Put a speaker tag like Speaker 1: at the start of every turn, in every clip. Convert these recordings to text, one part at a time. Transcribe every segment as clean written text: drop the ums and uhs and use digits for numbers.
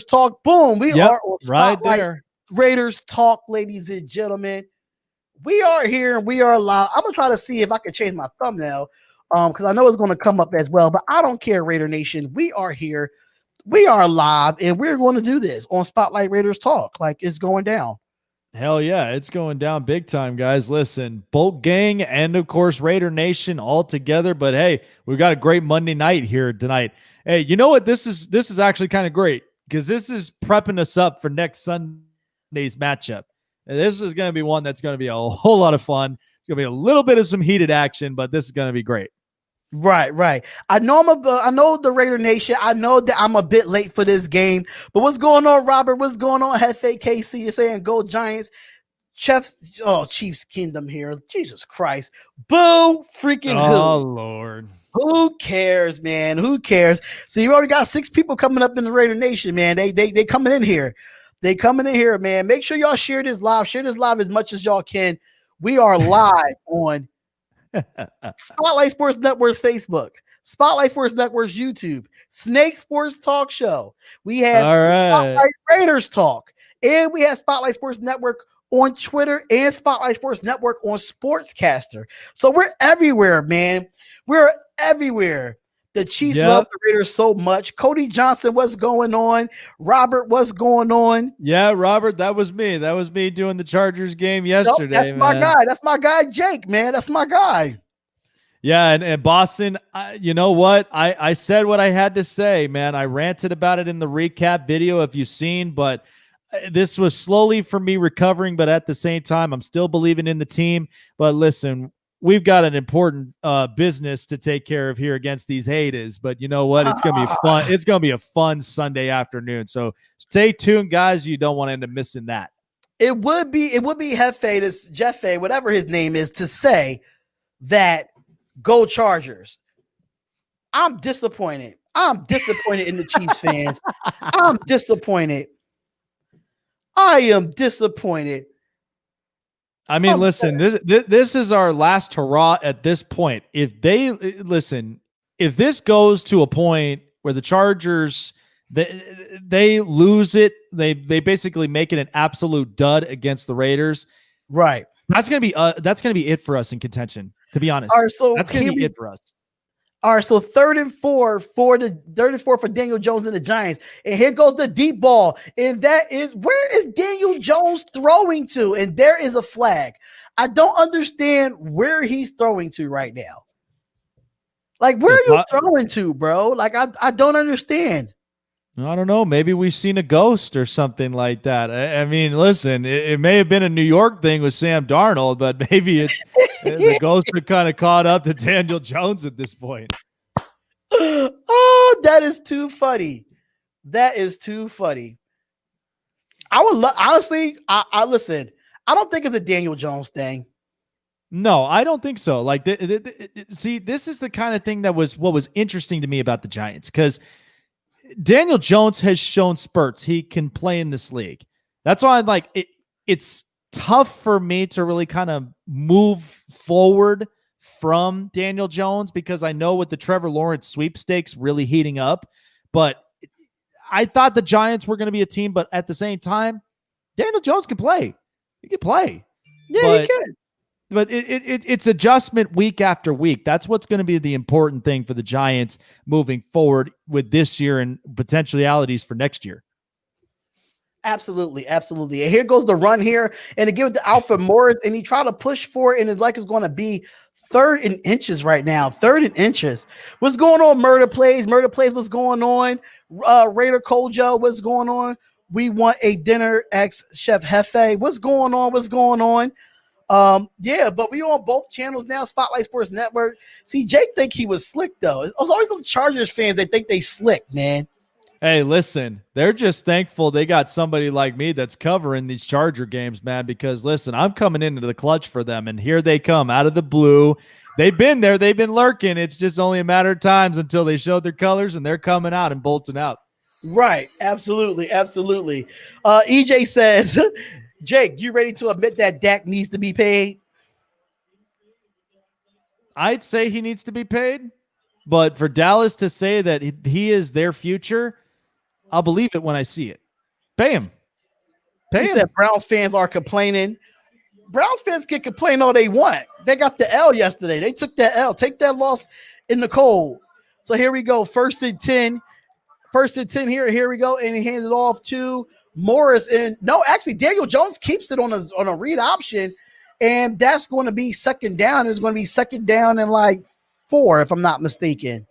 Speaker 1: Talk. Boom. We
Speaker 2: Yep,
Speaker 1: are on
Speaker 2: right
Speaker 1: Spotlight
Speaker 2: there.
Speaker 1: Raiders Talk, ladies and gentlemen. We are here and we are live. I'm gonna try to see if I can change my thumbnail, because I know it's gonna come up as well. But I don't care, Raider Nation. We are here. We are live, and we're going to do this on Spotlight Raiders Talk. Like it's going down.
Speaker 2: Hell yeah, it's going down big time, guys. Listen, Bolt Gang and of course Raider Nation all together. But hey, we've got a great Monday night here tonight. Hey, you know what? This is actually kind of great because this is prepping us up for next Sunday's matchup. And this is going to be one that's going to be a whole lot of fun. It's going to be a little bit of some heated action, but this is going to be great.
Speaker 1: Right. I know I know the Raider Nation. I know that I'm a bit late for this game. But what's going on, Robert? What's going on? Hefe KC is saying go Giants. Chiefs Kingdom here. Jesus Christ. Boo freaking
Speaker 2: Oh,
Speaker 1: who?
Speaker 2: Lord.
Speaker 1: Who cares, man? Who cares? So you already got 6 people coming up in the Raider Nation, man. They coming in here. They coming in here, man. Make sure y'all share this live. Share this live as much as y'all can. We are live on Spotlight Sports Network's Facebook, Spotlight Sports Network's YouTube, Snake Sports Talk Show. We have Spotlight Raiders Talk, and we have Spotlight Sports Network on Twitter and Spotlight Sports Network on Sportscaster. So we're everywhere, man. We're everywhere. The Chiefs love the Raiders so much. Cody Johnson, what's going on? Robert, what's going on?
Speaker 2: Yeah, Robert, that was me. That was me doing the Chargers game yesterday.
Speaker 1: That's my guy. That's my guy, Jake, man. That's my guy.
Speaker 2: Yeah, and Boston, you know what? I said what I had to say, man. I ranted about it in the recap video, if you've seen, but this was slowly for me recovering, but at the same time, I'm still believing in the team. But listen, we've got an important business to take care of here against these haters. But you know what? It's gonna be fun. It's gonna be a fun Sunday afternoon. So stay tuned, guys. You don't want to end up missing that.
Speaker 1: It would be Hefe, this Jeffe, whatever his name is, to say that go Chargers. I'm disappointed. I'm disappointed in the Chiefs fans. I'm disappointed. I am disappointed.
Speaker 2: I mean, listen, this is our last hurrah at this point. If this goes to a point where the Chargers they lose it, they basically make it an absolute dud against the Raiders.
Speaker 1: Right.
Speaker 2: That's gonna be it for us in contention. To be honest,
Speaker 1: all right, so
Speaker 2: that's gonna be it for us.
Speaker 1: All right, so 3rd and 4 for Daniel Jones and the Giants. And here goes the deep ball. And that is, where is Daniel Jones throwing to? And there is a flag. I don't understand where he's throwing to right now. Like, where are you throwing to, bro? Like, I don't understand.
Speaker 2: I don't know. Maybe we've seen a ghost or something like that. I mean, listen, it may have been a New York thing with Sam Darnold, but maybe it's the ghosts are kind of caught up to Daniel Jones at this point.
Speaker 1: Oh, that is too funny. That is too funny. I would honestly, I listen. I don't think it's a Daniel Jones thing.
Speaker 2: No, I don't think so. Like, see, this is the kind of thing that was what was interesting to me about the Giants, because Daniel Jones has shown spurts he can play in this league. That's why I'm like, it's tough for me to really kind of move forward from Daniel Jones, because I know with the Trevor Lawrence sweepstakes really heating up, but I thought the Giants were going to be a team, but at the same time, Daniel Jones can play. He can play.
Speaker 1: Yeah, he can.
Speaker 2: But it's adjustment week after week. That's what's going to be the important thing for the Giants moving forward with this year and potentialities for next year.
Speaker 1: Absolutely. And here goes the run here. And to give it to Alfred Morris, and he tried to push for it, and it's like it's going to be 3rd and inches right now. 3rd and inches. What's going on, Murder Plays? What's going on? Raider Kojo, what's going on? We want a dinner, ex-Chef Hefe. What's going on? Yeah, but we on both channels now, Spotlight Sports Network. See, Jake think he was slick, though. There's always some Chargers fans that think they slick, man.
Speaker 2: Hey, listen, they're just thankful they got somebody like me that's covering these Charger games, man, because, listen, I'm coming into the clutch for them, and here they come out of the blue. They've been there. They've been lurking. It's just only a matter of times until they show their colors, and they're coming out and bolting out.
Speaker 1: Right. Absolutely. EJ says, Jake, you ready to admit that Dak needs to be paid?
Speaker 2: I'd say he needs to be paid, but for Dallas to say that he is their future, I'll believe it when I see it. Pay him.
Speaker 1: He said Browns fans are complaining. Browns fans can complain all they want. They got the L yesterday. They took that L. Take that loss in the cold. So here we go. First and 10. First and 10 here. Here we go. And he handed it off to Morris. And no, actually, Daniel Jones keeps it on a read option. And that's going to be second down. It's going to be second down and like 4, if I'm not mistaken.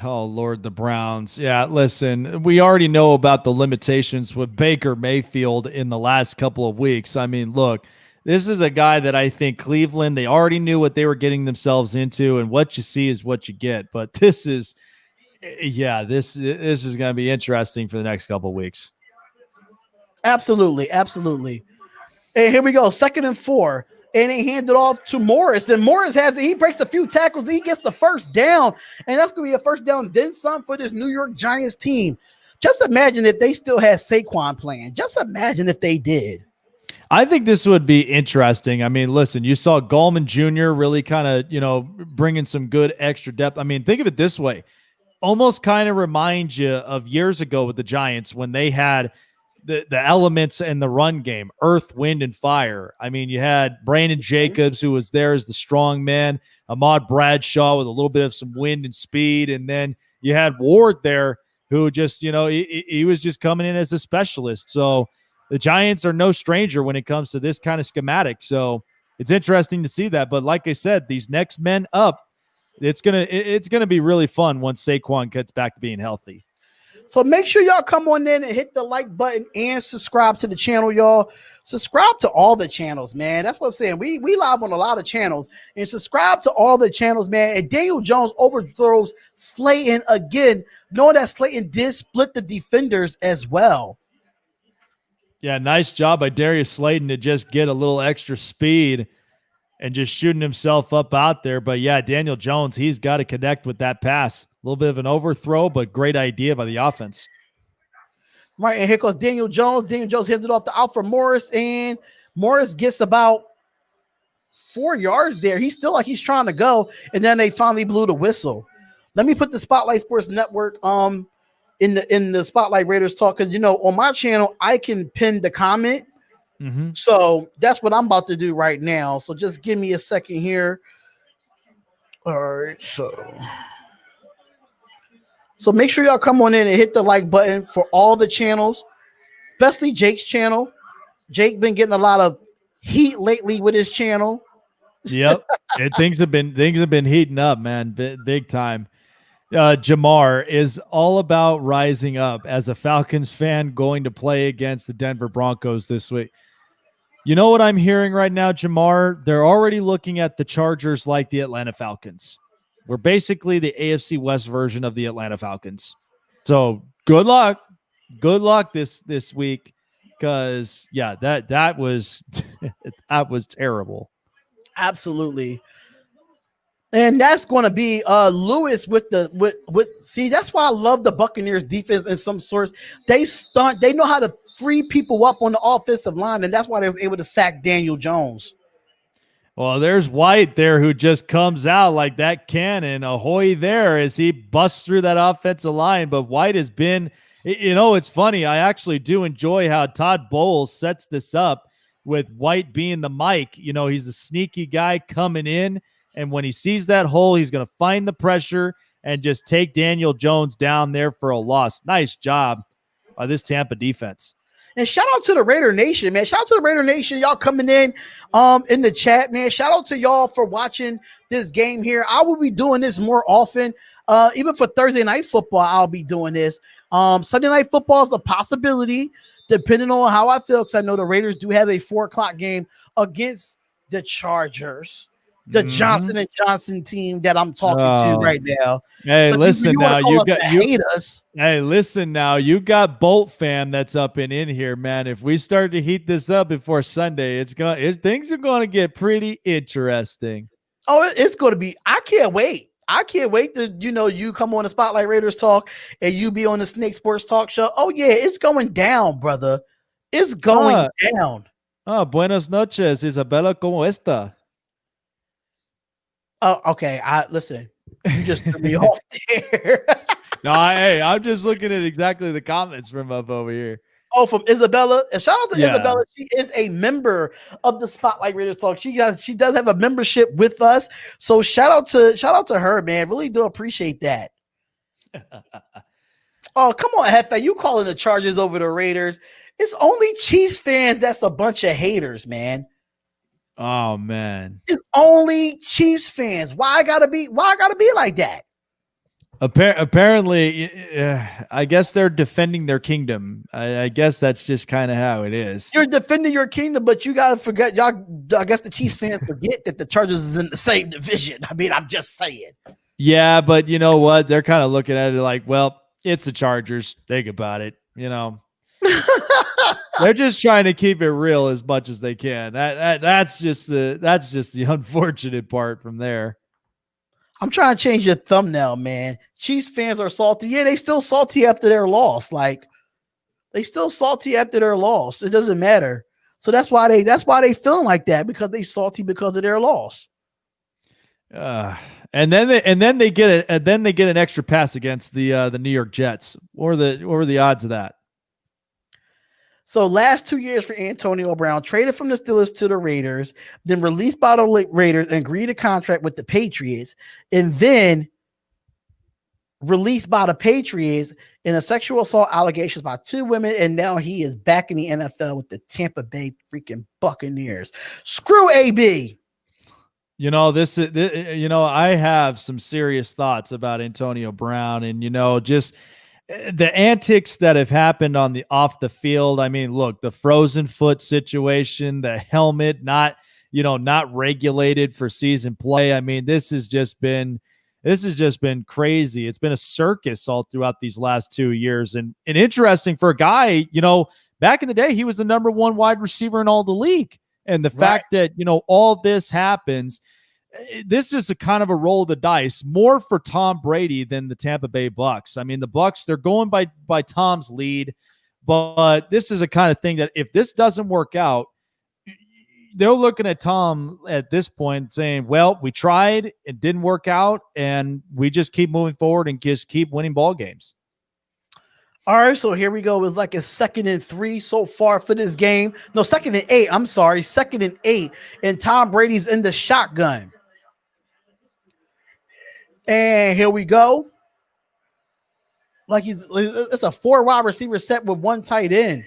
Speaker 2: Oh, Lord, the Browns. Yeah, listen, we already know about the limitations with Baker Mayfield in the last couple of weeks. I mean, look, this is a guy that I think Cleveland, they already knew what they were getting themselves into, and what you see is what you get. But this is, this is going to be interesting for the next couple of weeks.
Speaker 1: Absolutely, absolutely. And here we go, second and 4. And he handed off to Morris. And Morris he breaks a few tackles. He gets the first down. And that's going to be a first down, then some for this New York Giants team. Just imagine if they still had Saquon playing. Just imagine if they did.
Speaker 2: I think this would be interesting. I mean, listen, you saw Gallman Jr. really kind of, bringing some good extra depth. I mean, think of it this way. Almost kind of reminds you of years ago with the Giants when they had the elements in the run game, earth, wind, and fire. I mean, you had Brandon Jacobs, who was there as the strong man, Ahmad Bradshaw with a little bit of some wind and speed, and then you had Ward there, who just, he was just coming in as a specialist. So the Giants are no stranger when it comes to this kind of schematic. So it's interesting to see that. But like I said, these next men up, it's gonna be really fun once Saquon gets back to being healthy.
Speaker 1: So make sure y'all come on in and hit the like button and subscribe to the channel, y'all. Subscribe to all the channels, man. That's what I'm saying. We live on a lot of channels, and subscribe to all the channels, man. And Daniel Jones overthrows Slayton again, knowing that Slayton did split the defenders as well.
Speaker 2: Yeah, nice job by Darius Slayton to just get a little extra speed and just shooting himself up out there. But yeah, Daniel Jones, he's got to connect with that pass. A little bit of an overthrow, but great idea by the offense.
Speaker 1: Right, and here goes Daniel Jones. Daniel Jones hands it off to Alfred Morris, and Morris gets about 4 yards there. He's still like he's trying to go, and then they finally blew the whistle. Let me put the Spotlight Sports Network in the Spotlight Raiders talk, because on my channel I can pin the comment.
Speaker 2: Mm-hmm.
Speaker 1: So that's what I'm about to do right now. So just give me a second here. All right, so make sure y'all come on in and hit the like button for all the channels, especially Jake's channel. Jake been getting a lot of heat lately with his channel.
Speaker 2: Yep, things have been heating up, man, big time. Jamar is all about rising up as a Falcons fan going to play against the Denver Broncos this week. You know what I'm hearing right now, Jamar? They're already looking at the Chargers like the Atlanta Falcons. We're basically the AFC West version of the Atlanta Falcons. So good luck this week, because that was that was terrible.
Speaker 1: Absolutely. And that's going to be Lewis with see, that's why I love the Buccaneers defense in some sorts. They know how to free people up on the offensive line, and that's why they was able to sack Daniel Jones.
Speaker 2: Well, there's White there, who just comes out like that cannon. Ahoy there as he busts through that offensive line. But White has been, it's funny. I actually do enjoy how Todd Bowles sets this up with White being the mic. He's a sneaky guy coming in. And when he sees that hole, he's going to find the pressure and just take Daniel Jones down there for a loss. Nice job by this Tampa defense.
Speaker 1: And shout out to the Raider Nation, man. Shout out to the Raider Nation. Y'all coming in the chat, man. Shout out to y'all for watching this game here. I will be doing this more often. Even for Thursday Night Football, I'll be doing this. Sunday Night Football is a possibility, depending on how I feel, because I know the Raiders do have a 4:00 game against the Chargers. The Johnson & Johnson team that I'm talking to right now.
Speaker 2: Hey,
Speaker 1: so
Speaker 2: listen now. You
Speaker 1: hate us.
Speaker 2: Hey, listen now. You got Bolt fam that's up and in here, man. If we start to heat this up before Sunday, things are going to get pretty interesting.
Speaker 1: Oh, it's going to be. I can't wait. I can't wait to you come on the Spotlight Raiders talk and you be on the Snake Sports Talk show. Oh yeah, it's going down, brother. It's going down.
Speaker 2: Buenas noches, Isabella. ¿Cómo está?
Speaker 1: Oh, okay. Listen, you just threw me off there.
Speaker 2: No, hey, I'm just looking at exactly the comments from up over here.
Speaker 1: Oh, from Isabella. And shout out to
Speaker 2: Yeah.
Speaker 1: Isabella. She is a member of the Spotlight Radio Talk. She does have a membership with us. So shout out to her, man. Really do appreciate that. Oh, come on, Hefe. You calling the Chargers over the Raiders. It's only Chiefs fans that's a bunch of haters, man.
Speaker 2: Oh man.
Speaker 1: It's only Chiefs fans. Why I gotta be like that?
Speaker 2: Apparently, I guess they're defending their kingdom. I guess that's just kind of how it is.
Speaker 1: You're defending your kingdom, but you gotta forget, y'all. I guess the Chiefs fans forget that the Chargers is in the same division. I mean, I'm just saying.
Speaker 2: Yeah, but you know what? They're kind of looking at it like, well, it's the Chargers. Think about it. You know, they're just trying to keep it real as much as they can. That's just the unfortunate part from there.
Speaker 1: I'm trying to change your thumbnail, man. Chiefs fans are salty. Yeah, they still salty after their loss. Like, they still salty after their loss. It doesn't matter. So that's why they feeling like that, because they salty because of their loss.
Speaker 2: And then they get an extra pass against the New York Jets. What were the odds of that?
Speaker 1: So last 2 years for Antonio Brown, traded from the Steelers to the Raiders, then released by the Raiders and agreed a contract with the Patriots, and then released by the Patriots in a sexual assault allegations by 2 women, and now he is back in the NFL with the Tampa Bay freaking Buccaneers. Screw AB.
Speaker 2: You know, I have some serious thoughts about Antonio Brown, and just the antics that have happened off the field. I mean, look, the frozen foot situation, the helmet not regulated for season play. I mean, this has just been crazy. It's been a circus all throughout these last 2 years. And interesting for a guy, back in the day, he was the number 1 wide receiver in all the league. And the fact that, all this happens, this is a kind of a roll of the dice, more for Tom Brady than the Tampa Bay Bucs. I mean, the Bucs, they're going by Tom's lead, but this is a kind of thing that if this doesn't work out, they're looking at Tom at this point saying, well, we tried, it didn't work out, and we just keep moving forward and just keep winning ball games.
Speaker 1: All right, so here we go. It was like a 2nd and 3 so far for this game. No, 2nd and 8. I'm sorry, 2nd and 8. And Tom Brady's in the shotgun. And here we go. Like it's a 4 wide receiver set with 1 tight end.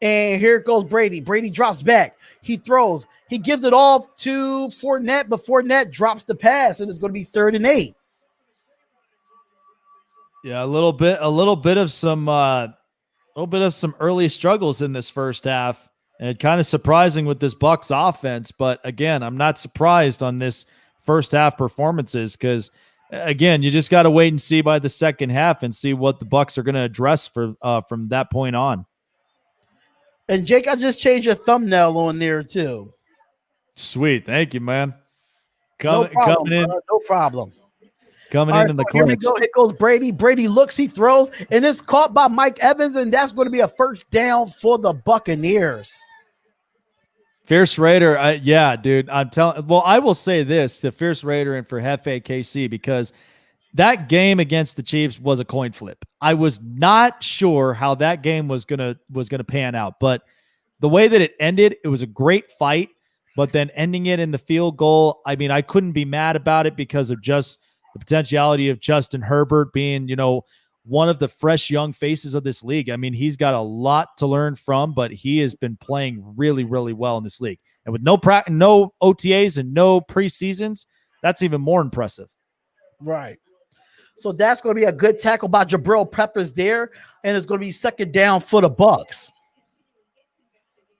Speaker 1: And here goes Brady. Brady drops back. He throws. He gives it off to Fournette, but Fournette drops the pass, and it's going to be 3rd and 8.
Speaker 2: Yeah, a little bit of some early struggles in this first half, and kind of surprising with this Bucs offense. But again, I'm not surprised on this first half performances, because again, you just got to wait and see by the second half and see what the Bucs are going to address from that point on.
Speaker 1: And Jake, I just changed your thumbnail on there too.
Speaker 2: Sweet, thank you, man.
Speaker 1: No problem.
Speaker 2: Coming in the clutch.
Speaker 1: Here we go. Here goes Brady. Brady looks, he throws, and it's caught by Mike Evans, and that's going to be a first down for the Buccaneers.
Speaker 2: Fierce Raider, yeah, dude. Well, I will say this to Fierce Raider and for Hefe KC, because that game against the Chiefs was a coin flip. I was not sure how that game was gonna pan out, but the way that it ended, it was a great fight. But then ending it in the field goal, I mean, I couldn't be mad about it because of just the potentiality of Justin Herbert being, one of the fresh young faces of this league. I mean, he's got a lot to learn from, but he has been playing really, really well in this league. And with no OTAs and no preseasons, that's even more impressive. Right.
Speaker 1: So that's going to be a good tackle by Jabril Peppers there, and it's going to be 2nd down for the Bucs.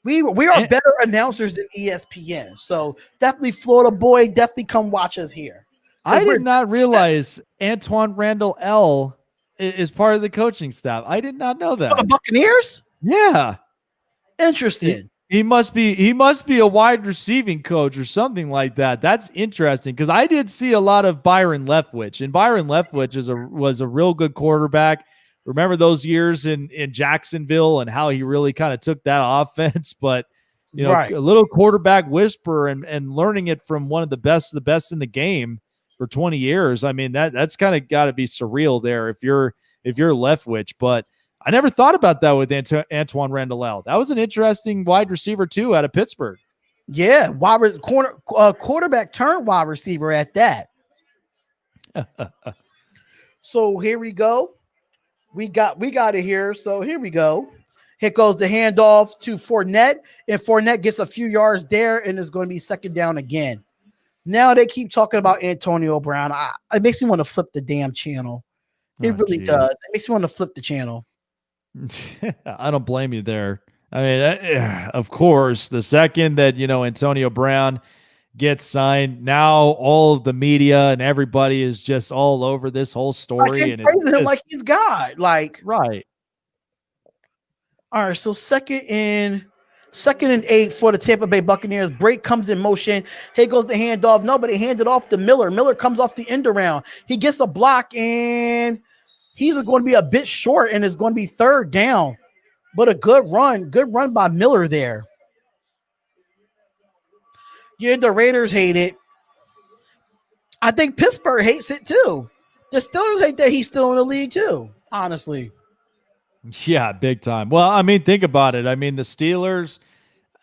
Speaker 1: We are better announcers than ESPN, so definitely Florida boy, definitely come watch us here.
Speaker 2: I did not realize Antoine Randall L is part of the coaching staff. I did not know that.
Speaker 1: For the Buccaneers?
Speaker 2: Yeah.
Speaker 1: Interesting.
Speaker 2: He must be a wide receiving coach or something like that. That's interesting, because I did see a lot of Byron Leftwich, and Byron Leftwich was a real good quarterback. Remember those years in Jacksonville and how he really kind of took that offense, but a little quarterback whisperer and learning it from one of the best in the game. for 20 years. I mean, that's kind of got to be surreal there if you're Leftwich. But I never thought about that with Antoine Randall. That was an interesting wide receiver too out of Pittsburgh.
Speaker 1: Yeah, quarterback turned wide receiver at that. So here we go. We got it here. So here we go. Here goes the handoff to Fournette, and Fournette gets a few yards there, and it's going to be second down again. Now they keep talking about Antonio Brown. It makes me want to flip the damn channel. It really does. It makes me want to flip the channel.
Speaker 2: I don't blame you there. I mean, of course, the second that, Antonio Brown gets signed, now all of the media and everybody is just all over this whole story.
Speaker 1: And praising him like he's God. Like,
Speaker 2: right.
Speaker 1: All right, so second and 8 for the Tampa Bay Buccaneers. Break comes in motion. Here goes the handoff. Nobody handed off to Miller. Miller comes off the end around. He gets a block, and he's going to be a bit short, and it's going to be third down. But a good run by Miller there. Yeah, the Raiders hate it. I think Pittsburgh hates it too. The Steelers hate that he's still in the league too, honestly.
Speaker 2: Yeah, big time. Well, I mean, think about it. I mean, the Steelers,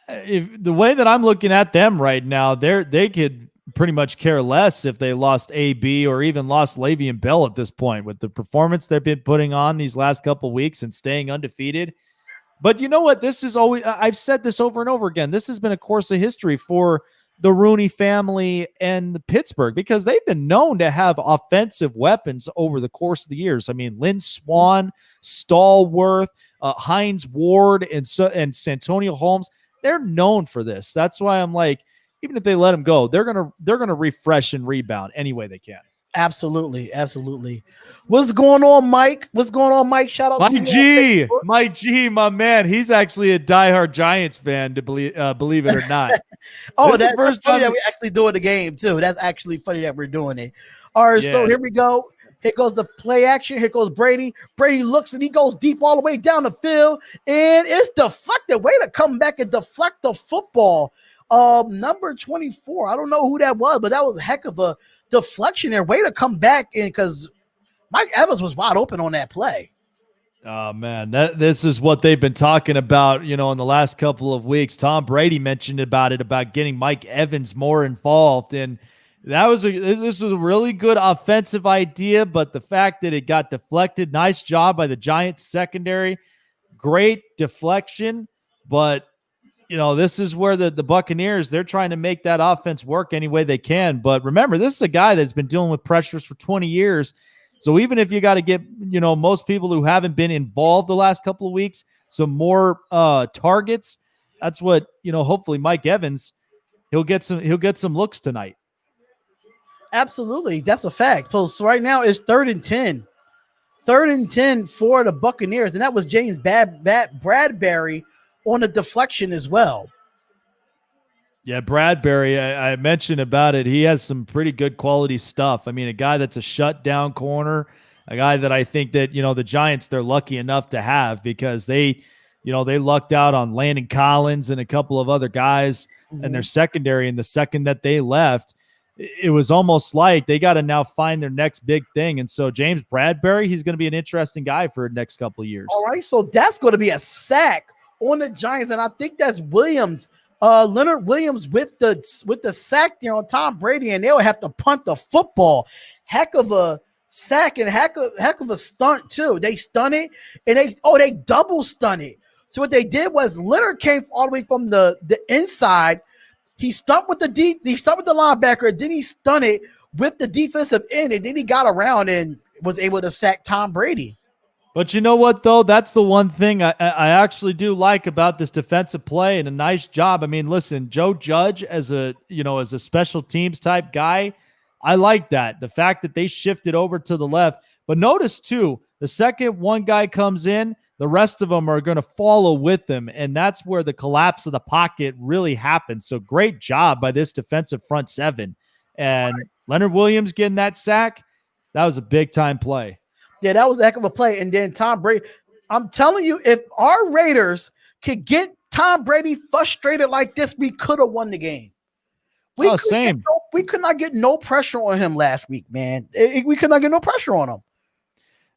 Speaker 2: if the way that I'm looking at them right now, they could pretty much care less if they lost AB or even lost Le'Veon Bell at this point with the performance they've been putting on these last couple of weeks and staying undefeated. But you know what? This is always, I've said this over and over again. This has been a course of history for the Rooney family and the Pittsburgh, because they've been known to have offensive weapons over the course of the years. I mean, Lynn Swann, Stallworth, Hines Ward, and Santonio Holmes, they're known for this. That's why I'm like, even if they let them go, they're gonna refresh and rebound any way they can.
Speaker 1: Absolutely. What's going on, Mike? Shout out
Speaker 2: Mike
Speaker 1: to
Speaker 2: G. Mike G, my man. He's actually a diehard Giants fan, to believe it or not.
Speaker 1: That's funny that we actually doing the game too. That's actually funny that we're doing it. All right, So here we go. Here goes the play action. Here goes Brady. Brady looks and he goes deep all the way down the field, and it's deflected. Way to come back and deflect the football. Number 24. I don't know who that was, but that was a heck of a deflection there. Way to come back in, because Mike Evans was wide open on that play.
Speaker 2: Oh man, this is what they've been talking about, in the last couple of weeks. Tom Brady mentioned about getting Mike Evans more involved, and this was a really good offensive idea, but the fact that it got deflected, nice job by the Giants secondary, great deflection, but this is where the Buccaneers, they're trying to make that offense work any way they can. But remember, this is a guy that's been dealing with pressures for 20 years. So even if you got to get, most people who haven't been involved the last couple of weeks, some more targets, that's what, hopefully Mike Evans, he'll get some looks tonight.
Speaker 1: Absolutely. That's a fact. So right now it's 3rd and 10. 3rd and 10 for the Buccaneers. And that was James Bradbury on a deflection as well.
Speaker 2: Yeah, Bradbury, I mentioned about it. He has some pretty good quality stuff. I mean, a guy that's a shutdown corner, a guy that I think that, the Giants, they're lucky enough to have, because they lucked out on Landon Collins and a couple of other guys and their secondary. And the second that they left, it was almost like they got to now find their next big thing. And so James Bradbury, he's going to be an interesting guy for the next couple of years.
Speaker 1: All right, so that's going to be a sack on the Giants, and I think that's Williams, Leonard Williams with the sack there on Tom Brady, and they'll have to punt the football. Heck of a sack and heck of a stunt too. They stun it, and they double stun it. So what they did was Leonard came all the way from the inside. He stunned with the linebacker, then he stunned it with the defensive end, and then he got around and was able to sack Tom Brady.
Speaker 2: But you know what, though? That's the one thing I actually do like about this defensive play, and a nice job. I mean, listen, Joe Judge as a special teams type guy, I like that. The fact that they shifted over to the left. But notice, too, the second one guy comes in, the rest of them are going to follow with them, and that's where the collapse of the pocket really happens. So great job by this defensive front seven. And Leonard Williams getting that sack, that was a big-time play.
Speaker 1: Yeah, that was a heck of a play. And then Tom Brady, I'm telling you, if our Raiders could get Tom Brady frustrated like this, we could have won the game.
Speaker 2: Same.
Speaker 1: we could not get no pressure on him last week, man. We could not get no pressure on him.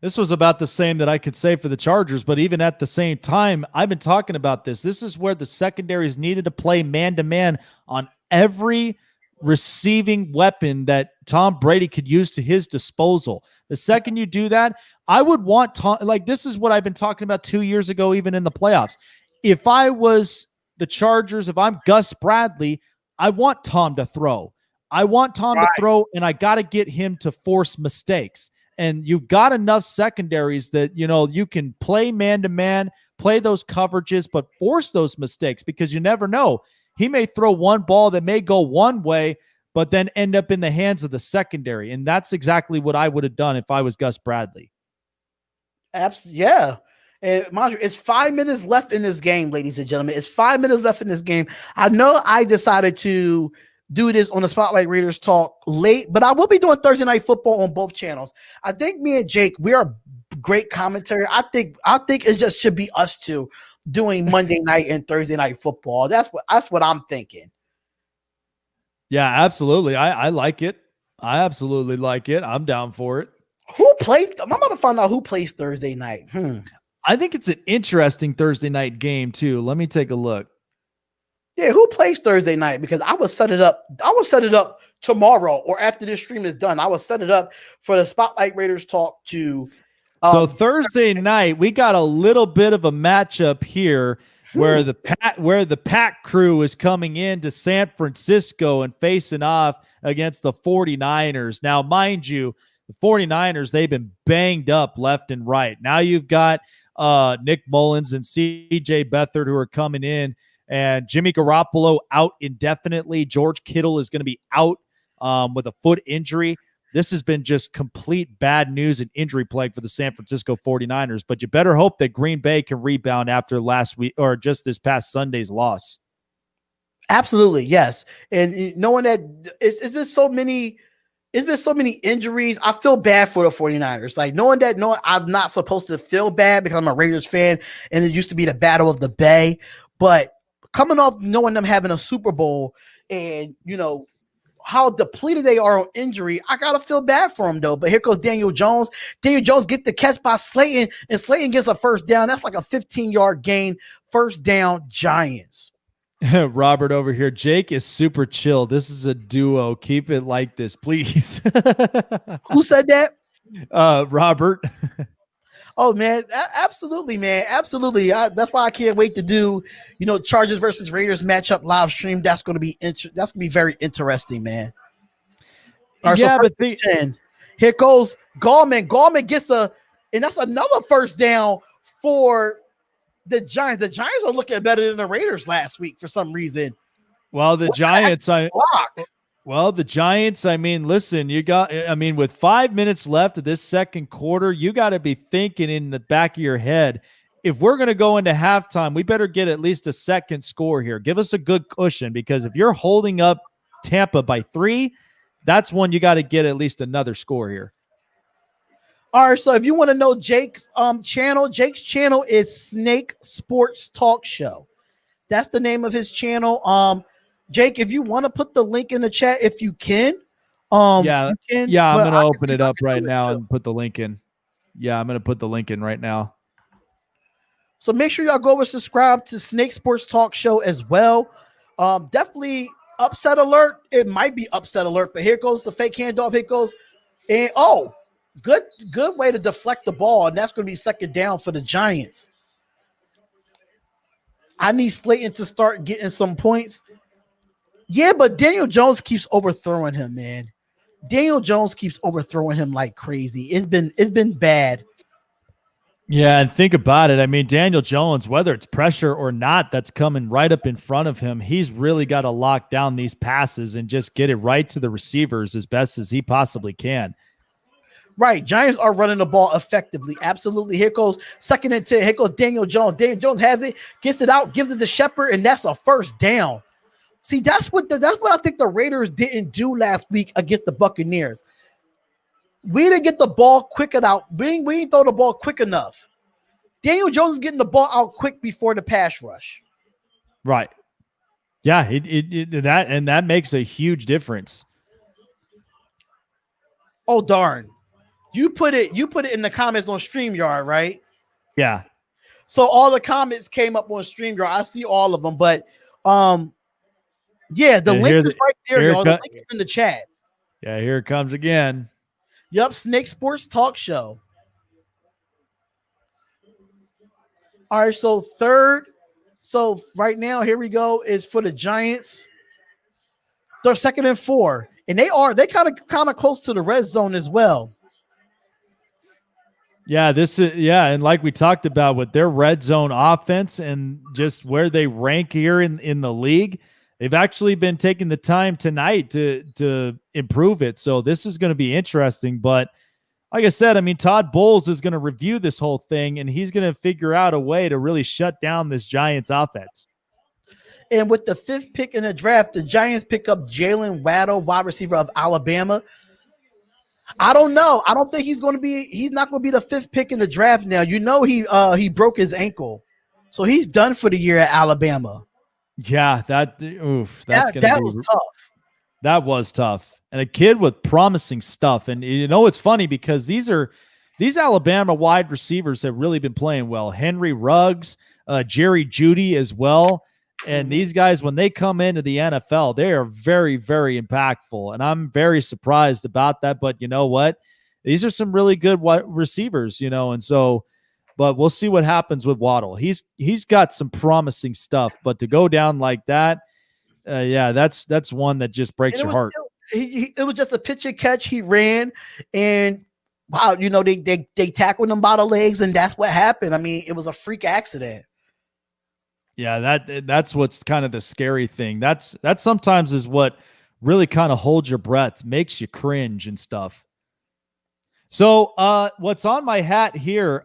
Speaker 2: This was about the same that I could say for the Chargers, but even at the same time, I've been talking about this. This is where the secondaries needed to play man-to-man on every receiving weapon that Tom Brady could use to his disposal. The second you do that, I would want Tom, like this is what I've been talking about 2 years ago, even in the playoffs. If I was the Chargers, if I'm Gus Bradley, I want Tom to throw. I want Tom to throw, and I got to get him to force mistakes. And you've got enough secondaries that, you can play man-to-man, play those coverages, but force those mistakes because you never know. He may throw one ball that may go one way, but then end up in the hands of the secondary. And that's exactly what I would have done if I was Gus Bradley.
Speaker 1: Absolutely, yeah. And mind you, it's 5 minutes left in this game, ladies and gentlemen. It's 5 minutes left in this game. I know I decided to do this on the Spotlight Raiders Talk late, but I will be doing Thursday Night Football on both channels. I think me and Jake, we are great commentary. I think it just should be us two doing Monday night and Thursday Night Football. That's what I'm thinking.
Speaker 2: Yeah, absolutely. I like it. I absolutely like it. I'm down for it.
Speaker 1: Who plays? I'm about to find out who plays Thursday night.
Speaker 2: I think it's an interesting Thursday night game too. Let me take a look.
Speaker 1: Yeah, who plays Thursday night? Because I will set it up. I will set it up tomorrow or after this stream is done. I will set it up for the Spotlight Raiders Talk to.
Speaker 2: So Thursday night, we got a little bit of a matchup here where the Pack crew is coming into San Francisco and facing off against the 49ers. Now, mind you, the 49ers, they've been banged up left and right. Now you've got Nick Mullins and CJ Beathard who are coming in. And Jimmy Garoppolo out indefinitely. George Kittle is going to be out with a foot injury. This has been just complete bad news and injury plague for the San Francisco 49ers. But you better hope that Green Bay can rebound after last week or just this past Sunday's loss.
Speaker 1: Absolutely, yes. And knowing that it's been so many injuries, I feel bad for the 49ers. Like knowing I'm not supposed to feel bad because I'm a Raiders fan and it used to be the Battle of the Bay. But coming off knowing them having a Super Bowl and, how depleted they are on injury, I got to feel bad for them, though. But here goes Daniel Jones. Daniel Jones get the catch by Slayton, and Slayton gets a first down. That's like a 15-yard gain. First down, Giants.
Speaker 2: Robert over here. Jake is super chill. This is a duo. Keep it like this, please.
Speaker 1: Who said that?
Speaker 2: Robert.
Speaker 1: Oh, man. Absolutely, man. Absolutely. That's why I can't wait to do, Chargers versus Raiders matchup live stream. That's going to be very interesting, man. Right,
Speaker 2: yeah,
Speaker 1: so
Speaker 2: but
Speaker 1: 10. Here goes Gallman. Gallman gets and that's another first down for the Giants. The Giants are looking better than the Raiders last week for some reason.
Speaker 2: Well, the Giants, I mean, listen, with 5 minutes left of this second quarter, you got to be thinking in the back of your head, if we're going to go into halftime, we better get at least a second score here. Give us a good cushion, because if you're holding up Tampa by 3, that's when you got to get at least another score here.
Speaker 1: All right, so if you want to know Jake's channel is Snake Sports Talk Show. That's the name of his channel. Jake, if you want to put the link in the chat, if you can.
Speaker 2: I'm going to open it up right now and put the link in. Yeah, I'm going to put the link in right now.
Speaker 1: So make sure y'all go over subscribe to Snake Sports Talk Show as well. Definitely upset alert. It might be upset alert, but here goes the fake handoff. Here goes. And good way to deflect the ball. And that's going to be second down for the Giants. I need Slayton to start getting some points. Yeah, but Daniel Jones keeps overthrowing him, man. Daniel Jones keeps overthrowing him like crazy. It's been bad.
Speaker 2: Yeah, and think about it. I mean, Daniel Jones, whether it's pressure or not, that's coming right up in front of him. He's really got to lock down these passes and just get it right to the receivers as best as he possibly can.
Speaker 1: Right. Giants are running the ball effectively. Absolutely. Here goes 2nd and 10. Here goes Daniel Jones. Daniel Jones has it, gets it out, gives it to Shepard, and that's a first down. See, that's what I think the Raiders didn't do last week against the Buccaneers. We didn't get the ball quick enough. We didn't throw the ball quick enough. Daniel Jones is getting the ball out quick before the pass rush.
Speaker 2: Right. Yeah, that makes a huge difference.
Speaker 1: Oh darn. You put it in the comments on StreamYard, right?
Speaker 2: Yeah.
Speaker 1: So all the comments came up on StreamYard. I see all of them, but yeah, the link is right there, y'all. The link is in the chat.
Speaker 2: Yeah, here it comes again.
Speaker 1: Yep, Snake Sports Talk Show. All right, so third. So right now, here we go, is for the Giants. They're 2nd and 4. And they kind of close to the red zone as well.
Speaker 2: Yeah, and like we talked about with their red zone offense and just where they rank here in the league, they've actually been taking the time tonight to improve it. So this is going to be interesting. But like I said, I mean, Todd Bowles is going to review this whole thing, and he's going to figure out a way to really shut down this Giants offense.
Speaker 1: And with the 5th pick in the draft, the Giants pick up Jalen Waddle, wide receiver of Alabama. I don't know. I don't think he's not going to be the 5th pick in the draft now. You know, he broke his ankle. So he's done for the year at Alabama.
Speaker 2: Yeah, that
Speaker 1: was tough.
Speaker 2: That was tough. And a kid with promising stuff. And you know, it's funny because these Alabama wide receivers have really been playing well. Henry Ruggs, Jerry Jeudy as well. And these guys, when they come into the NFL, they are very, very impactful. And I'm very surprised about that. But you know what? These are some really good receivers, you know, and so, but we'll see what happens with Waddle. He's got some promising stuff, but to go down like that, yeah, that's one that just breaks your heart.
Speaker 1: It was just a pitch and catch. He ran, and wow, you know, they tackled him by the legs, and that's what happened. I mean, it was a freak accident.
Speaker 2: Yeah, that's what's kind of the scary thing. That sometimes is what really kind of holds your breath, makes you cringe and stuff. So what's on my hat here,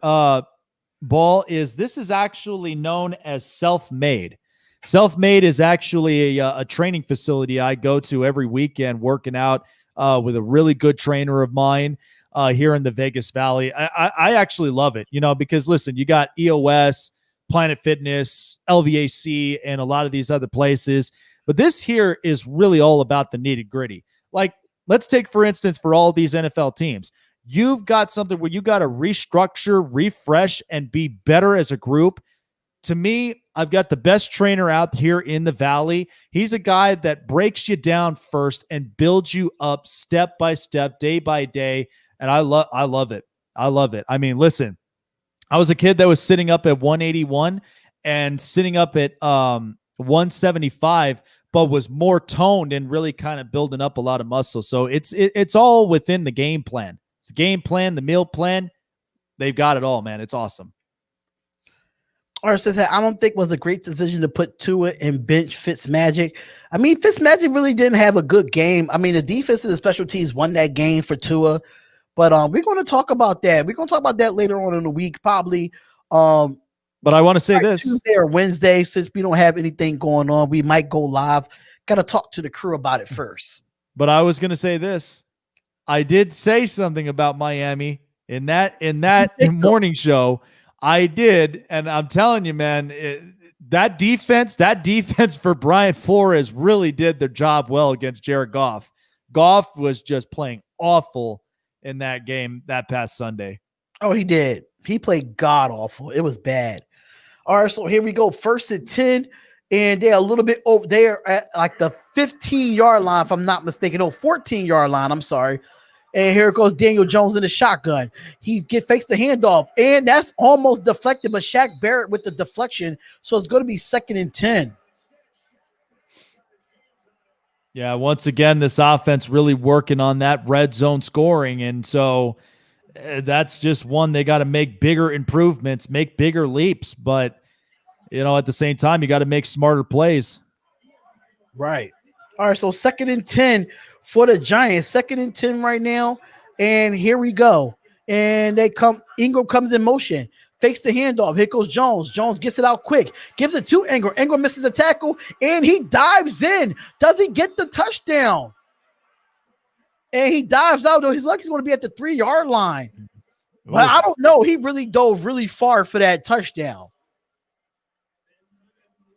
Speaker 2: Ball, is this is actually known as Self-Made. Self-Made is actually a training facility I go to every weekend, working out with a really good trainer of mine here in the Vegas Valley. I actually love it, you know, because listen, you got EOS, Planet Fitness, LVAC, and a lot of these other places. But this here is really all about the nitty gritty. Like, let's take, for instance, for all these NFL teams, you've got something where you got to restructure, refresh, and be better as a group. To me, I've got the best trainer out here in the Valley. He's a guy that breaks you down first and builds you up step by step, day by day. And I love it. I love it. I mean, listen, I was a kid that was sitting up at 181 and sitting up at 175, but was more toned and really kind of building up a lot of muscle. So it's all within the game plan. It's the game plan, the meal plan. They've got it all, man. It's awesome.
Speaker 1: Says I don't think it was a great decision to put Tua and bench Fitzmagic. I mean, Fitzmagic really didn't have a good game. I mean, the defense and the special teams won that game for Tua, but we're going to talk about that. We're going to talk about that later on in the week, probably.
Speaker 2: But I want to say this:
Speaker 1: Tuesday or Wednesday, since we don't have anything going on, we might go live. Got to talk to the crew about it first.
Speaker 2: But I was going to say this: I did say something about Miami in that morning show. I did, and I'm telling you, man, that defense for Brian Flores really did their job well against Jared Goff. Goff was just playing awful in that game that past Sunday.
Speaker 1: Oh, he did. He played god awful. It was bad. All right, so here we go. 1st and 10, and they're a little bit over there at like the 15-yard line, if I'm not mistaken. 14-yard line. I'm sorry. And here goes Daniel Jones in the shotgun. He fakes the handoff, and that's almost deflected, but Shaq Barrett with the deflection, so it's going to be 2nd and 10.
Speaker 2: Yeah, once again, this offense really working on that red zone scoring, and so that's just one they got to make bigger improvements, make bigger leaps, but you know, at the same time, you got to make smarter plays.
Speaker 1: Right. All right, so 2nd and 10 for the Giants. 2nd and 10 right now, and here we go. And Ingram comes in motion, fakes the handoff. Here goes Jones. Jones gets it out quick, gives it to Ingram. Ingram misses a tackle, and he dives in. Does he get the touchdown? And he dives out, though. He's lucky he's going to be at the 3-yard line. But I don't know. He really dove really far for that touchdown.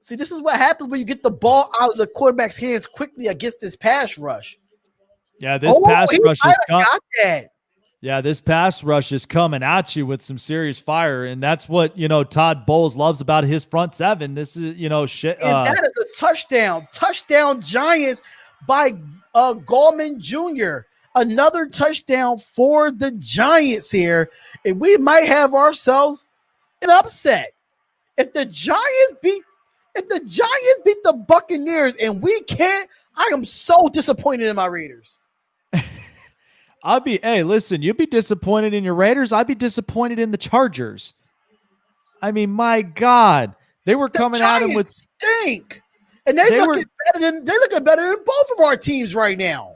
Speaker 1: See, this is what happens when you get the ball out of the quarterback's hands quickly against this pass rush.
Speaker 2: Yeah, this pass rush is
Speaker 1: got that.
Speaker 2: Yeah, this pass rush is coming at you with some serious fire, and that's what Todd Bowles loves about his front seven. This is shit.
Speaker 1: And that is a touchdown Giants by Gallman Jr. Another touchdown for the Giants here, and we might have ourselves an upset if the Giants beat the Buccaneers, and we can't. I am so disappointed in my Raiders.
Speaker 2: Hey, listen, you'd be disappointed in your Raiders. I'd be disappointed in the Chargers. I mean, my God, they were coming at him with
Speaker 1: stink, and they're looking better than both of our teams right now.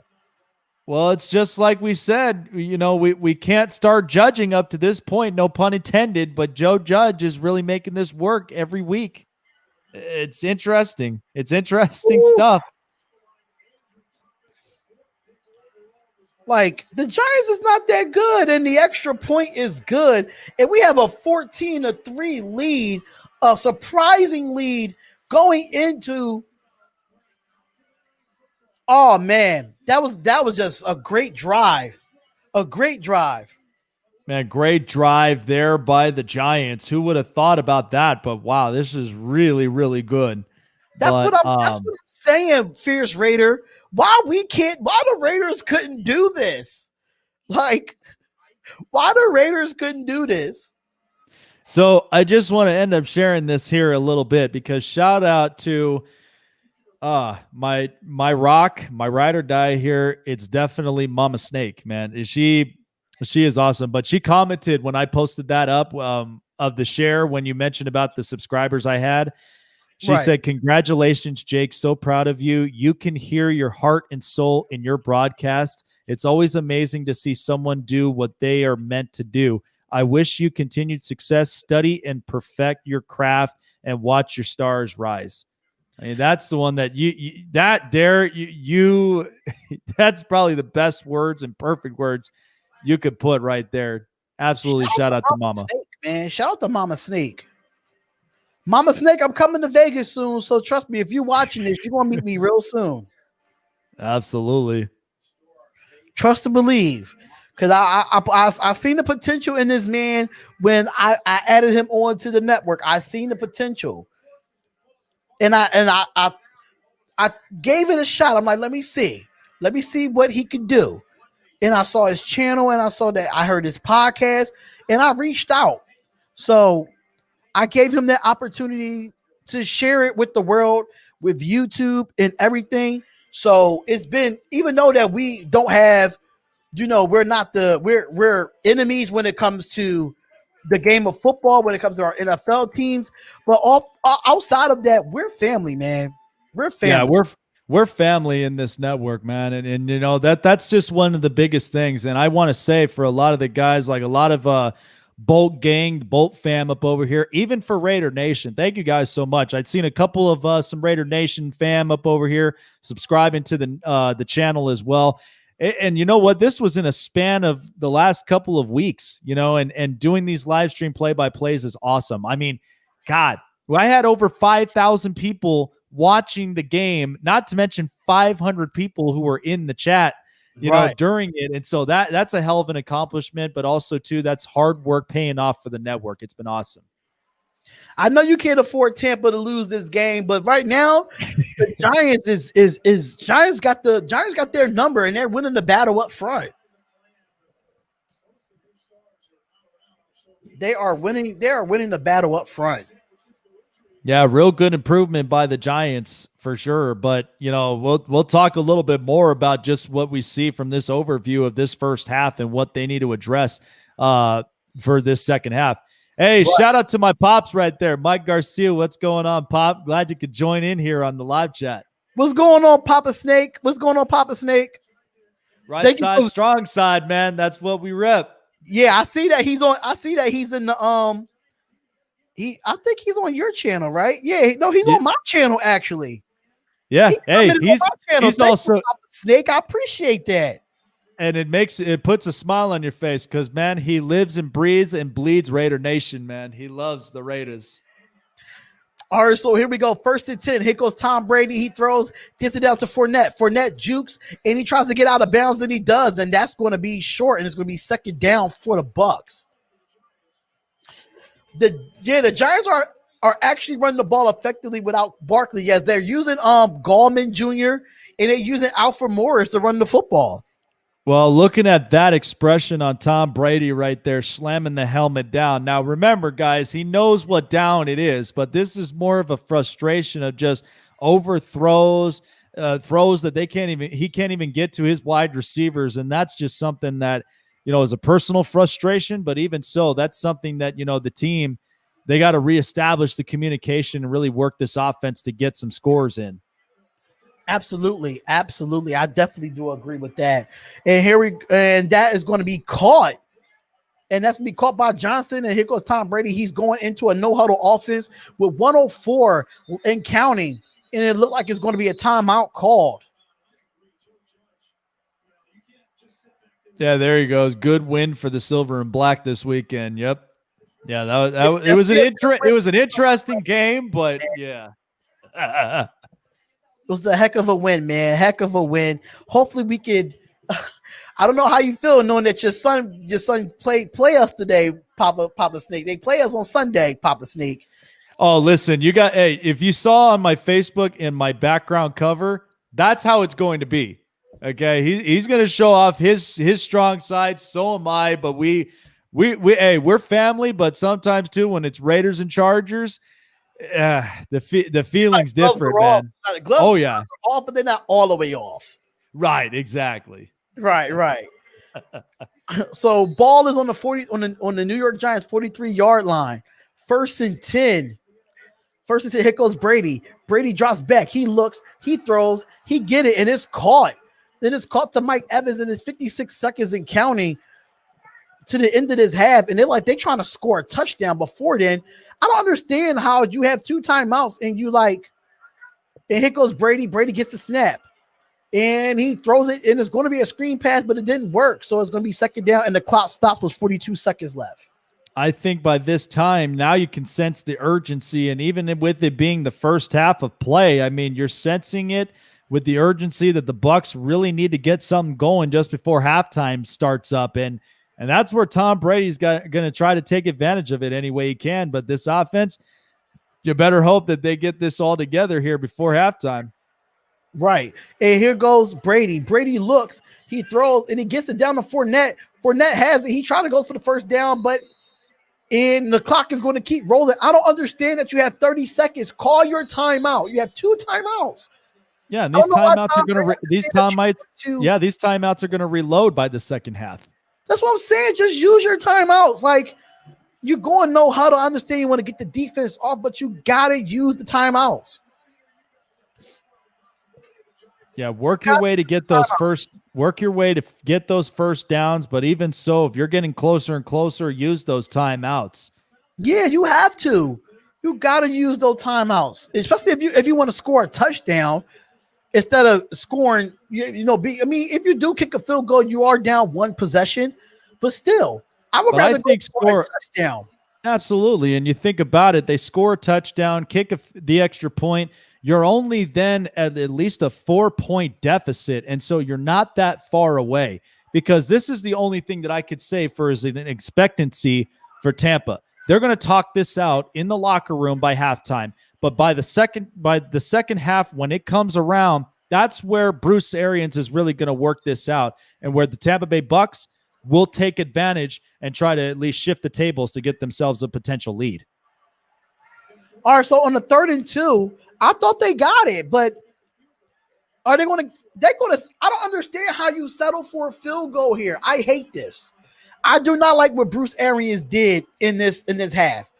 Speaker 2: Well, it's just like we said, we can't start judging up to this point, no pun intended, but Joe Judge is really making this work every week. It's interesting. It's interesting stuff.
Speaker 1: Like, the Giants is not that good, and the extra point is good. And we have a 14-3 lead, a surprising lead going into. Oh man, that was just a great drive. A great drive.
Speaker 2: Man, great drive there by the Giants. Who would have thought about that? But wow, this is really, really good.
Speaker 1: That's what I'm saying, Fierce Raider. Why the Raiders couldn't do this? Like, why the Raiders couldn't do this?
Speaker 2: So I just want to end up sharing this here a little bit, because shout out to my rock, my ride or die here. It's definitely Mama Snake, man. She is awesome. But she commented when I posted that up of the share when you mentioned about the subscribers I had. She said, "Congratulations, Jake. So proud of you. You can hear your heart and soul in your broadcast. It's always amazing to see someone do what they are meant to do. I wish you continued success. Study and perfect your craft and watch your stars rise." I mean, that's the one that you that's probably the best words and perfect words you could put right there. Absolutely. Shout out to Mama.
Speaker 1: Snake, man. Shout out to Mama Snake. Mama Snake, I'm coming to Vegas soon, so trust me, if you're watching this, you're going to meet me real soon.
Speaker 2: Absolutely.
Speaker 1: Trust to believe, because I seen the potential in this man when I added him onto the network. I seen the potential, and I gave it a shot. I'm like, let me see what he could do. And I saw his channel, and I saw that I heard his podcast, and I reached out. So I gave him that opportunity to share it with the world, with YouTube and everything. So it's been, even though that we don't have, we're enemies when it comes to the game of football, when it comes to our NFL teams, but outside of that, we're family, man. We're family.
Speaker 2: Yeah, we're family in this network, man. And that's just one of the biggest things. And I want to say, for a lot of the guys, like a lot of Bolt gang, Bolt fam up over here, even for Raider Nation, thank you guys so much. I'd seen a couple of some Raider Nation fam up over here subscribing to the channel as well. And you know what? This was in a span of the last couple of weeks, and doing these live stream play-by-plays is awesome. I mean, God, I had over 5,000 people watching the game, not to mention 500 people who were in the chat, during it. And so that's a hell of an accomplishment, but also too, that's hard work paying off for the network. It's been awesome.
Speaker 1: I know you can't afford Tampa to lose this game, but right now the Giants Giants got their number, and they're winning the battle up front. They are winning the battle up front.
Speaker 2: Yeah, real good improvement by the Giants for sure. But we'll talk a little bit more about just what we see from this overview of this first half and what they need to address for this second half. Hey, shout out to my pops right there, Mike Garcia. What's going on, Pop? Glad you could join in here on the live chat.
Speaker 1: What's going on, Papa Snake?
Speaker 2: Right side, strong side, man. That's what we rep.
Speaker 1: Yeah, I see that he's in the I think he's on your channel, right? Yeah, no, he's on my channel actually.
Speaker 2: Yeah, he's also
Speaker 1: Snake. I appreciate that.
Speaker 2: And it puts a smile on your face, because man, he lives and breathes and bleeds Raider Nation, man. He loves the Raiders.
Speaker 1: All right, so here we go. 1st and 10. Here goes Tom Brady. He throws, gets it down to Fournette. Fournette jukes, and he tries to get out of bounds, and he does, and that's going to be short, and it's going to be 2nd down for the Bucs. The Giants are actually running the ball effectively without Barkley. Yes, they're using Gallman Jr. and they're using Alfred Morris to run the football.
Speaker 2: Well, looking at that expression on Tom Brady right there, slamming the helmet down. Now, remember, guys, he knows what down it is, but this is more of a frustration of just overthrows, throws that he can't even get to his wide receivers, and that's just something that is a personal frustration. But even so, that's something that the team, they got to reestablish the communication and really work this offense to get some scores in.
Speaker 1: Absolutely. I definitely do agree with that. And that is going to be caught. And that's going to be caught by Johnson. And here goes Tom Brady. He's going into a no-huddle offense with 104 and counting. And it looked like it's going to be a timeout called.
Speaker 2: Yeah, there he goes. Good win for the silver and black this weekend. Yep. Yeah, it was an interesting game, but yeah.
Speaker 1: It was a heck of a win, man. Heck of a win. Hopefully we could. I don't know how you feel knowing that your son play us today, Papa Snake. They play us on Sunday, Papa Snake.
Speaker 2: Oh, listen, if you saw on my Facebook in my background cover, that's how it's going to be. Okay, he's going to show off his strong side. So am I. But we're family. But sometimes too, when it's Raiders and Chargers. The feeling's different, man.
Speaker 1: Oh yeah, off, but they're not all the way off.
Speaker 2: Right, exactly.
Speaker 1: Right. So ball is on the 40 on the New York Giants 43-yard line. 1st and 10. 1st and 10. Here goes Brady. Brady drops back. He looks. He throws. He get it, and it's caught. Then it's caught to Mike Evans, and it's 56 seconds and counting to the end of this half, and they're trying to score a touchdown before then. I don't understand how you have 2 timeouts and and here goes Brady. Brady gets the snap and he throws it, and it's going to be a screen pass, but it didn't work. So it's going to be 2nd down, and the clock stops with 42 seconds left.
Speaker 2: I think by this time, now you can sense the urgency, and even with it being the first half of play, I mean, you're sensing it with the urgency that the Bucs really need to get something going just before halftime starts up. And that's where Tom Brady's going to try to take advantage of it any way he can. But this offense, you better hope that they get this all together here before halftime.
Speaker 1: Right. And here goes Brady. Brady looks, he throws, and he gets it down to Fournette. Fournette has it. He tried to go for the 1st down, but the clock is going to keep rolling. I don't understand that you have 30 seconds. Call your timeout. You have 2 timeouts.
Speaker 2: Yeah, and these timeouts are going to these timeouts are going to reload by the second half.
Speaker 1: That's what I'm saying. Just use your timeouts. Like, you're going no huddle. I understand you want to get the defense off, but you got to use the timeouts.
Speaker 2: Yeah, work your way to get those first downs. But even so, if you're getting closer and closer, use those timeouts.
Speaker 1: Yeah, you have to. You got to use those timeouts, especially if you want to score a touchdown instead of scoring. If you do kick a field goal, you are down 1 possession, but still, I would rather score a touchdown.
Speaker 2: Absolutely, and you think about it, they score a touchdown, kick the extra point. You're only then at least a 4-point deficit, and so you're not that far away, because this is the only thing that I could say for as an expectancy for Tampa. They're going to talk this out in the locker room by halftime, but by the second half, when it comes around, that's where Bruce Arians is really going to work this out, and where the Tampa Bay Bucs will take advantage and try to at least shift the tables to get themselves a potential lead.
Speaker 1: All right, so on the 3rd and 2, I thought they got it, but are they going to? I don't understand how you settle for a field goal here. I hate this. I do not like what Bruce Arians did in this half.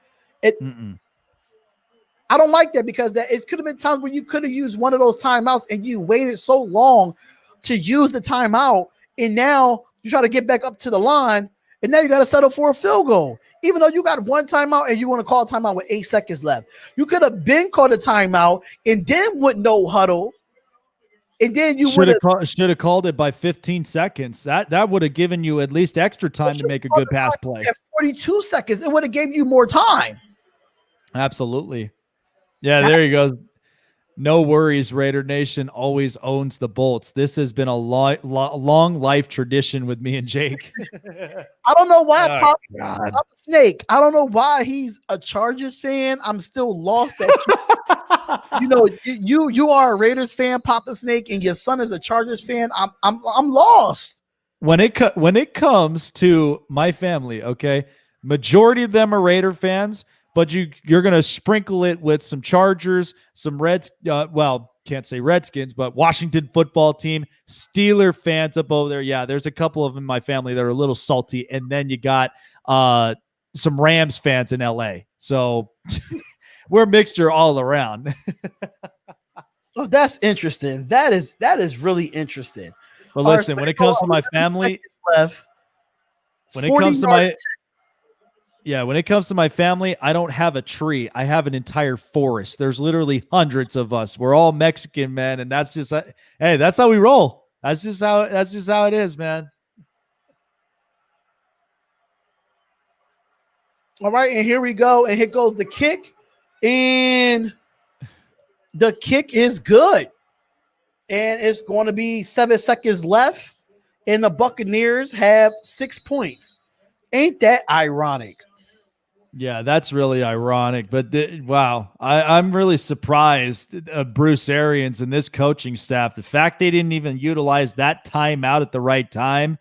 Speaker 1: I don't like that, because it could have been times where you could have used one of those timeouts and you waited so long to use the timeout, and now you try to get back up to the line, and now you got to settle for a field goal. Even though you got 1 timeout and you want to call a timeout with 8 seconds left. You could have been called a timeout and then with no huddle. And then you should
Speaker 2: have called it by 15 seconds. That would have given you at least extra time to make a good pass play.
Speaker 1: At 42 seconds, it would have gave you more time.
Speaker 2: Absolutely. Yeah, there you go. No worries, Raider Nation always owns the Bolts. This has been a long life tradition with me and Jake.
Speaker 1: I don't know why
Speaker 2: Oh,
Speaker 1: Pop
Speaker 2: God.
Speaker 1: Snake. I don't know why he's a Chargers fan. I'm still lost that you are a Raiders fan, Papa Snake, and your son is a Chargers fan. I'm lost.
Speaker 2: When it comes to my family, okay, majority of them are Raider fans, but you're gonna sprinkle it with some Chargers, some Reds. Well, can't say Redskins, but Washington football team, Steeler fans up over there. Yeah, there's a couple of them in my family that are a little salty, and then you got some Rams fans in LA. So we're a mixture all around.
Speaker 1: Oh, that's interesting. That is really interesting.
Speaker 2: But listen, when it comes to my family, when it comes to my family, I don't have a tree. I have an entire forest. There's literally hundreds of us. We're all Mexican, man, and that's just hey, that's how we roll. That's just how it is, man.
Speaker 1: All right, and here we go. And here goes the kick. And the kick is good. And it's going to be 7 seconds left. And the Buccaneers have 6 points. Ain't that ironic?
Speaker 2: Yeah, that's really ironic. But wow, I'm really surprised, Bruce Arians and this coaching staff. The fact they didn't even utilize that timeout at the right time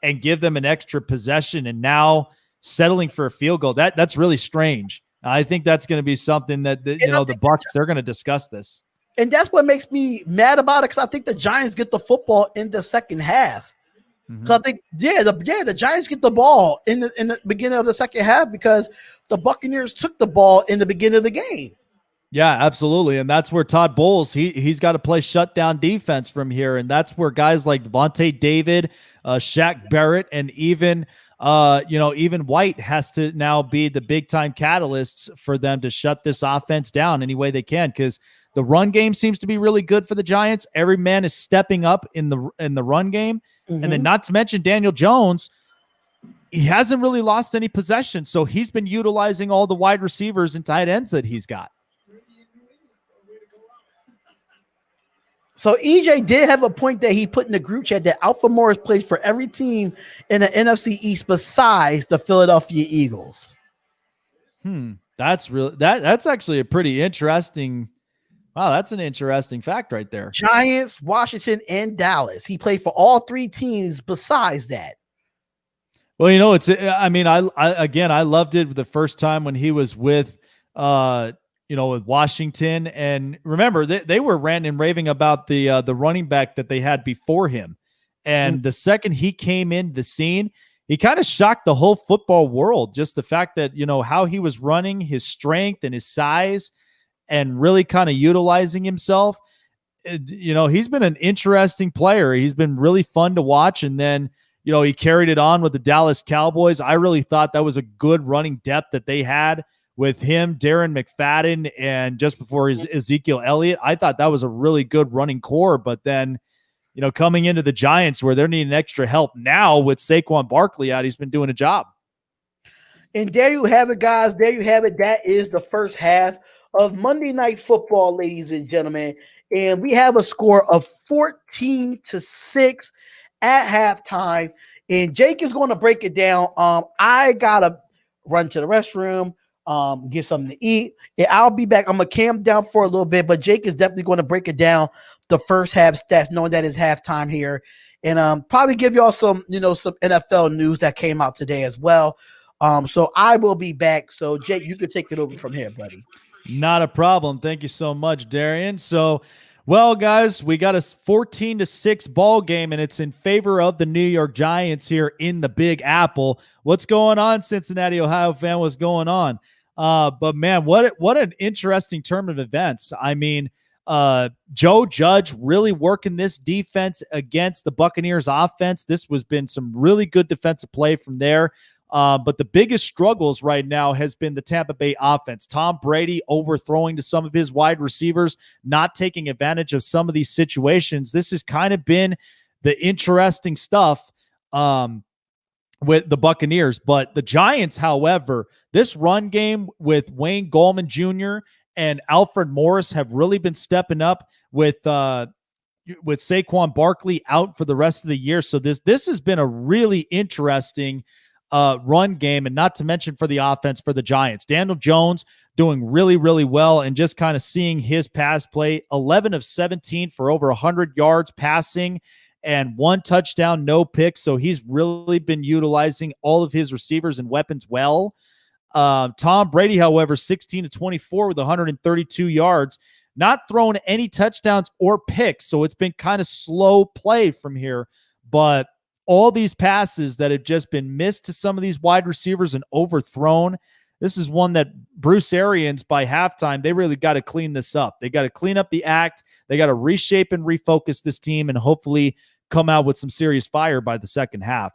Speaker 2: and give them an extra possession, and now settling for a field goal. That's really strange. I think that's going to be something that the Bucs, they're going to discuss this.
Speaker 1: And that's what makes me mad about it, because I think the Giants get the football in the second half. Because I think, the Giants get the ball in the beginning of the second half because the Buccaneers took the ball in the beginning of the game.
Speaker 2: Yeah, absolutely. And that's where Todd Bowles, he's got to play shutdown defense from here. And that's where guys like Devontae David, Shaq Barrett, and even White has to now be the big time catalysts for them to shut this offense down any way they can, because the run game seems to be really good for the Giants. Every man is stepping up in the run game. And then not to mention Daniel Jones, he hasn't really lost any possession. So he's been utilizing all the wide receivers and tight ends that he's got.
Speaker 1: So EJ did have a point that he put in the group chat that Alfred Morris plays for every team in the NFC East besides the Philadelphia Eagles.
Speaker 2: That's actually a pretty interesting. Wow, that's an interesting fact right there.
Speaker 1: Giants, Washington, and Dallas. He played for all 3 teams besides that.
Speaker 2: Well, I loved it the first time when he was with with Washington. And remember, they were ranting and raving about the running back that they had before him. And the second he came in the scene, he kind of shocked the whole football world. Just the fact that, how he was running, his strength and his size, and really kind of utilizing himself. He's been an interesting player. He's been really fun to watch. And then, he carried it on with the Dallas Cowboys. I really thought that was a good running depth that they had with him, Darren McFadden, and just before Ezekiel Elliott. I thought that was a really good running core. But then, coming into the Giants where they're needing extra help now with Saquon Barkley out, he's been doing a job.
Speaker 1: And there you have it, guys. There you have it. That is the first half of Monday Night Football, ladies and gentlemen. And we have a score of 14-6 at halftime. And Jake is going to break it down. I got to run to the restroom, get something to eat. And I'll be back. I'm going to camp down for a little bit, but Jake is definitely going to break it down, the first half stats, knowing that it's halftime here. And probably give y'all some NFL news that came out today as well. So I will be back. So Jake, you can take it over from here, buddy.
Speaker 2: Not a problem. Thank you so much, Darian. So, well, guys, we got a 14-6 ball game, and it's in favor of the New York Giants here in the Big Apple. What's going on, Cincinnati, Ohio fan? What's going on? But man, what an interesting turn of events. I mean, Joe Judge really working this defense against the Buccaneers offense. This has been some really good defensive play from there. But the biggest struggles right now has been the Tampa Bay offense. Tom Brady overthrowing to some of his wide receivers, not taking advantage of some of these situations. This has kind of been the interesting stuff with the Buccaneers. But the Giants, however, this run game with Wayne Gallman Jr. and Alfred Morris have really been stepping up with Saquon Barkley out for the rest of the year. So this has been a really interesting run game, and not to mention for the offense for the Giants. Daniel Jones doing really, really well, and just kind of seeing his pass play, 11 of 17 for over 100 yards passing and 1 touchdown, no picks. So he's really been utilizing all of his receivers and weapons well. Tom Brady, however, 16 to 24 with 132 yards, not thrown any touchdowns or picks. So it's been kind of slow play from here. But all these passes that have just been missed to some of these wide receivers and overthrown, this is one that Bruce Arians, by halftime, they really got to clean this up. They got to clean up the act. They got to reshape and refocus this team and hopefully come out with some serious fire by the second half.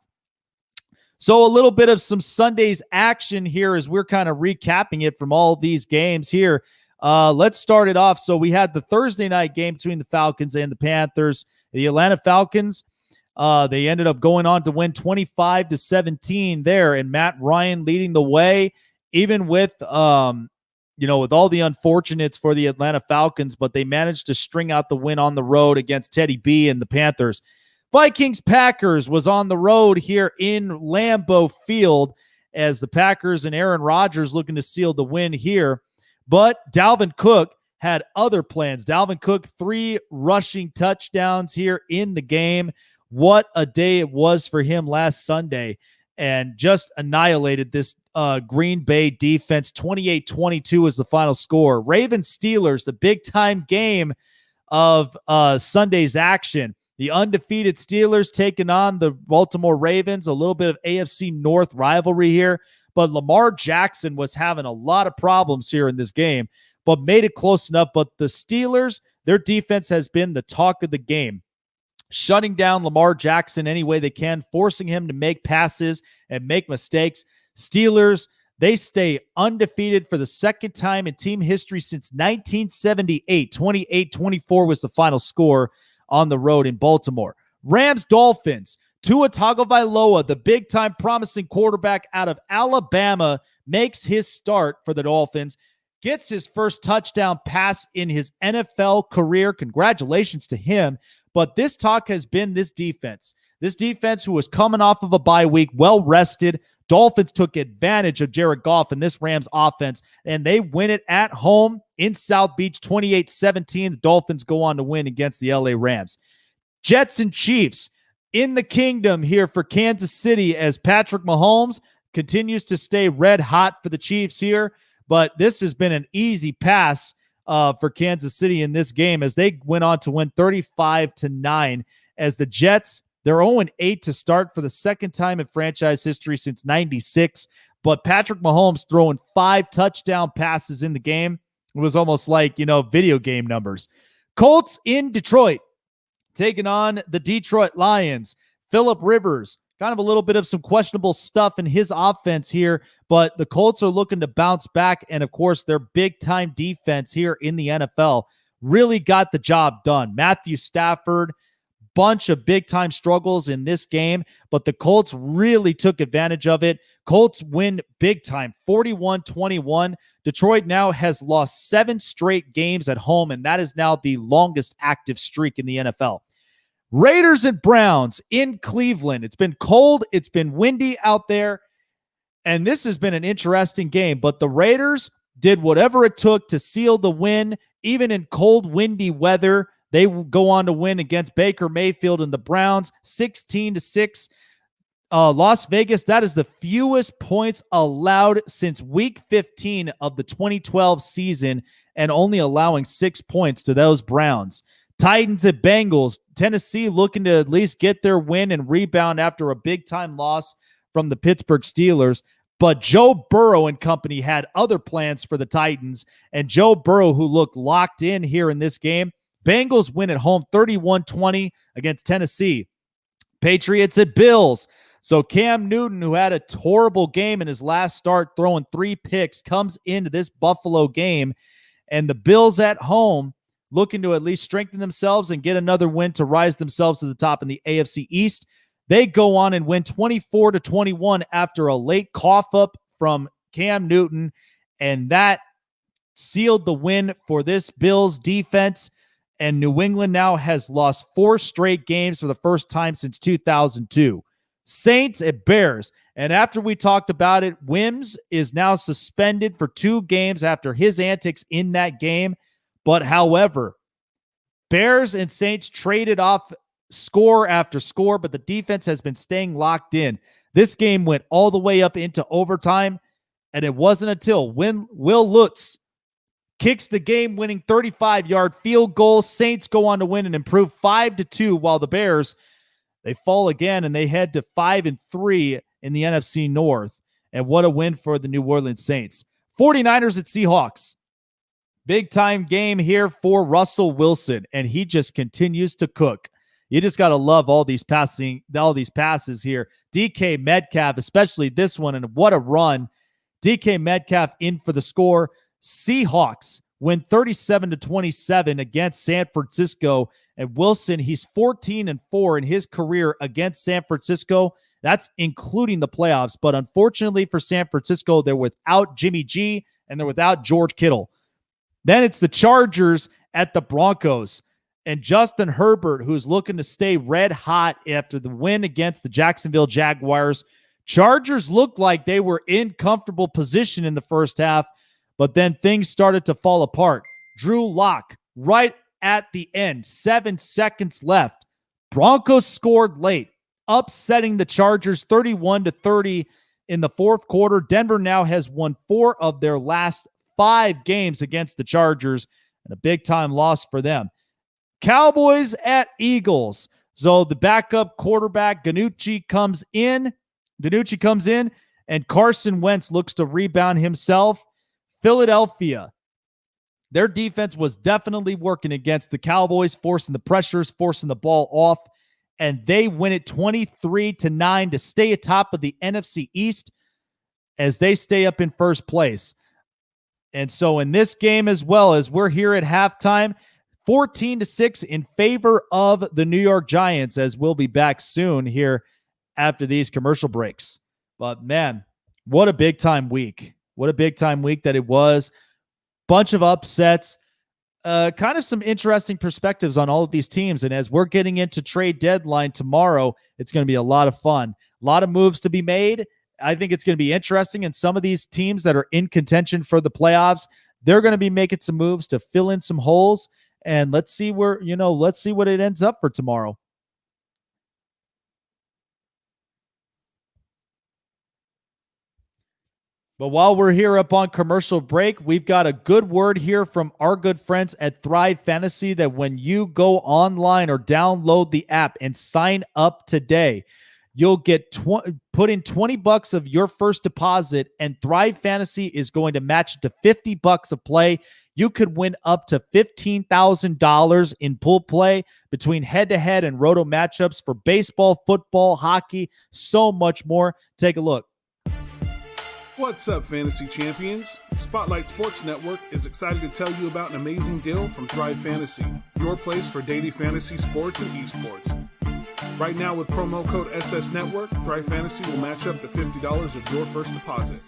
Speaker 2: So a little bit of some Sunday's action here as we're kind of recapping it from all these games here. Let's start it off. So we had the Thursday night game between the Falcons and the Panthers. The Atlanta Falcons, they ended up going on to win 25-17 there, and Matt Ryan leading the way, even with with all the unfortunates for the Atlanta Falcons, but they managed to string out the win on the road against Teddy B and the Panthers. Vikings-Packers was on the road here in Lambeau Field as the Packers and Aaron Rodgers looking to seal the win here. But Dalvin Cook had other plans. Dalvin Cook, 3 rushing touchdowns here in the game. What a day it was for him last Sunday, and just annihilated this Green Bay defense. 28-22 was the final score. Ravens-Steelers, the big-time game of Sunday's action. The undefeated Steelers taking on the Baltimore Ravens, a little bit of AFC North rivalry here. But Lamar Jackson was having a lot of problems here in this game, but made it close enough. But the Steelers, their defense has been the talk of the game, shutting down Lamar Jackson any way they can, forcing him to make passes and make mistakes. Steelers, they stay undefeated for the second time in team history since 1978. 28-24 was the final score on the road in Baltimore. Rams-Dolphins. Tua Tagovailoa, the big-time promising quarterback out of Alabama, makes his start for the Dolphins, gets his first touchdown pass in his NFL career. Congratulations to him. But this talk has been this defense. This defense who was coming off of a bye week, well-rested. Dolphins took advantage of Jared Goff and this Rams offense, and they win it at home in South Beach, 28-17. The Dolphins go on to win against the LA Rams. Jets and Chiefs in the kingdom here for Kansas City as Patrick Mahomes continues to stay red hot for the Chiefs here, but this has been an easy pass for Kansas City in this game as they went on to win 35-9 as the Jets, they're 0-8 to start for the second time in franchise history since 96, but Patrick Mahomes throwing 5 touchdown passes in the game. It was almost like, video game numbers. Colts in Detroit, taking on the Detroit Lions. Phillip Rivers, kind of a little bit of some questionable stuff in his offense here, but the Colts are looking to bounce back, and of course, their big-time defense here in the NFL really got the job done. Matthew Stafford, bunch of big-time struggles in this game, but the Colts really took advantage of it. Colts win big time, 41-21. Detroit now has lost 7 straight games at home, and that is now the longest active streak in the NFL. Raiders and Browns in Cleveland. It's been cold. It's been windy out there, and this has been an interesting game, but the Raiders did whatever it took to seal the win, even in cold, windy weather. They go on to win against Baker Mayfield and the Browns, 16-6. Las Vegas, that is the fewest points allowed since week 15 of the 2012 season, and only allowing 6 points to those Browns. Titans at Bengals. Tennessee looking to at least get their win and rebound after a big-time loss from the Pittsburgh Steelers. But Joe Burrow and company had other plans for the Titans, and Joe Burrow, who looked locked in here in this game. Bengals win at home 31-20 against Tennessee. Patriots at Bills. So Cam Newton, who had a horrible game in his last start, throwing 3 picks, comes into this Buffalo game, and the Bills at home looking to at least strengthen themselves and get another win to rise themselves to the top in the AFC East. They go on and win 24-21 after a late cough up from Cam Newton, and that sealed the win for this Bills defense. And New England now has lost 4 straight games for the first time since 2002. Saints at Bears. And after we talked about it, Wims is now suspended for 2 games after his antics in that game. But however, Bears and Saints traded off score after score, but the defense has been staying locked in. This game went all the way up into overtime, and it wasn't until when Will Lutz kicks the game-winning 35-yard field goal. Saints go on to win and improve 5-2, while the Bears, they fall again, and they head to 5-3 in the NFC North. And what a win for the New Orleans Saints. 49ers at Seahawks. Big-time game here for Russell Wilson, and he just continues to cook. You just got to love all these passes here. DK Metcalf, especially this one, and what a run. DK Metcalf in for the score. Seahawks win 37-27 against San Francisco. And Wilson, he's 14-4 in his career against San Francisco. That's including the playoffs. But unfortunately for San Francisco, they're without Jimmy G and they're without George Kittle. Then it's the Chargers at the Broncos. And Justin Herbert, who's looking to stay red hot after the win against the Jacksonville Jaguars. Chargers looked like they were in comfortable position in the first half, but then things started to fall apart. Drew Lock, right at the end, 7 seconds left. Broncos scored late, upsetting the Chargers 31-30 in the fourth quarter. Denver now has won 4 of their last 5 games against the Chargers, and a big-time loss for them. Cowboys at Eagles. So the backup quarterback, Danucci comes in, and Carson Wentz looks to rebound himself. Philadelphia, their defense was definitely working against the Cowboys, forcing the pressures, forcing the ball off, and they win it 23-9 to stay atop of the NFC East as they stay up in first place. And so in this game, as well as we're here at halftime, 14-6 in favor of the New York Giants, as we'll be back soon here after these commercial breaks. But man, what a big time week. What a big time week that it was. Bunch of upsets. Kind of some interesting perspectives on all of these teams. And as we're getting into trade deadline tomorrow, it's going to be a lot of fun. A lot of moves to be made. I think it's going to be interesting. And some of these teams that are in contention for the playoffs, they're going to be making some moves to fill in some holes. And let's see what it ends up for tomorrow. But while we're here up on commercial break, we've got a good word here from our good friends at Thrive Fantasy that when you go online or download the app and sign up today, you'll get put in $20 of your first deposit, and Thrive Fantasy is going to match it to $50 of play. You could win up to $15,000 in pool play between head-to-head and roto matchups for baseball, football, hockey, so much more. Take a look.
Speaker 3: What's up, fantasy champions? Spotlight Sports Network is excited to tell you about an amazing deal from Thrive Fantasy, your place for daily fantasy sports and esports. Right now with promo code SS Network, Thrive Fantasy will match up to $50 of your first deposit.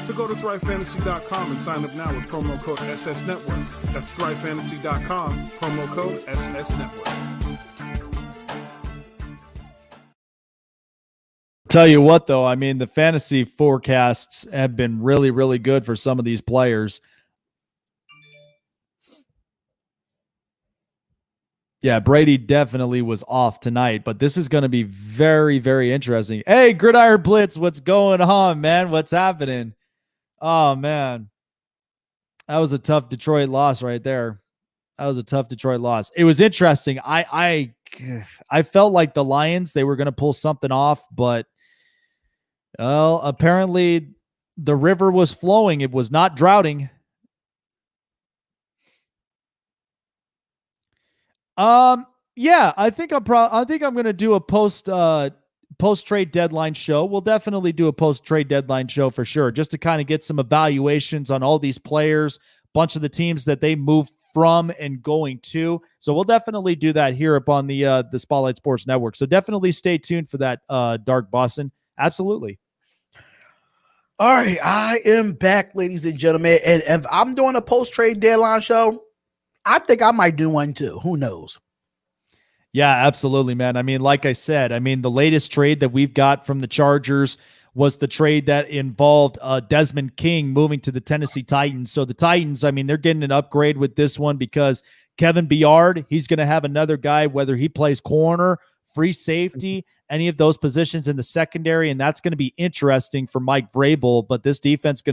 Speaker 3: So go to thrivefantasy.com and sign up now with promo code SS Network. That's thrivefantasy.com, promo code SS Network.
Speaker 2: Tell you what, though, I mean, the fantasy forecasts have been really, really good for some of these players. Yeah, Brady definitely was off tonight, but this is going to be very, very interesting. Hey, Gridiron Blitz, what's going on, man? What's happening? Oh, man. That was a tough Detroit loss right there. That was a tough Detroit loss. It was interesting. I felt like the Lions, they were going to pull something off, but well, apparently the river was flowing. It was not droughting. Yeah, I think I'm going to do a post trade deadline show. We'll definitely do a post trade deadline show for sure, just to kind of get some evaluations on all these players, bunch of the teams that they moved from and going to. So we'll definitely do that here up on the Spotlight Sports Network. So definitely stay tuned for that, Dark Boston. Absolutely.
Speaker 1: All right, I am back, ladies and gentlemen. And if I'm doing a post-trade deadline show, I think I might do one too. Who knows?
Speaker 2: Yeah, absolutely, man. I mean, like I said, the latest trade that we've got from the Chargers was the trade that involved Desmond King moving to the Tennessee Titans. So the Titans, they're getting an upgrade with this one because Kevin Byard, he's going to have another guy, whether he plays corner, free safety, any of those positions in the secondary, and that's going to be interesting for Mike Vrabel. But this defense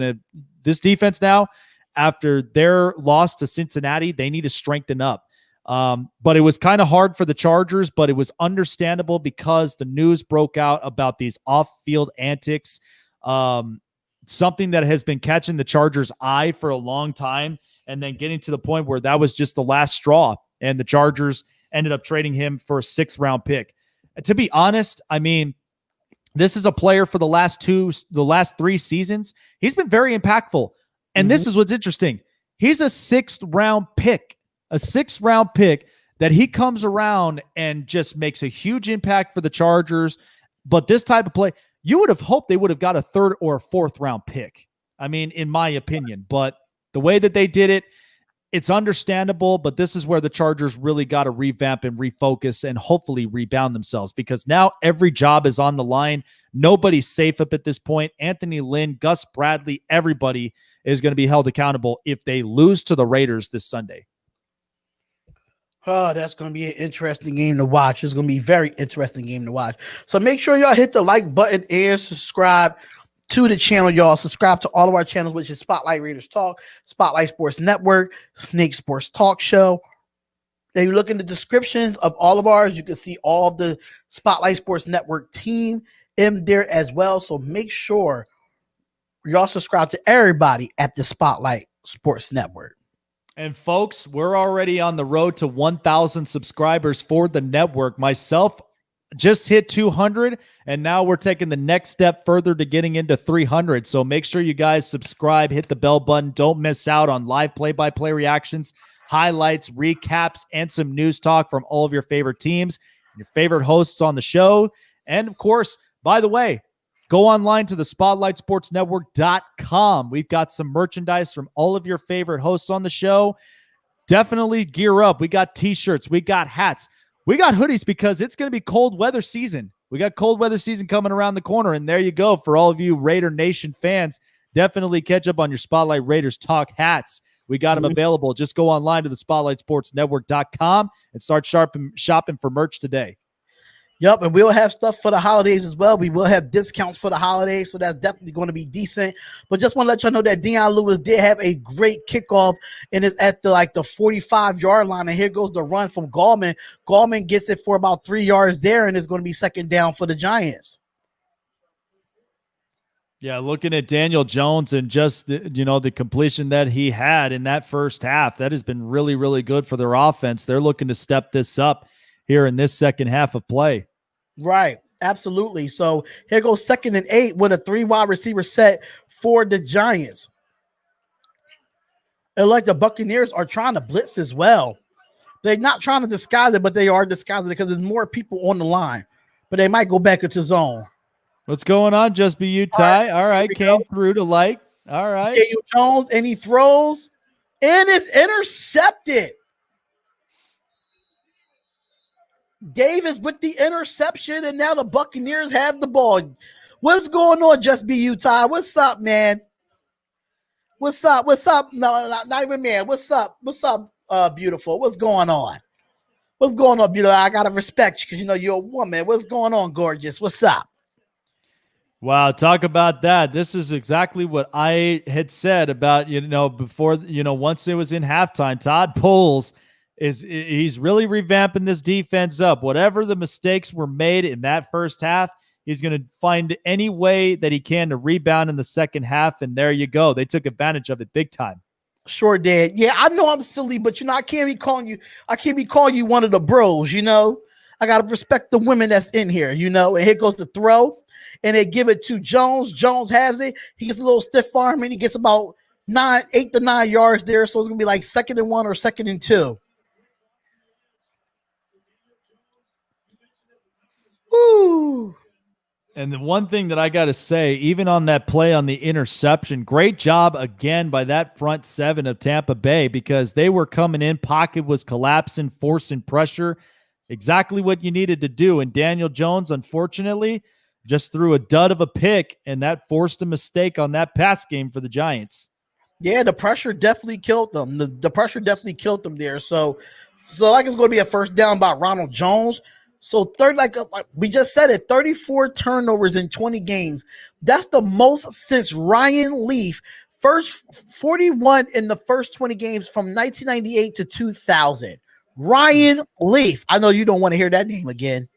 Speaker 2: now, after their loss to Cincinnati, they need to strengthen up. But it was kind of hard for the Chargers, but it was understandable because the news broke out about these off-field antics, something that has been catching the Chargers' eye for a long time, and then getting to the point where that was just the last straw, and the Chargers ended up trading him for a 6th-round pick. To be honest, this is a player for the last 3 seasons. He's been very impactful, and this is what's interesting. He's a 6th-round pick. A 6th-round pick that he comes around and just makes a huge impact for the Chargers. But this type of play, you would have hoped they would have got a 3rd or a 4th-round pick, in my opinion. But the way that they did it, it's understandable. But this is where the Chargers really got to revamp and refocus and hopefully rebound themselves, because now every job is on the line. Nobody's safe up at this point. Anthony Lynn, Gus Bradley, everybody is going to be held accountable if they lose to the Raiders this Sunday.
Speaker 1: Oh, that's going to be an interesting game to watch. It's going to be a very interesting game to watch. So make sure y'all hit the like button and subscribe to the channel, y'all. Subscribe to all of our channels, which is Spotlight Raiders Talk, Spotlight Sports Network, Snake Sports Talk Show. Then you look in the descriptions of all of ours, you can see all of the Spotlight Sports Network team in there as well. So make sure y'all subscribe to everybody at the Spotlight Sports Network.
Speaker 2: And folks, we're already on the road to 1,000 subscribers for the network. Myself just hit 200, and now we're taking the next step further to getting into 300. So make sure you guys subscribe, hit the bell button. Don't miss out on live play-by-play reactions, highlights, recaps, and some news talk from all of your favorite teams, your favorite hosts on the show. And of course, by the way, go online to the SpotlightSportsNetwork.com. We've got some merchandise from all of your favorite hosts on the show. Definitely gear up. We got t-shirts. We got hats. We got hoodies because it's going to be cold weather season. We got cold weather season coming around the corner, and there you go. For all of you Raider Nation fans, definitely catch up on your Spotlight Raiders Talk hats. We got them available. Just go online to the SpotlightSportsNetwork.com and start shopping for merch today.
Speaker 1: Yep, and we'll have stuff for the holidays as well. We will have discounts for the holidays, so that's definitely going to be decent. But just want to let y'all know that Deion Lewis did have a great kickoff, and it's at the 45-yard line. And here goes the run from Gallman. Gallman gets it for about 3 yards there, and it's going to be 2nd down for the Giants.
Speaker 2: Yeah, looking at Daniel Jones and just the completion that he had in that first half, that has been really, really good for their offense. They're looking to step this up here in this second half of play.
Speaker 1: Right. Absolutely. So here goes 2nd and 8 with a 3-wide receiver set for the Giants. And the Buccaneers are trying to blitz as well. They're not trying to disguise it, but they are disguising it because there's more people on the line. But they might go back into zone.
Speaker 2: What's going on, Just Be You, Ty? All right, came through to like. All right.
Speaker 1: Daniel Jones, and he throws, and it's intercepted. Davis with the interception, and now the Buccaneers have the ball. What's going on, Just Be You, Ty? What's up, man? What's up? What's up? No, not even man. What's up? What's up, beautiful? What's going on? What's going on, beautiful? I gotta respect you because you're a woman. What's going on, gorgeous? What's up?
Speaker 2: Wow, talk about that. This is exactly what I had said about, before, once it was in halftime. Todd Bowles he's really revamping this defense up. Whatever the mistakes were made in that first half, he's going to find any way that he can to rebound in the second half, and there you go. They took advantage of it big time.
Speaker 1: Sure did. Yeah, I know I'm silly, but I can't be calling you one of the bros, I gotta respect the women that's in here, and here goes the throw, and they give it to Jones. Jones has it. He gets a little stiff arm, and he gets about 8 to 9 yards there, so it's gonna be 2nd and 1 or 2nd and 2. Ooh.
Speaker 2: And the one thing that I got to say, even on that play on the interception, great job again by that front seven of Tampa Bay, because they were coming in, pocket was collapsing, forcing pressure, exactly what you needed to do. And Daniel Jones, unfortunately, just threw a dud of a pick, and that forced a mistake on that pass game for the Giants.
Speaker 1: Yeah, the pressure definitely killed them. The pressure definitely killed them there. So like it's going to be a first down by Ronald Jones. So like we just said it, 34 turnovers in 20 games. That's the most since Ryan Leaf. First 41 in the first 20 games from 1998 to 2000. Ryan Leaf. I know you don't want to hear that name again.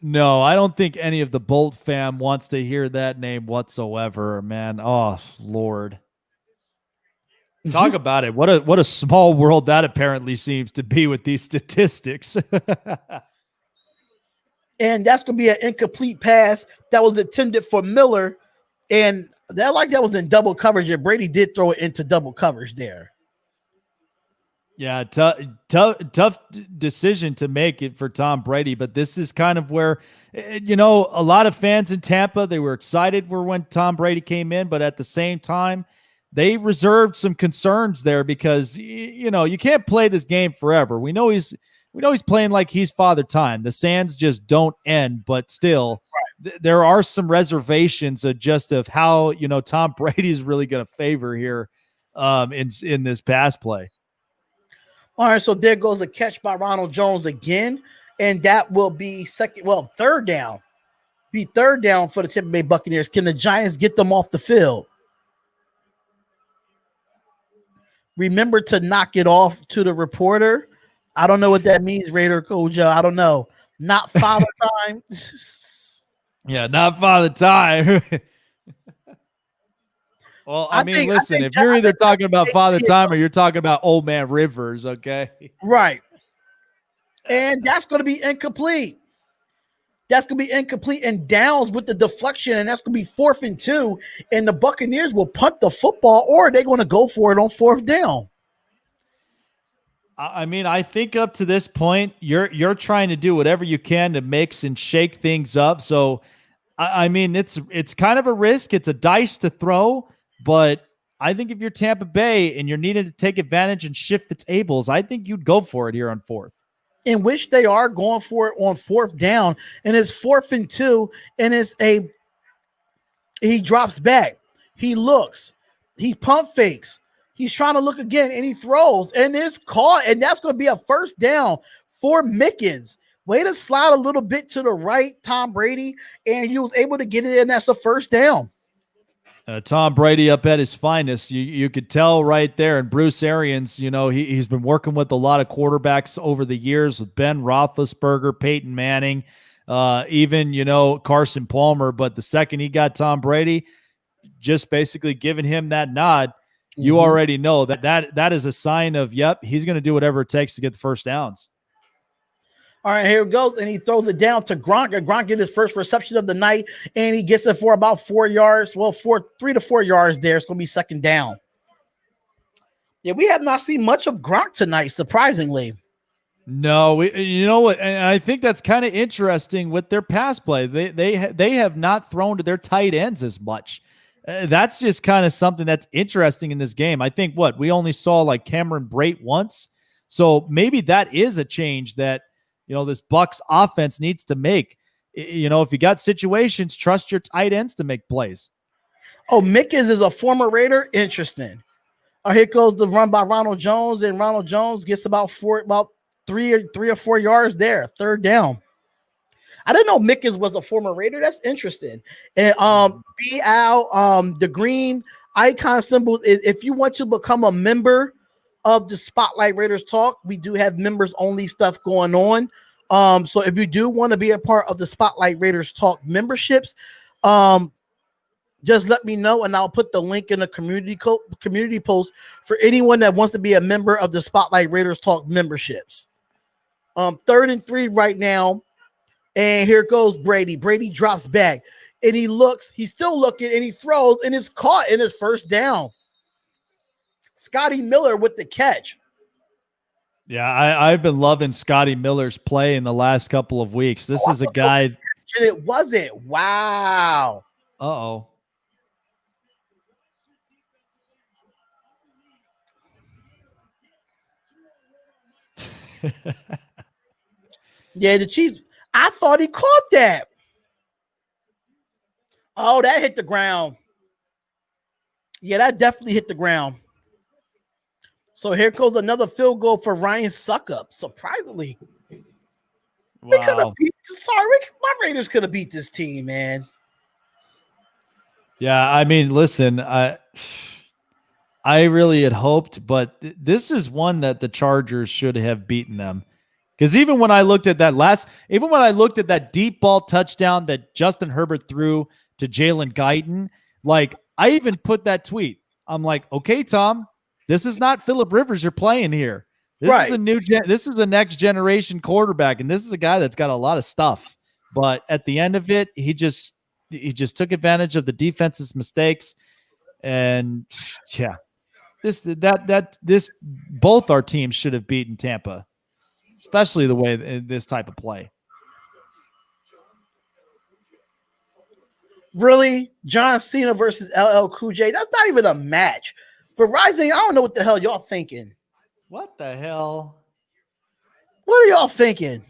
Speaker 2: No, I don't think any of the Bolt fam wants to hear that name whatsoever, man. Oh, Lord. Talk about it. What a small world that apparently seems to be with these statistics.
Speaker 1: And that's going to be an incomplete pass that was intended for Miller. And that was in double coverage. And Brady did throw it into double coverage there.
Speaker 2: Yeah, tough decision to make it for Tom Brady. But this is kind of where, a lot of fans in Tampa, they were excited for when Tom Brady came in. But at the same time, they reserved some concerns there because, you can't play this game forever. We know he's playing like he's Father Time. The sands just don't end, but still, there are some reservations of how Tom Brady is really going to favor here in this pass play.
Speaker 1: All right, so there goes the catch by Ronald Jones again, and that will be third down. Be third down for the Tampa Bay Buccaneers. Can the Giants get them off the field? Remember to knock it off to the reporter. I don't know what that means, Raider Koja. I don't know. Not Father Time.
Speaker 2: Yeah, not Father Time. Well, I mean, listen, if you're either talking about Father Time or you're talking about Old Man Rivers, okay?
Speaker 1: Right. And that's going to be incomplete. That's going to be incomplete and downs with the deflection, and that's going to be 4th and 2, and the Buccaneers will punt the football, or they're going to go for it on 4th down.
Speaker 2: I mean, I think up to this point, you're trying to do whatever you can to mix and shake things up. So, I mean, it's kind of a risk. It's a dice to throw, but I think if you're Tampa Bay and you're needing to take advantage and shift the tables, I think you'd go for it here on 4th.
Speaker 1: In which they are going for it on 4th down, and it's 4th and 2, and he drops back. He looks. He pump fakes. He's trying to look again, and he throws, and it's caught, and that's going to be a first down for Mickens. Way to slide a little bit to the right, Tom Brady, and he was able to get it in. That's a first down.
Speaker 2: Tom Brady up at his finest. You could tell right there. And Bruce Arians, he's been working with a lot of quarterbacks over the years with Ben Roethlisberger, Peyton Manning, even, Carson Palmer. But the second he got Tom Brady, just basically giving him that nod, you already know that is a sign of, yep, he's going to do whatever it takes to get the first downs.
Speaker 1: All right, here it goes, and he throws it down to Gronk. And Gronk gets his first reception of the night, and he gets it for about 4 yards. Well, 3 to 4 yards there. It's going to be second down. Yeah, we have not seen much of Gronk tonight, surprisingly.
Speaker 2: No, you know what? And I think that's kind of interesting with their pass play. They have not thrown to their tight ends as much. That's just kind of something that's interesting in this game. I think we only saw like Cameron Brate once. So maybe that is a change that, this Bucs offense needs to make. If you got situations, trust your tight ends to make plays.
Speaker 1: Oh, Mickens is a former Raider? Interesting. Here goes the run by Ronald Jones, and Ronald Jones gets about 3 or 4 yards there. Third down. I didn't know Mickens was a former Raider. That's interesting. And the green icon symbol is if you want to become a member of the Spotlight Raiders Talk, we do have members only stuff going on. So if you do want to be a part of the Spotlight Raiders Talk memberships, just let me know, and I'll put the link in the community post for anyone that wants to be a member of the Spotlight Raiders Talk memberships. 3rd and 3 right now, and here goes Brady. Brady drops back, and he looks. He's still looking, and he throws, and it's caught in his first down. Scotty Miller with the catch.
Speaker 2: Yeah, I've been loving Scotty Miller's play in the last couple of weeks. This is a guy
Speaker 1: It wasn't. Wow.
Speaker 2: Uh-oh.
Speaker 1: Yeah, the Chiefs. I thought he caught that. Oh, that hit the ground. Yeah, that definitely hit the ground. So here goes another field goal for Ryan Suckup. Surprisingly, they could have beat. Sorry, my Raiders could have beat this team, man.
Speaker 2: Yeah, I mean, listen, I really had hoped, but this is one that the Chargers should have beaten them. Because even when I looked at that deep ball touchdown that Justin Herbert threw to Jalen Guyton, like I even put that tweet. I'm like, okay, Tom, this is not Phillip Rivers you're playing here. This is a next generation quarterback, and this is a guy that's got a lot of stuff. But at the end of it, he just took advantage of the defense's mistakes, and yeah, both our teams should have beaten Tampa, especially the way this type of play.
Speaker 1: Really, John Cena versus LL Cool J? That's not even a match. Verizon, I don't know what the hell y'all thinking.
Speaker 2: What the hell?
Speaker 1: What are y'all thinking?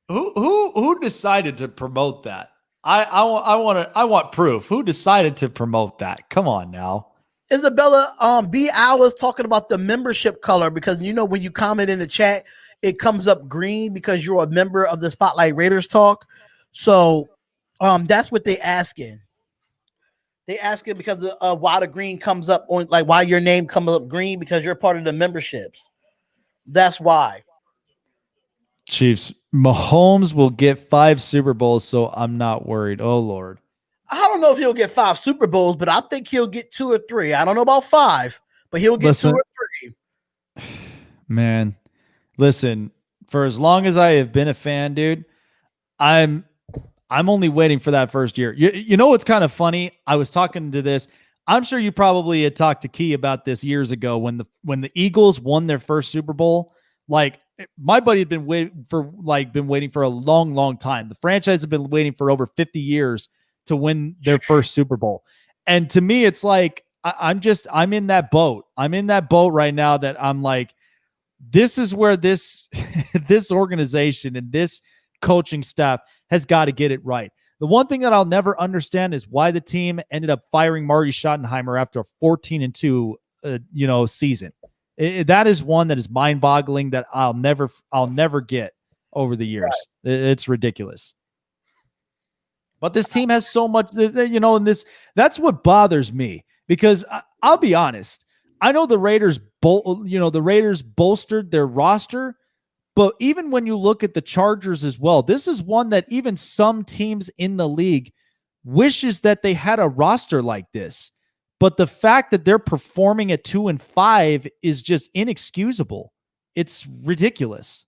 Speaker 2: Who decided to promote that? I want proof. Who decided to promote that? Come on now.
Speaker 1: Isabella B. Hours talking about the membership color, because you know when you comment in the chat, it comes up green because you're a member of the Spotlight Raiders Talk. So that's what they asking. They asking because of why the green comes up on, like why your name comes up green, because you're part of the memberships. That's why.
Speaker 2: Chiefs, Mahomes will get 5 Super Bowls, so I'm not worried. Oh Lord.
Speaker 1: I don't know if he'll get 5 Super Bowls, but I think he'll get 2 or 3. I don't know about 5, but he'll get 2 or 3.
Speaker 2: Man, listen, for as long as I have been a fan, dude, I'm only waiting for that first year. You know what's kind of funny? I was talking to this. I'm sure you probably had talked to Key about this years ago when the Eagles won their first Super Bowl. Like my buddy had been waiting for a long, long time. The franchise had been waiting for over 50 years to win their first Super Bowl. And to me, it's like I'm in that boat. I'm in that boat right now that I'm like, this is where this organization and this coaching staff has got to get it right. The one thing that I'll never understand is why the team ended up firing Marty Schottenheimer after a 14-2 season. That is one that is mind-boggling that I'll never get over the years. Right. It's ridiculous. But this team has so much, and that's what bothers me, because I'll be honest. I know the Raiders bolstered their roster, but even when you look at the Chargers as well, this is one that even some teams in the league wishes that they had a roster like this. But the fact that they're performing at 2-5 is just inexcusable. It's ridiculous.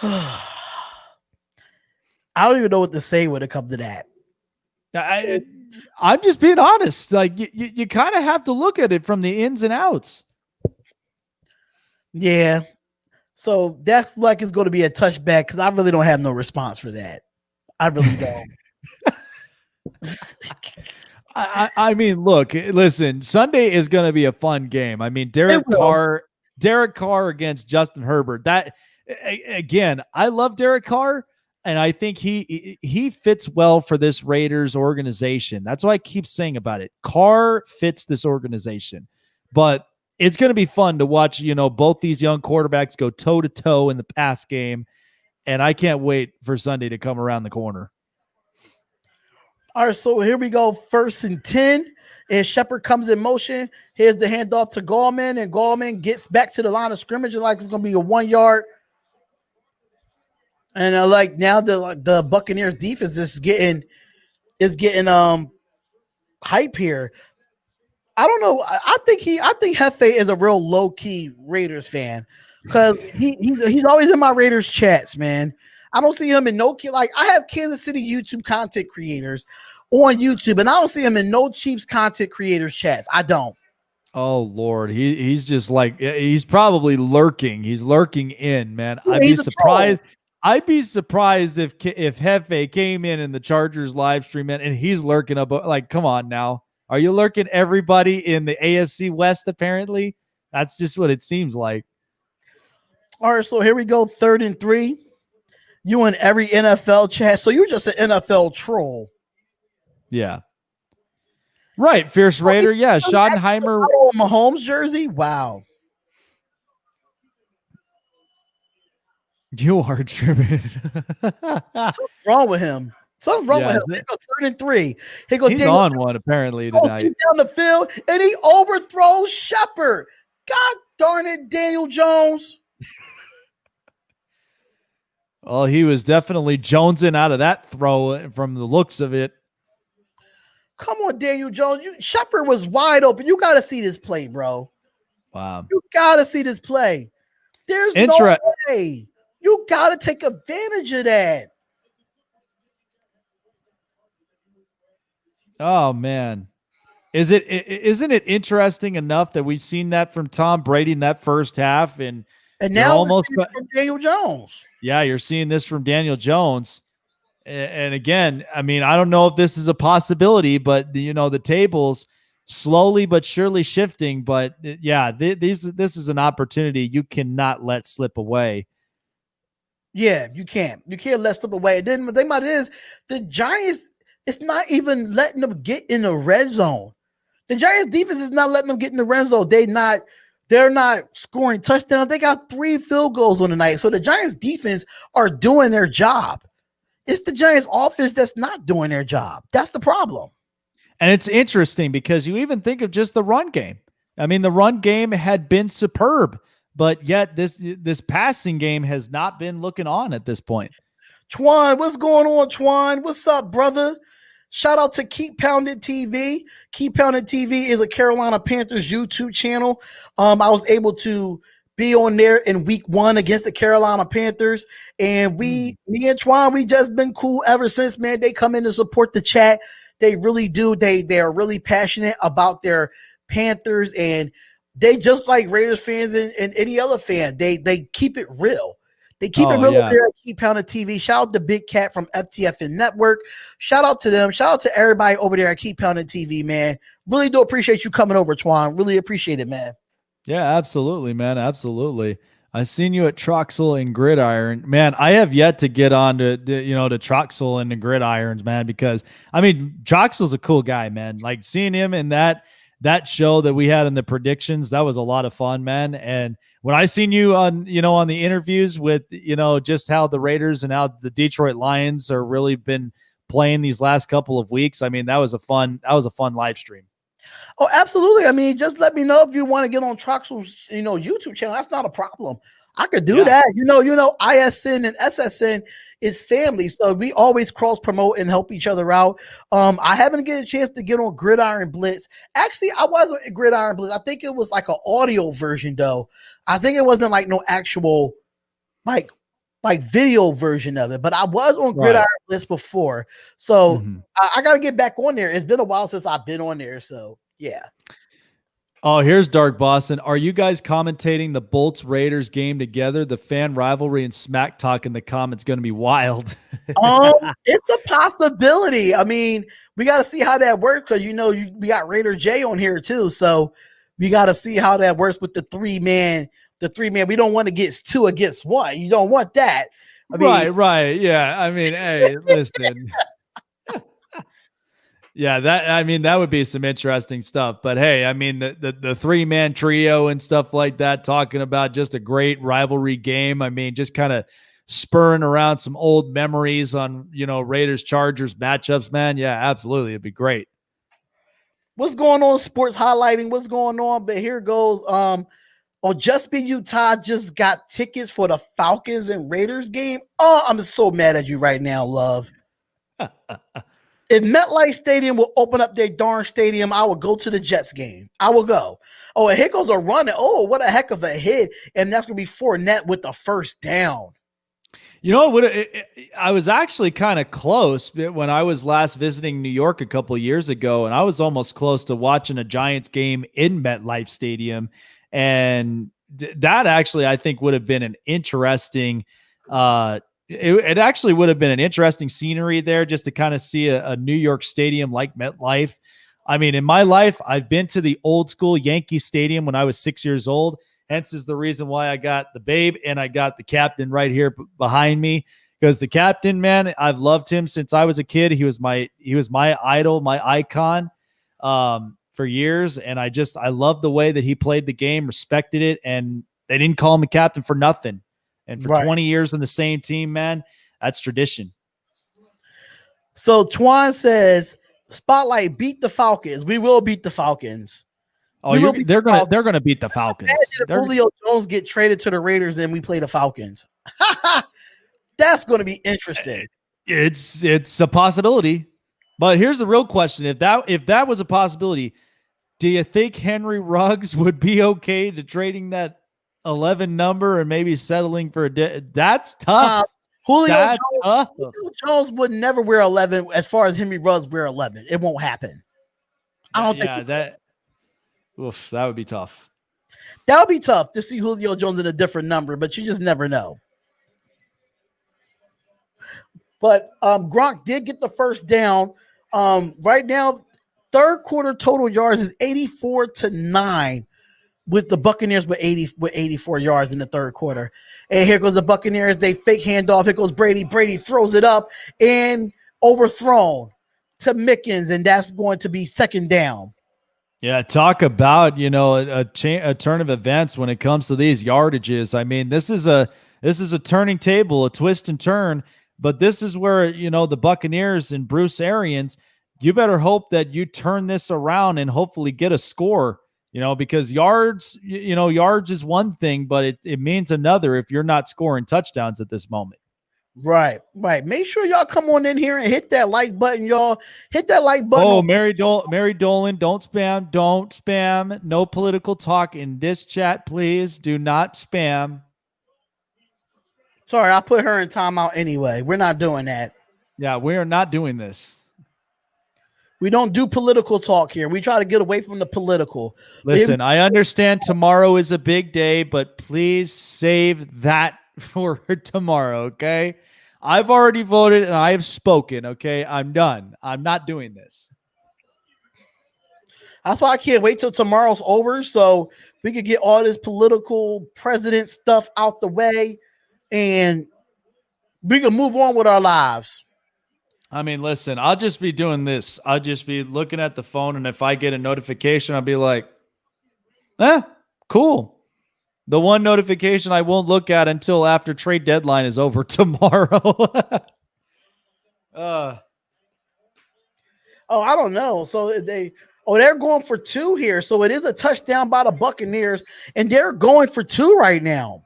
Speaker 1: I don't even know what to say when it comes to that.
Speaker 2: I'm just being honest. Like you kind of have to look at it from the ins and outs.
Speaker 1: Yeah. So that's like it's going to be a touchback, because I really don't have no response for that. I really don't.
Speaker 2: I mean, look, listen, Sunday is going to be a fun game. I mean, Derek Carr against Justin Herbert. That, again, I love Derek Carr, and I think he fits well for this Raiders organization. That's why I keep saying about it. Carr fits this organization. But it's going to be fun to watch, both these young quarterbacks go toe-to-toe in the pass game, and I can't wait for Sunday to come around the corner.
Speaker 1: All right, so here we go. 1st and 10. And Shepard comes in motion. Here's the handoff to Gallman, and Gallman gets back to the line of scrimmage, and like it's going to be a 1 yard. And now the Buccaneers defense is getting hype here. I don't know. I think Hefe is a real low key Raiders fan, because he's always in my Raiders chats, man. I don't see him in like I have Kansas City YouTube content creators on YouTube, and I don't see him in no Chiefs content creators chats. I don't.
Speaker 2: Oh Lord, he's just like he's probably lurking. He's lurking in, man.
Speaker 1: Yeah,
Speaker 2: I'd be
Speaker 1: he's a troll.
Speaker 2: surprised. I'd be surprised if Hefe came in the Chargers live stream, man, and he's lurking up. Like, come on now, are you lurking everybody in the AFC West? Apparently, that's just what it seems like.
Speaker 1: All right, so here we go. 3rd and 3. You in every NFL chat, so you're just an NFL troll.
Speaker 2: Yeah, right. Fierce Raider. Yeah, Schottenheimer.
Speaker 1: Mahomes jersey. Wow.
Speaker 2: You are tripping.
Speaker 1: Something's wrong with him. Something's wrong with him. Here goes 3rd and 3. Here goes
Speaker 2: He's
Speaker 1: Daniel
Speaker 2: on one apparently tonight.
Speaker 1: Down the field, and he overthrows Shepard. God darn it, Daniel Jones.
Speaker 2: Well, he was definitely jonesing out of that throw from the looks of it.
Speaker 1: Come on, Daniel Jones. Shepard was wide open. You got to see this play, bro.
Speaker 2: Wow.
Speaker 1: You got to see this play. There's no way. You got to take advantage of that.
Speaker 2: Oh, man. Isn't it interesting enough that we've seen that from Tom Brady in that first half, and
Speaker 1: now almost from Daniel Jones.
Speaker 2: Yeah, you're seeing this from Daniel Jones. And again, I mean, I don't know if this is a possibility, but the tables slowly but surely shifting. But yeah, this is an opportunity you cannot let slip away.
Speaker 1: Yeah, you can't. You can't let slip away. And then the thing about it is the Giants, it's not even letting them get in the red zone. The Giants defense is not letting them get in the red zone. They're not scoring touchdowns. They got 3 field goals on the night. So the Giants defense are doing their job. It's the Giants offense that's not doing their job. That's the problem.
Speaker 2: And it's interesting because you even think of just the run game. I mean, the run game had been superb, but yet this passing game has not been looking on at this point.
Speaker 1: Twan, what's going on, Twan? What's up, brother? Shout out to Keep Pounded TV. Keep Pounded TV is a Carolina Panthers YouTube channel. I was able to be on there in week 1 against the Carolina Panthers. And me and Twan, we just been cool ever since, man. They come in to support the chat. They really do. They are really passionate about their Panthers, and they just like Raiders fans and any other fan. They keep it real. They keep it real there at Keep Pounded TV. Shout out to Big Cat from FTFN Network. Shout out to them. Shout out to everybody over there at Keep Pounded TV, man. Really do appreciate you coming over, Twan. Really appreciate it, man.
Speaker 2: Yeah, absolutely, man. Absolutely. I seen you at Troxel and Gridiron. Man, I have yet to get on to Troxel and the Gridirons, man, because I mean, Troxel's a cool guy, man. Like seeing him in that show that we had in the predictions, that was a lot of fun, man. And when I seen you on the interviews with, just how the Raiders and how the Detroit Lions are really been playing these last couple of weeks, I mean, that was a fun live stream.
Speaker 1: Oh, absolutely. I mean, just let me know if you want to get on Troxel's, YouTube channel. That's not a problem. I could do that. ISN and SSN is family. So we always cross promote and help each other out. I haven't get a chance to get on Gridiron Blitz. Actually, I was on Gridiron Blitz. I think it was like an audio version though. I think it wasn't like no actual like video version of it, but I was on Gridiron Blitz before. So I got to get back on there. It's been a while since I've been on there. So yeah.
Speaker 2: Oh, here's Dark Boston. Are you guys commentating the Bolts Raiders game together? The fan rivalry and smack talk in the comments going to be wild.
Speaker 1: It's a possibility. I mean, we got to see how that works because we got Raider J on here too, so we got to see how that works with the three man. We don't want to get 2 against 1. You don't want that. I mean,
Speaker 2: right. Yeah. I mean, hey, listen. Yeah, that would be some interesting stuff. But hey, I mean, the 3-man trio and stuff like that, talking about just a great rivalry game. I mean, just kind of spurring around some old memories on, Raiders Chargers matchups, man. Yeah, absolutely. It'd be great.
Speaker 1: What's going on? Sports highlighting what's going on. But here goes. Just Be Utah just got tickets for the Falcons and Raiders game. Oh, I'm so mad at you right now, love. If MetLife Stadium will open up their darn stadium, I will go to the Jets game. I will go. Oh, and here goes a run. Oh, what a heck of a hit. And that's going to be Fournette with the first down.
Speaker 2: You know what? I was actually kind of close when I was last visiting New York a couple of years ago, and I was almost close to watching a Giants game in MetLife Stadium, and that actually I think would have been an interesting. It actually would have been an interesting scenery there just to kind of see a New York stadium like MetLife. I mean, in my life, I've been to the old school Yankee Stadium when I was 6 years old. Hence is the reason why I got the babe and I got the captain right here behind me, because the captain, man, I've loved him since I was a kid. He was my idol, my icon for years. And I love the way that he played the game, respected it. And they didn't call him a captain for nothing. And for 20 years in the same team, man, that's tradition.
Speaker 1: So Twan says, Spotlight, beat the Falcons. We will beat the Falcons.
Speaker 2: Oh, they're gonna beat the Falcons.
Speaker 1: Julio Jones get traded to the Raiders and we play the Falcons. That's going to be interesting.
Speaker 2: It's a possibility, but here's the real question: if that was a possibility, do you think Henry Ruggs would be okay to trading that 11 number and maybe settling for that's tough.
Speaker 1: Julio Jones would never wear 11 as far as Henry Ruggs wear 11. It won't happen. I don't think
Speaker 2: that. Oof, that would be tough.
Speaker 1: That would be tough to see Julio Jones in a different number, but you just never know. But Gronk did get the first down. Right now, third quarter total yards is 84-9 with the Buccaneers with 84 yards in the third quarter. And here goes the Buccaneers. They fake handoff. Here goes Brady. Brady throws it up and overthrown to Mickens, and that's going to be second down.
Speaker 2: Yeah, talk about, a turn of events when it comes to these yardages. I mean, this is a turning table, a twist and turn, but this is where, the Buccaneers and Bruce Arians, you better hope that you turn this around and hopefully get a score, because yards is one thing, but it means another if you're not scoring touchdowns at this moment.
Speaker 1: Right. Make sure y'all come on in here and hit that like button, y'all. Hit that like button.
Speaker 2: Oh, Mary Dolan, don't spam. No political talk in this chat, please. Do not spam.
Speaker 1: Sorry, I put her in timeout anyway. We're not doing that.
Speaker 2: Yeah, we are not doing this.
Speaker 1: We don't do political talk here. We try to get away from the political.
Speaker 2: Listen, I understand tomorrow is a big day, but please save that for tomorrow, okay? I've already voted and I have spoken, okay? I'm done. I'm not doing this.
Speaker 1: That's why I can't wait till tomorrow's over so we could get all this political president stuff out the way and we can move on with our lives.
Speaker 2: I mean, listen, I'll just be doing this. I'll just be looking at the phone, and if I get a notification, I'll be like, cool. The one notification I won't look at until after trade deadline is over tomorrow.
Speaker 1: I don't know. So they're going for 2 here. So it is a touchdown by the Buccaneers, and they're going for 2 right now.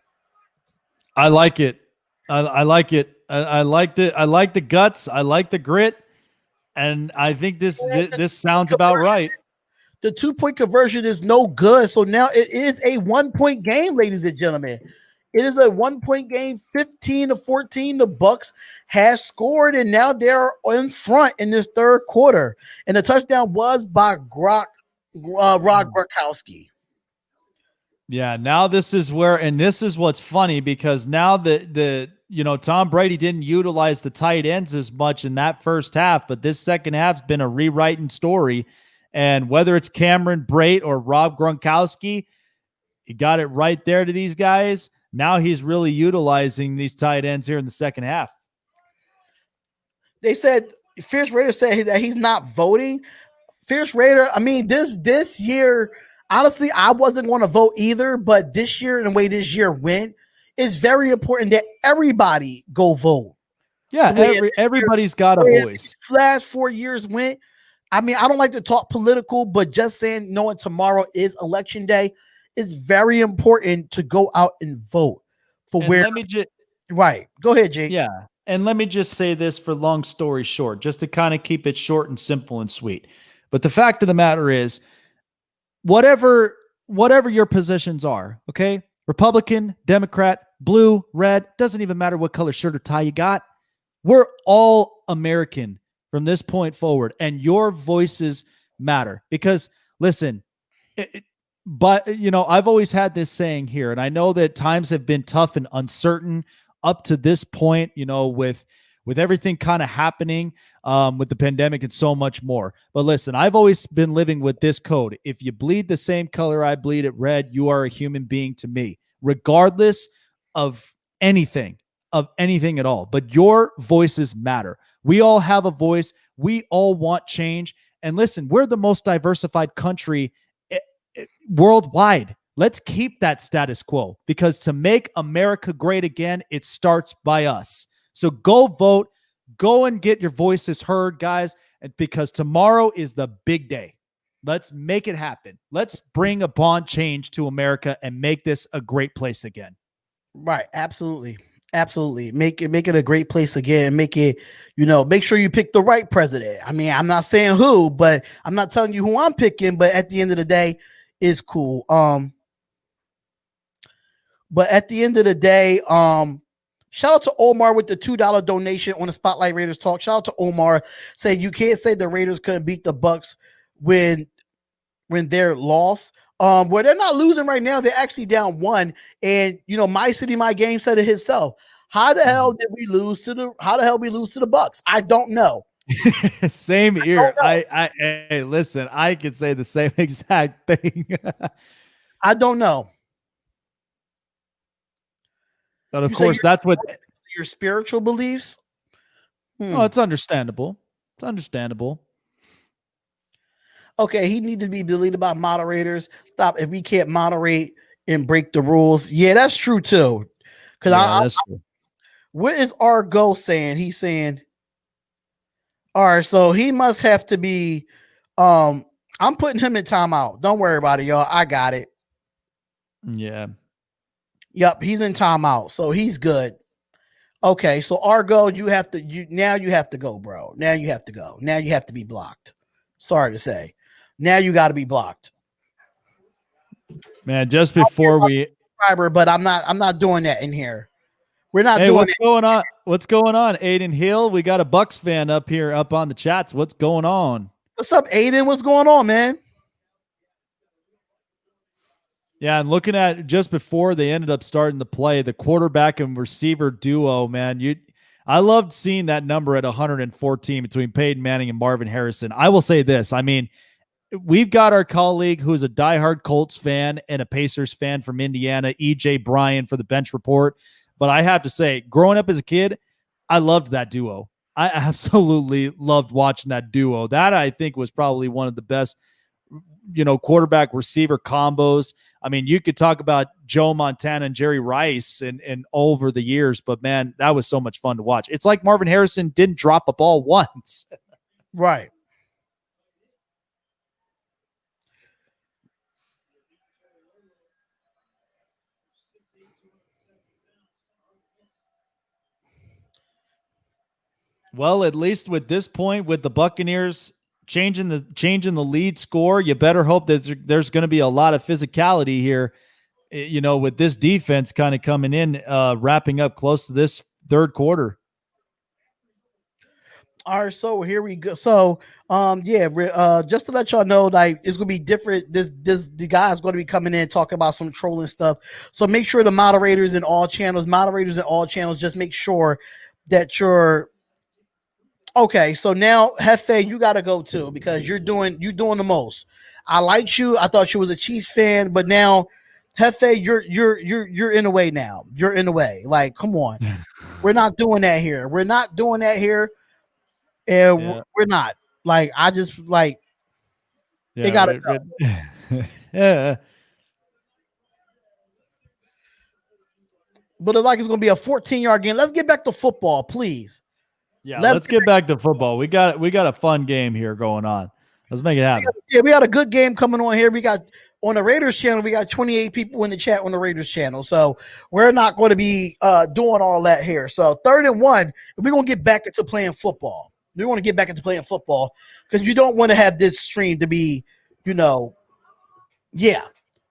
Speaker 2: I like it. I like it. I like the guts. I like the grit, and I think this sounds about right.
Speaker 1: The 2-point conversion is no good. So now it is a 1-point game, ladies and gentlemen. It is a 1-point game, 15-14. The Bucs has scored, and now they're in front in this third quarter. And the touchdown was by Rod Gronkowski.
Speaker 2: Yeah, now this is where, and this is what's funny, because now Tom Brady didn't utilize the tight ends as much in that first half, but this second half's been a rewriting story. And whether it's Cameron Brate or Rob Gronkowski, he got it right there to these guys. Now he's really utilizing these tight ends here in the second half.
Speaker 1: They said, Fierce Raider said that he's not voting. Fierce Raider, I mean, this year, honestly, I wasn't going to vote either, but this year and the way this year went, it's very important that everybody go vote.
Speaker 2: Yeah, everybody's got a voice.
Speaker 1: Last 4 years went. I mean, I don't like to talk political, but just saying, knowing tomorrow is election day, it's very important to go out and vote for right. Go ahead, Jake.
Speaker 2: Yeah. And let me just say this for long story short, just to kind of keep it short and simple and sweet. But the fact of the matter is, whatever your positions are, okay? Republican, Democrat, blue, red, doesn't even matter what color shirt or tie you got. We're all American from this point forward, and your voices matter. Because listen, but I've always had this saying here, and I know that times have been tough and uncertain up to this point, with everything kind of happening, with the pandemic and so much more. But listen, I've always been living with this code. If you bleed the same color I bleed it red, you are a human being to me, regardless of anything at all. But your voices matter. We all have a voice. We all want change. And listen, we're the most diversified country worldwide. Let's keep that status quo, because to make America great again, it starts by us. So go vote, go and get your voices heard, guys, because tomorrow is the big day. Let's make it happen. Let's bring upon change to America and make this a great place again.
Speaker 1: Right. Absolutely. Absolutely. Make it a great place again. Make it, make sure you pick the right president. I mean, I'm not saying who, but I'm not telling you who I'm picking, but at the end of the day, it's cool. But at the end of the day, shout out to Omar with the $2 donation on the Spotlight Raiders Talk. Shout out to Omar saying you can't say the Raiders couldn't beat the Bucs when they're lost. Well, they're not losing right now. They're actually down 1. And My City, My Game said it himself. How the hell did we lose to the Bucs? I don't know.
Speaker 2: Same here. Hey, listen, I could say the same exact thing.
Speaker 1: I don't know.
Speaker 2: But of course, that's what
Speaker 1: your spiritual beliefs.
Speaker 2: Oh, it's understandable. It's understandable.
Speaker 1: Okay, he needs to be deleted by moderators. Stop if we can't moderate and break the rules. Yeah, that's true too. Because what is Argo saying? He's saying, all right, so he must have to be. I'm putting him in timeout. Don't worry about it, y'all. I got it.
Speaker 2: Yeah.
Speaker 1: Yep, he's in timeout, so he's good. Okay, so Argo, you have to go, bro. Now you have to go. Now you have to be blocked. Sorry to say. Now you got to be blocked.
Speaker 2: Man, just before
Speaker 1: but I'm not doing that in here. We're not doing
Speaker 2: what's going on? What's going on, Aiden Hill? We got a Bucs fan up here up on the chats. What's going on?
Speaker 1: What's up, Aiden? What's going on, man?
Speaker 2: Yeah, and looking at just before they ended up starting to play, the quarterback and receiver duo, man, I loved seeing that number at 114 between Peyton Manning and Marvin Harrison. I will say this. I mean, we've got our colleague who's a diehard Colts fan and a Pacers fan from Indiana, EJ BRYAN, for the bench report. But I have to say, growing up as a kid, I loved that duo. I absolutely loved watching that duo. That, I think, was probably one of the best, quarterback receiver combos. I mean, you could talk about Joe Montana and Jerry Rice and over the years, but man, that was so much fun to watch. It's like Marvin Harrison didn't drop a ball once.
Speaker 1: Right.
Speaker 2: Well, at least with this point, with the Buccaneers changing the lead score, you better hope that there's going to be a lot of physicality here, with this defense kind of coming in, wrapping up close to this third quarter.
Speaker 1: All right, so here we go. So, just to let y'all know, like, it's gonna be different. The guy's going to be coming in talking about some trolling stuff. So make sure the moderators in all channels, just make sure that you're okay. So now, Hefe, you got to go too, because you're doing the most. I liked you. I thought you was a Chiefs fan, but now, Hefe, you're in the way now. You're in the way. Like, come on, we're not doing that here. We're not doing that here. And we're not. Like, I just like they gotta go.
Speaker 2: Yeah.
Speaker 1: But it's like it's gonna be a 14-yard game. Let's get back to football, please.
Speaker 2: Yeah, let's get back to football. We got a fun game here going on. Let's make it happen.
Speaker 1: We got a good game coming on here. We got on the Raiders channel, we got 28 people in the chat on the Raiders channel. So we're not going to be doing all that here. So 3rd and 1, we're going to get back into playing football. We want to get back into playing football because you don't want to have this stream to be, yeah.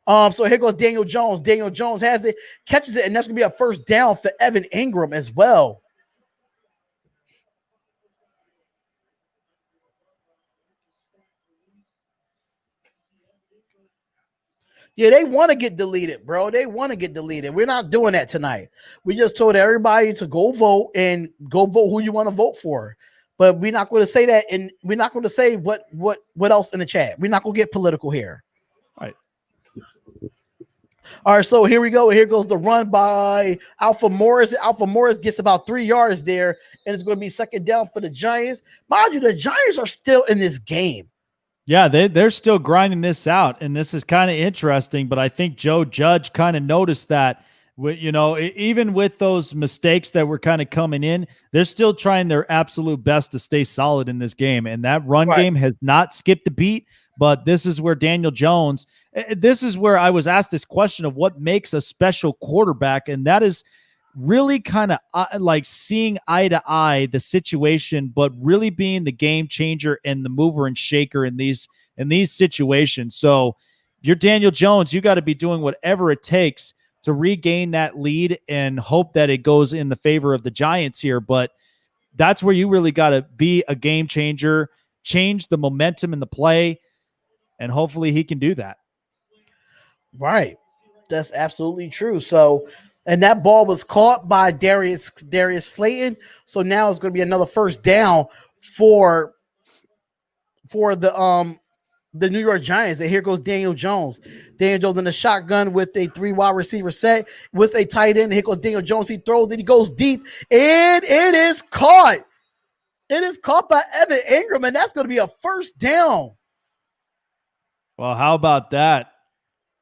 Speaker 1: So here goes Daniel Jones. Daniel Jones has it, catches it, and that's gonna be a first down for Evan Ingram as well. Yeah, they want to get deleted, bro. They want to get deleted. We're not doing that tonight. We just told everybody to go vote and go vote who you want to vote for. But we're not going to say that, and we're not going to say what else in the chat. We're not going to get political here.
Speaker 2: Right.
Speaker 1: All right, so here we go. Here goes the run by Alpha Morris. Alpha Morris gets about 3 yards there, and it's going to be second down for the Giants. Mind you, the Giants are still in this game.
Speaker 2: Yeah, they're still grinding this out, and this is kind of interesting, but I think Joe Judge kind of noticed that, even with those mistakes that were kind of coming in, they're still trying their absolute best to stay solid in this game, and that run game has not skipped a beat, but this is where Daniel Jones, this is where I was asked this question of what makes a special quarterback, and that is really kind of like seeing eye to eye the situation, but really being the game changer and the mover and shaker in these situations. So if you're Daniel Jones, you got to be doing whatever it takes to regain that lead and hope that it goes in the favor of the Giants here. But that's where you really got to be a game changer, change the momentum in the play, and hopefully he can do that.
Speaker 1: Right. That's absolutely true. So, and that ball was caught by Darius Slayton. So now it's going to be another first down for the New York Giants. And here goes Daniel Jones. Daniel Jones in the shotgun with a 3 wide receiver set with a tight end. Here goes Daniel Jones. He throws it. He goes deep, and it is caught. It is caught by Evan Ingram, and that's going to be a first down.
Speaker 2: Well, how about that?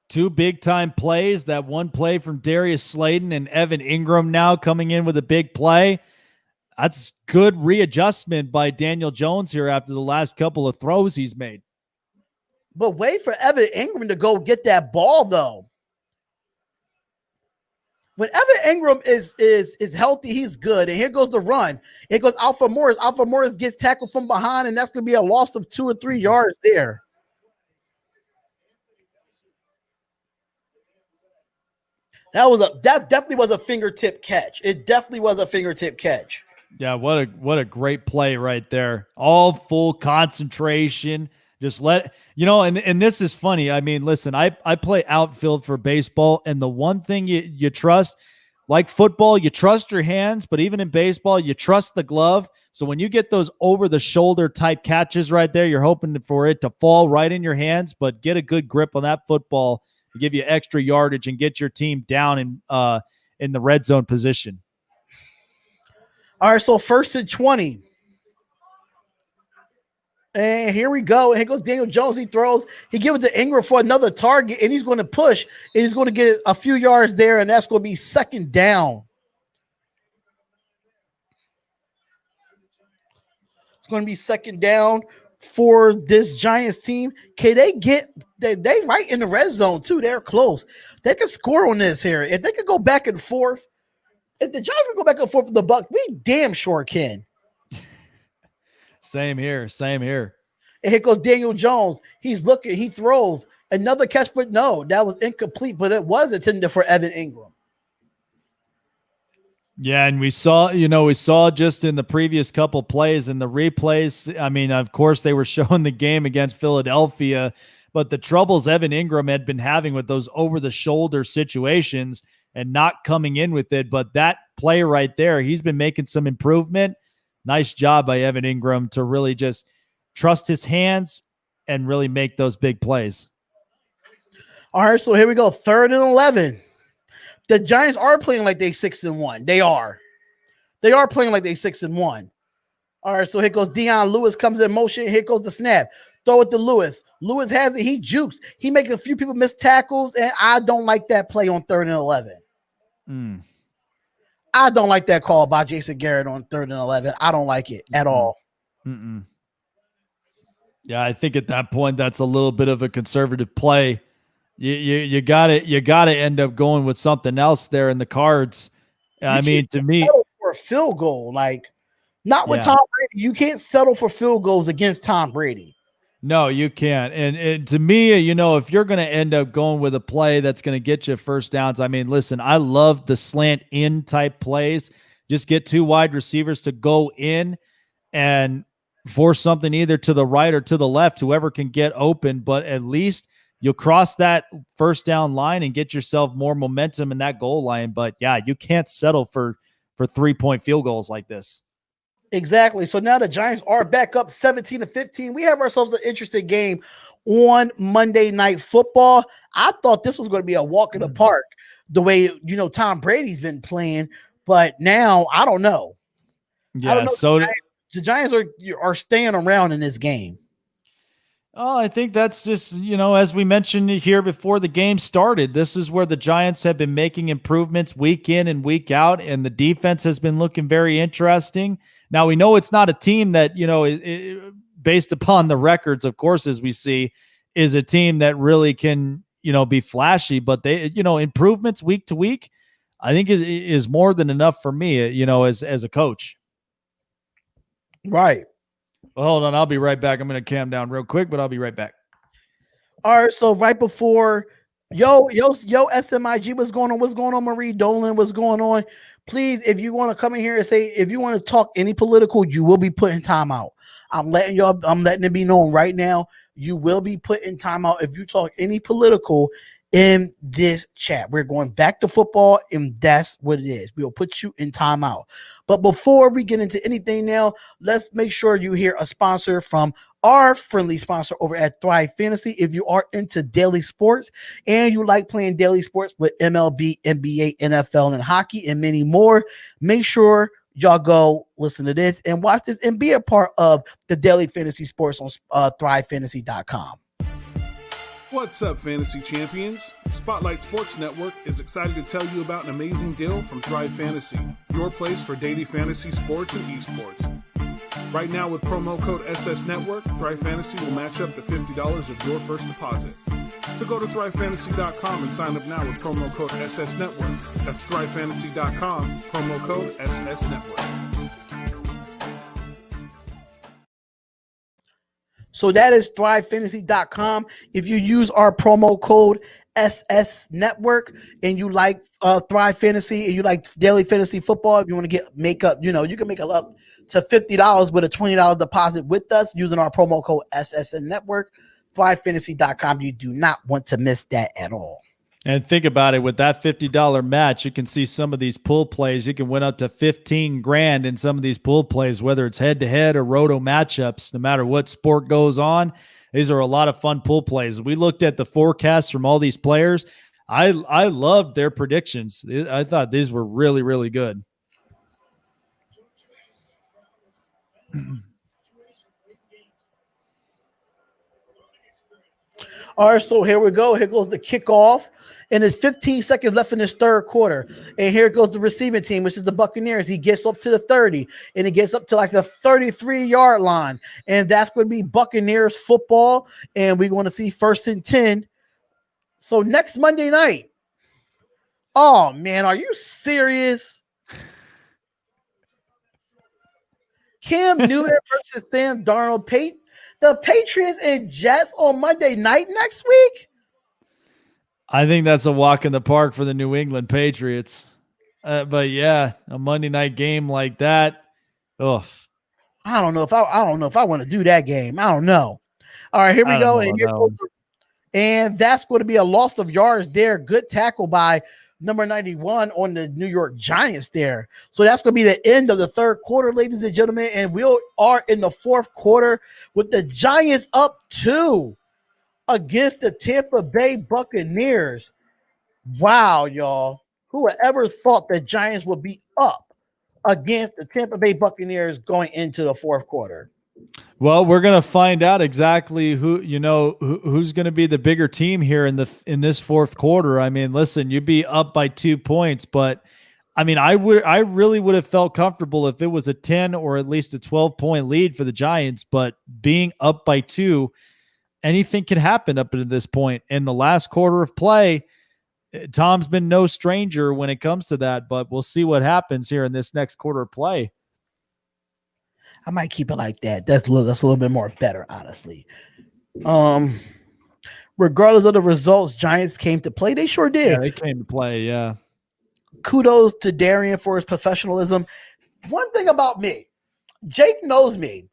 Speaker 2: 2 big-time plays, that one play from Darius Slayton and Evan Ingram now coming in with a big play. That's good readjustment by Daniel Jones here after the last couple of throws he's made.
Speaker 1: But wait for Evan Ingram to go get that ball, though. When Evan Ingram is healthy, he's good. And here goes the run. Here goes Alpha Morris. Alpha Morris gets tackled from behind, and that's going to be a loss of 2 or 3 yards there. That definitely was a fingertip catch. It definitely was a fingertip catch.
Speaker 2: Yeah, what a great play right there. All full concentration. Just and this is funny. I mean, listen, I play outfield for baseball, and the one thing you trust, like football, you trust your hands, but even in baseball, you trust the glove. So when you get those over-the-shoulder type catches right there, you're hoping for it to fall right in your hands, but get a good grip on that football to give you extra yardage and get your team down in the red zone position.
Speaker 1: All right, so 1st and 20. And here we go. And here goes Daniel Jones. He throws. He gives it to Ingram for another target, and he's going to push. And he's going to get a few yards there, and that's going to be second down. It's going to be second down for this Giants team. Can they they right in the red zone, too. They're close. They can score on this here. If they could go back and forth, if the Giants can go back and forth with the Bucs, we damn sure can.
Speaker 2: Same here.
Speaker 1: And here goes Daniel Jones. He's looking. He throws. Another catch, but no, that was incomplete, but it was intended for Evan Ingram.
Speaker 2: Yeah, and we saw just in the previous couple plays and the replays, I mean, of course, they were showing the game against Philadelphia, but the troubles Evan Ingram had been having with those over-the-shoulder situations and not coming in with it. But that play right there, he's been making some improvement. Nice job by Evan Ingram to really just trust his hands and really make those big plays.
Speaker 1: All right, so here we go. 3rd and 11. The Giants are playing like they 6-1. They are playing like they 6-1. All right, so here goes Deion Lewis, comes in motion. Here goes the snap. Throw it to Lewis. Lewis has it. He jukes. He makes a few people miss tackles, and I don't like that play on 3rd and 11. I don't like that call by Jason Garrett on 3rd and 11. I don't like it at all.
Speaker 2: Yeah, I think at that point that's a little bit of a conservative play. You got to end up going with something else there in the cards. I mean, to me,
Speaker 1: for a field goal, like not with Tom Brady. You can't settle for field goals against Tom Brady.
Speaker 2: No, you can't. And to me, if you're going to end up going with a play that's going to get you first downs, I mean, listen, I love the slant in type plays. Just get two wide receivers to go in and force something either to the right or to the left, whoever can get open, but at least you'll cross that first down line and get yourself more momentum in that goal line. But yeah, you can't settle for 3-point field goals like this.
Speaker 1: Exactly. So now the Giants are back up 17-15. We have ourselves an interesting game on Monday Night Football. I thought this was going to be a walk in the park the way, Tom Brady's been playing, but now I don't know.
Speaker 2: Yeah,
Speaker 1: I don't know.
Speaker 2: so
Speaker 1: the Giants are staying around in this game.
Speaker 2: Oh, I think that's just, as we mentioned here before the game started, this is where the Giants have been making improvements week in and week out, and the defense has been looking very interesting. Now, we know it's not a team that, based upon the records, of course, as we see, is a team that really can, be flashy, but they, improvements week to week, I think is more than enough for me, as a coach.
Speaker 1: Right.
Speaker 2: Well, hold on. I'll be right back. I'm going to calm down real quick, but I'll be right back.
Speaker 1: All right. So right before, yo, SMIG, what's going on? What's going on, Marie Dolan? What's going on? Please, if you want to come in here and say, if you want to talk any political, you will be put in timeout. I'm letting it be known right now. You will be put in timeout if you talk any political in this chat. We're going back to football, and that's what it is. We'll put you in timeout. But before we get into anything now, let's make sure you hear a sponsor from our friendly sponsor over at Thrive Fantasy. If you are into daily sports and you like playing daily sports with MLB, NBA, NFL, and hockey, and many more, make sure y'all go listen to this and watch this and be a part of the daily fantasy sports on thrivefantasy.com.
Speaker 3: What's up, fantasy champions? Spotlight Sports Network is excited to tell you about an amazing deal from Thrive Fantasy, your place for daily fantasy sports and esports. Right now, with promo code SS Network, Thrive Fantasy will match up to $50 of your first deposit. So go to thrivefantasy.com and sign up now with promo code SS Network. That's thrivefantasy.com, promo code SS Network.
Speaker 1: So that is thrivefantasy.com. If you use our promo code SS Network and you like Thrive Fantasy and you like daily fantasy football, if you want to make up, you can make up to $50 with a $20 deposit with us using our promo code SSN Network. thrivefantasy.com. You do not want to miss that at all.
Speaker 2: And think about it, with that $50 match, you can see some of these pool plays. You can win up to $15,000 in some of these pool plays, whether it's head-to-head or roto matchups. No matter what sport goes on, these are a lot of fun pool plays. We looked at the forecasts from all these players. I loved their predictions. I thought these were really, really good.
Speaker 1: All right, so here we go. Here goes the kickoff, and there's 15 seconds left in this third quarter. And here goes the receiving team, which is the Buccaneers. He gets up to the 30, and he gets up to like the 33-yard line. And that's going to be Buccaneers football, and we're going to see 1st and 10. So next Monday night. Oh, man, are you serious? Cam Newton versus Sam Darnold. The Patriots and Jets on Monday night next week?
Speaker 2: I think that's a walk in the park for the New England Patriots. But yeah, a Monday night game like that. Oh,
Speaker 1: I don't know if I want to do that game. I don't know. All right, here we go. And that's going to be a loss of yards there. Good tackle by number 91 on the New York Giants there. So that's going to be the end of the third quarter, ladies and gentlemen. And we are in the fourth quarter with the Giants up 2 against the Tampa Bay Buccaneers. Wow, y'all. Who would ever thought the Giants would be up against the Tampa Bay Buccaneers going into the fourth quarter?
Speaker 2: Well, we're going to find out exactly who's going to be the bigger team here in this fourth quarter. I mean, listen, you'd be up by 2 points, but I mean, I really would have felt comfortable if it was a 10 or at least a 12-point lead for the Giants, but being up by 2, anything can happen up to this point. In the last quarter of play, Tom's been no stranger when it comes to that, but we'll see what happens here in this next quarter of play.
Speaker 1: I might keep it like that. That's a little bit more better, honestly. Um, regardless of the results, Giants came to play. They sure
Speaker 2: Yeah,
Speaker 1: did.
Speaker 2: they came to play. Yeah.
Speaker 1: Kudos to Darian for his professionalism. One thing about me, Jake knows me,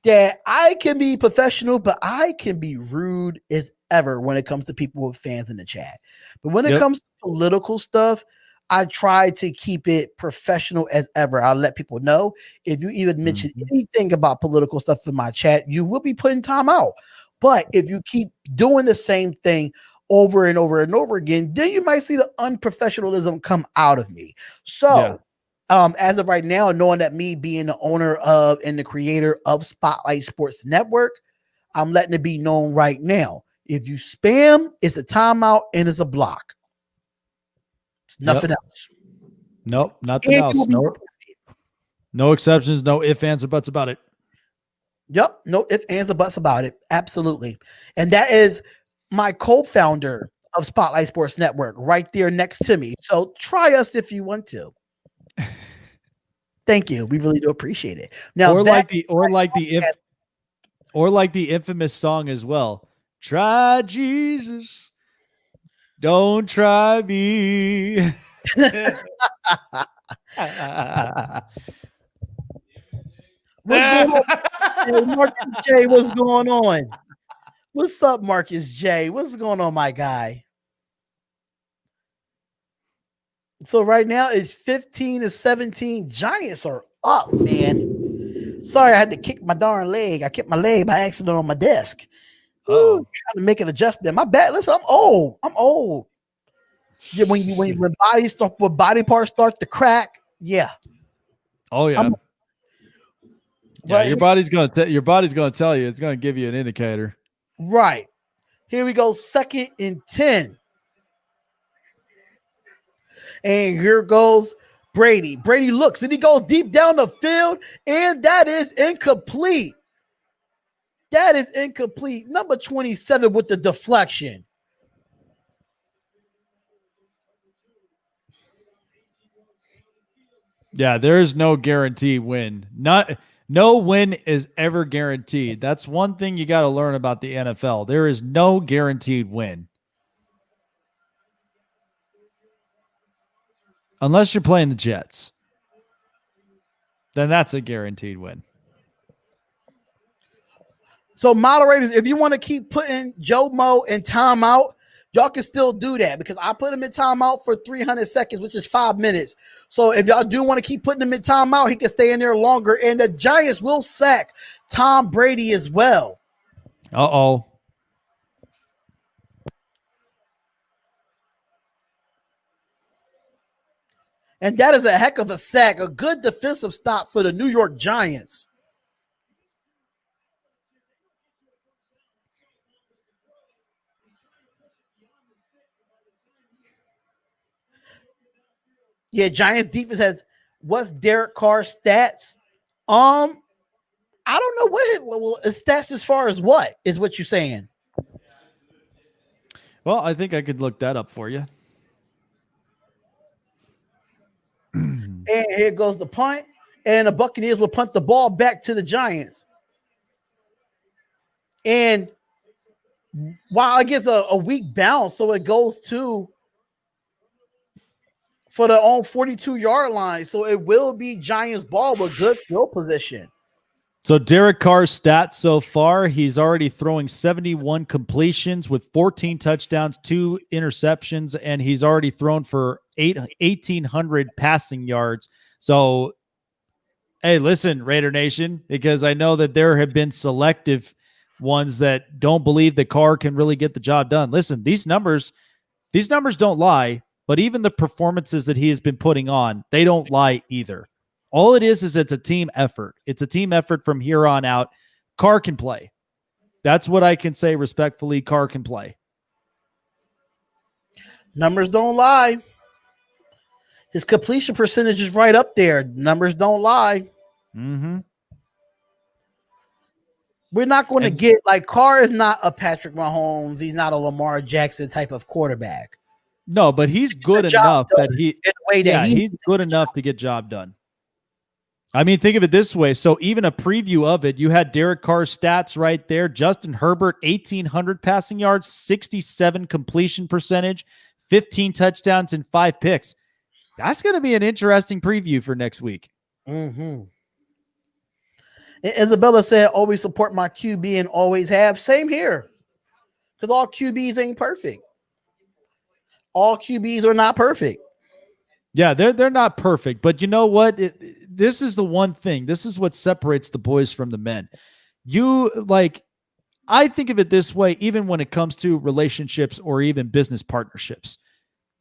Speaker 1: that I can be professional, but I can be rude as ever when it comes to people with fans in the chat. But when it comes to political stuff, I try to keep it professional as ever. I'll let people know if you even mention anything about political stuff in my chat, you will be putting time out. But if you keep doing the same thing over and over and over again, then you might see the unprofessionalism come out of me. So, as of right now, knowing that me being the owner of and the creator of Spotlight Sports Network, I'm letting it be known right now. If you spam, it's a timeout and it's a block. It's nothing else.
Speaker 2: Nope, nothing else. No exceptions, no ifs, ands, or buts about it.
Speaker 1: Yep, no ifs, ands, or buts about it. Absolutely. And that is my co-founder of Spotlight Sports Network right there next to me. So try us if you want to. Thank you. We really do appreciate it. Now,
Speaker 2: or like the infamous song as well. Try Jesus, don't try me.
Speaker 1: What's going on? Hey, Marcus J, what's going on? What's up, Marcus J? What's going on, my guy? So right now it's 15-17. Giants are up, man. Sorry, I had to kick my darn leg. I kicked my leg by accident on my desk. Ooh, trying to make an adjustment. My bad. Listen, I'm old. Yeah, when body parts start to crack, yeah.
Speaker 2: Oh yeah. Your body's gonna tell you. It's gonna give you an indicator.
Speaker 1: Right. Here we go. 2nd and 10. And here goes Brady. Brady looks and he goes deep down the field, and that is incomplete. That is incomplete. Number 27 with the deflection.
Speaker 2: Yeah, there is no guaranteed win. No win is ever guaranteed. That's one thing you got to learn about the NFL. There is no guaranteed win. Unless you're playing the Jets. Then that's a guaranteed win.
Speaker 1: So moderators, if you want to keep putting Joe Mo in timeout, y'all can still do that because I put him in timeout for 300 seconds, which is 5 minutes. So if y'all do want to keep putting him in timeout, he can stay in there longer. And the Giants will sack Tom Brady as well.
Speaker 2: Uh-oh.
Speaker 1: And that is a heck of a sack, a good defensive stop for the New York Giants. Yeah, Giants defense has what's Derek Carr's stats? I don't know his stats as far as what is what you're saying.
Speaker 2: Well, I think I could look that up for you.
Speaker 1: And here goes the punt, and the Buccaneers will punt the ball back to the Giants. And while it gets a weak bounce, so it goes for their own 42-yard line. So it will be Giants ball with good field position.
Speaker 2: So Derek Carr's stats so far, he's already throwing 71 completions with 14 touchdowns, 2 interceptions, and he's already thrown for 1,800 passing yards. So, hey, listen, Raider Nation, because I know that there have been selective ones that don't believe that Carr can really get the job done. Listen, these numbers don't lie, but even the performances that he has been putting on, they don't lie either. All it is it's a team effort. It's a team effort from here on out. Carr can play. That's what I can say respectfully. Carr can play.
Speaker 1: Numbers don't lie. His completion percentage is right up there. Numbers don't lie.
Speaker 2: Mm-hmm.
Speaker 1: We're not going to get like Carr is not a Patrick Mahomes. He's not a Lamar Jackson type of quarterback.
Speaker 2: No, but he's good enough that he's good enough to get job done. I mean, think of it this way. So even a preview of it, you had Derek Carr's stats right there. Justin Herbert, 1,800 passing yards, 67 completion percentage, 15 touchdowns, and 5 picks. That's going to be an interesting preview for next week.
Speaker 1: Mm-hmm. Isabella said, always support my QB and always have. Same here. Because all QBs ain't perfect. All QBs are not perfect.
Speaker 2: Yeah, they're not perfect. But you know what? This is the one thing. This is what separates the boys from the men. I think of it this way, even when it comes to relationships or even business partnerships.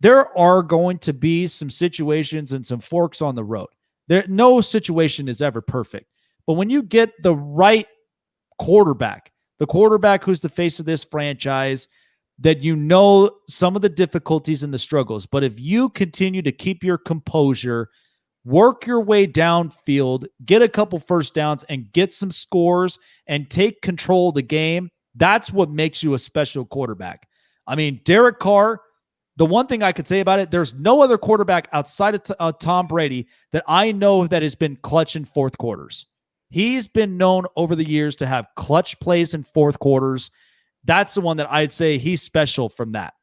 Speaker 2: There are going to be some situations and some forks on the road. No situation is ever perfect. But when you get the right quarterback, the quarterback who's the face of this franchise, that you know some of the difficulties and the struggles, but if you continue to keep your composure, work your way downfield, get a couple first downs and get some scores and take control of the game, that's what makes you a special quarterback. I mean, Derek Carr, the one thing I could say about it, there's no other quarterback outside of Tom Brady that I know that has been clutch in fourth quarters. He's been known over the years to have clutch plays in fourth quarters. That's the one that I'd say he's special from that.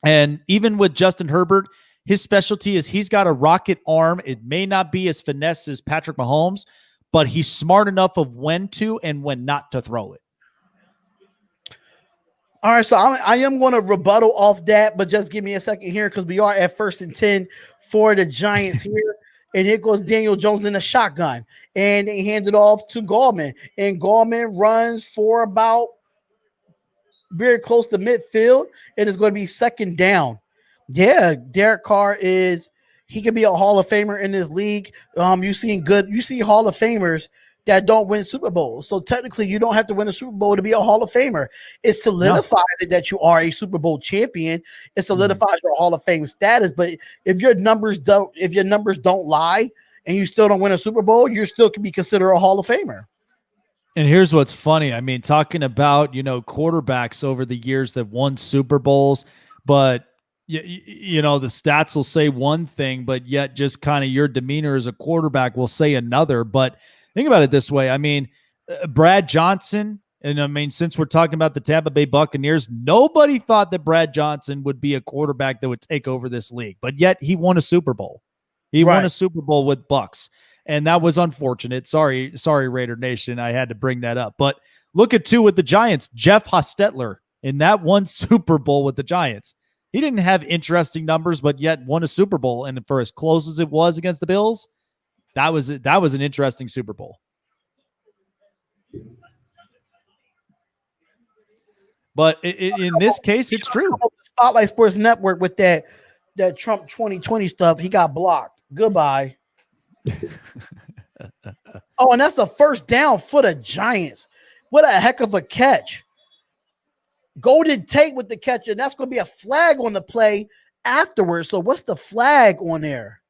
Speaker 2: And even with Justin Herbert, his specialty is he's got a rocket arm. It may not be as finesse as Patrick Mahomes, but he's smart enough of when to and when not to throw it.
Speaker 1: All right, so I am going to rebuttal off that, but just give me a second here because we are at 1st and 10 for the Giants here. And here goes Daniel Jones in a shotgun. And they hand it off to Gallman. And Gallman runs for about very close to midfield. And it's going to be 2nd down. Yeah, Derek Carr he could be a Hall of Famer in this league. You see Hall of Famers that don't win Super Bowls. So technically you don't have to win a Super Bowl to be a Hall of Famer. It solidifies that you are a Super Bowl champion. It solidifies your Hall of Fame status. But if your numbers don't lie and you still don't win a Super Bowl, you still can be considered a Hall of Famer.
Speaker 2: And here's what's funny. I mean, talking about, quarterbacks over the years that won Super Bowls, but the stats will say one thing, but yet just kind of your demeanor as a quarterback will say another. But think about it this way. I mean, Brad Johnson, and I mean, since we're talking about the Tampa Bay Buccaneers, nobody thought that Brad Johnson would be a quarterback that would take over this league, but yet he won a Super Bowl. He won a Super Bowl with Bucs, and that was unfortunate. Sorry, Raider Nation. I had to bring that up. But look at two with the Giants, Jeff Hostetler in that one Super Bowl with the Giants. He didn't have interesting numbers, but yet won a Super Bowl. And for as close as it was against the Bills, that was an interesting Super Bowl. But in this case, it's true.
Speaker 1: Spotlight Sports Network with that Trump 2020 stuff, he got blocked. Goodbye. Oh, and that's the 1st down for the Giants. What a heck of a catch. Golden Tate with the catch, and that's going to be a flag on the play afterwards. So what's the flag on there?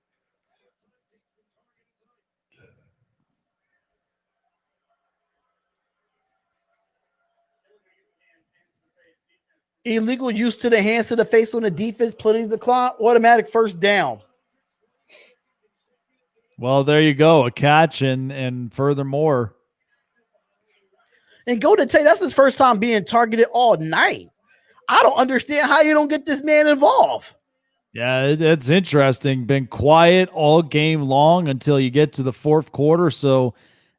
Speaker 1: Illegal use to the hands to the face on the defense, penalties the clock, automatic 1st down.
Speaker 2: Well, there you go. A catch and furthermore.
Speaker 1: And Golden Tate, that's his first time being targeted all night. I don't understand how you don't get this man involved.
Speaker 2: Yeah, it's interesting. Been quiet all game long until you get to the 4th quarter. So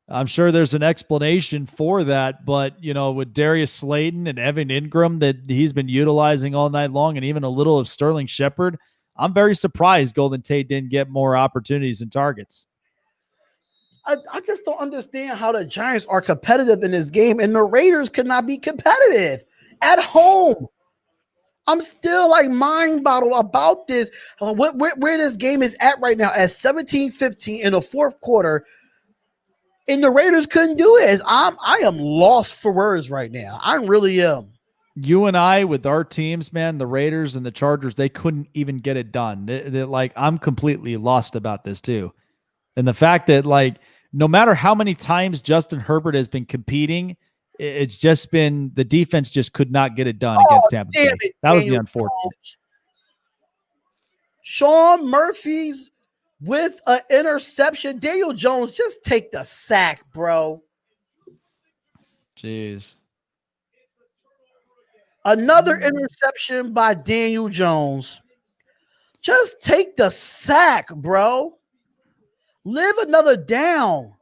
Speaker 2: I'm sure there's an explanation for that. But, with Darius Slayton and Evan Ingram that he's been utilizing all night long and even a little of Sterling Shepard, I'm very surprised Golden Tate didn't get more opportunities and targets.
Speaker 1: I just don't understand how the Giants are competitive in this game and the Raiders could not be competitive at home. I'm still mind boggled about this. Where this game is at right now at 17-15 in the 4th quarter, and the Raiders couldn't do it. I am lost for words right now. I really am.
Speaker 2: You and I with our teams, man, the Raiders and the Chargers, they couldn't even get it done. I'm completely lost about this too. And the fact that no matter how many times Justin Herbert has been competing, it's just been the defense just could not get it done against Tampa Bay. That was the unfortunate.
Speaker 1: Sean Murphy's with an interception. Daniel Jones, just take the sack, bro.
Speaker 2: Jeez.
Speaker 1: Another interception by Daniel Jones. Just take the sack, bro. Live another down.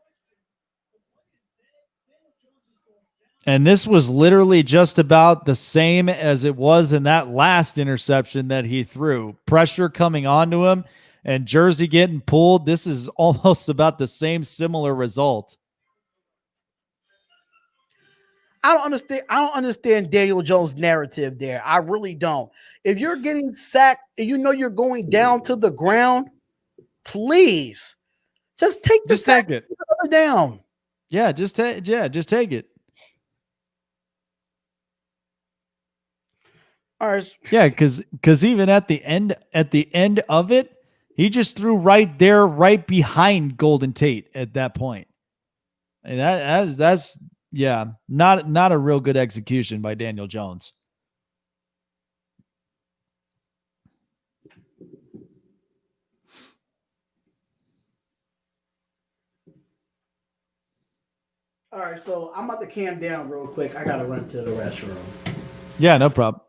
Speaker 2: And this was literally just about the same as it was in that last interception that he threw. Pressure coming onto him and Jersey getting pulled. This is almost about the same similar result.
Speaker 1: I don't understand Daniel Jones' narrative there. I really don't. If you're getting sacked and you know you're going down to the ground, please just take the sack down.
Speaker 2: Yeah, just take it.
Speaker 1: All right.
Speaker 2: Yeah, because even at the end of it, he just threw right there, right behind Golden Tate at that point. And that's not a real good execution by Daniel Jones.
Speaker 1: All right, so I'm about to cam down real quick. I gotta run to the restroom.
Speaker 2: Yeah, no problem.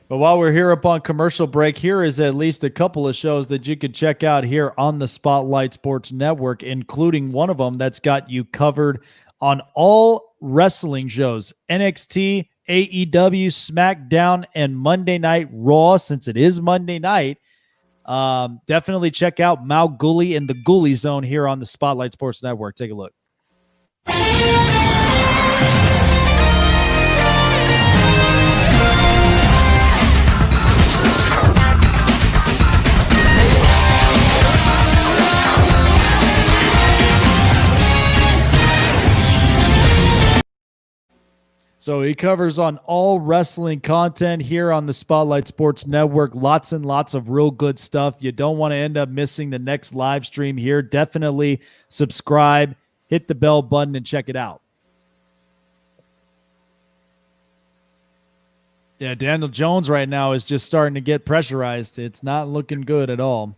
Speaker 2: But while we're here up on commercial break, here is at least a couple of shows that you could check out here on the Spotlight Sports Network, including one of them that's got you covered on all wrestling shows: NXT, AEW, SmackDown, and Monday Night Raw. Since it is Monday night, definitely check out MALCGOOLIE and the Ghoulie Zone here on the Spotlight Sports Network. Take a look. So he covers on all wrestling content here on the Spotlight Sports Network. Lots and lots of real good stuff. You don't want to end up missing the next live stream here. Definitely subscribe, hit the bell button, and check it out. Yeah, Daniel Jones right now is just starting to get pressurized. It's not looking good at all.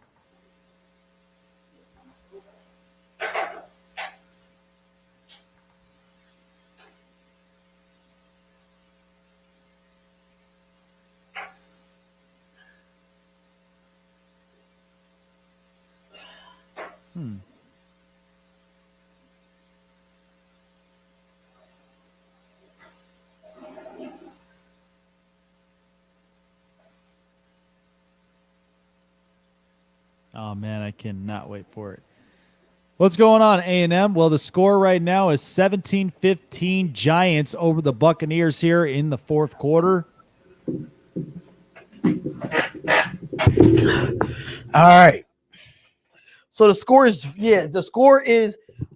Speaker 2: Oh, man, I cannot wait for it. What's going on, A&M? Well, the score right now is 17-15 Giants over the Buccaneers here in the fourth quarter.
Speaker 1: All right. So the score is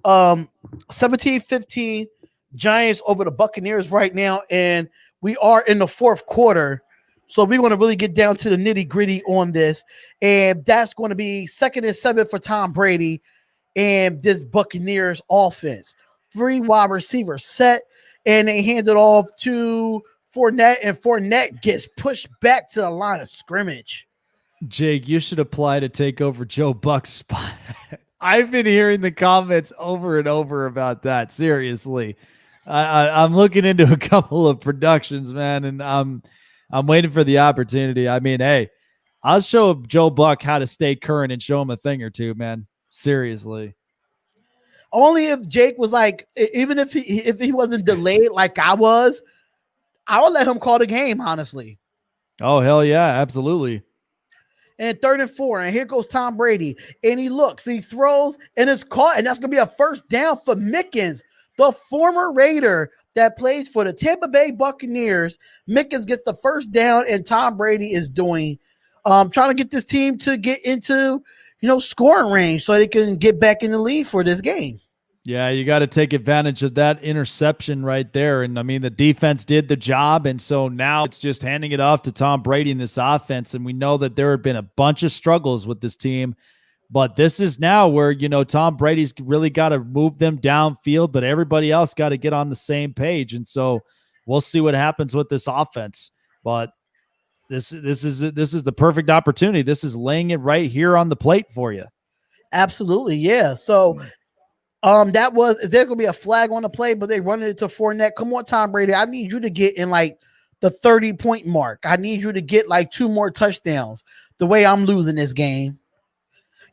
Speaker 1: 17-15 Giants over the Buccaneers right now, and we are in the fourth quarter. So we want to really get down to the nitty-gritty on this, and that's going to be 2nd and 7 for Tom Brady and this Buccaneers offense. 3 wide receivers set, and they hand it off to Fournette, and Fournette gets pushed back to the line of scrimmage.
Speaker 2: Jake, you should apply to take over Joe Buck's spot. I've been hearing the comments over and over about that. Seriously, I'm looking into a couple of productions, man, and I'm waiting for the opportunity. I mean, hey, I'll show Joe Buck how to stay current and show him a thing or two, man. Seriously.
Speaker 1: Only if Jake was like, even if he wasn't delayed like I was, I would let him call the game, honestly.
Speaker 2: Oh, hell yeah, absolutely.
Speaker 1: And 3rd and 4, and here goes Tom Brady, and he looks, he throws, and it's caught, and that's going to be a first down for Mickens, the former Raider that plays for the Tampa Bay Buccaneers. Mickens gets the first down, and Tom Brady is trying to get this team to get into, scoring range so they can get back in the lead for this game.
Speaker 2: Yeah, you got to take advantage of that interception right there. And, I mean, the defense did the job, and so now it's just handing it off to Tom Brady in this offense. And we know that there have been a bunch of struggles with this team But this is now where, Tom Brady's really got to move them downfield, but everybody else got to get on the same page. And so we'll see what happens with this offense. But this is the perfect opportunity. This is laying it right here on the plate for you.
Speaker 1: Absolutely, yeah. So there's gonna be a flag on the play, but they running it to Fournette. Come on, Tom Brady. I need you to get in like the 30-point mark. I need you to get like 2 more touchdowns. The way I'm losing this game.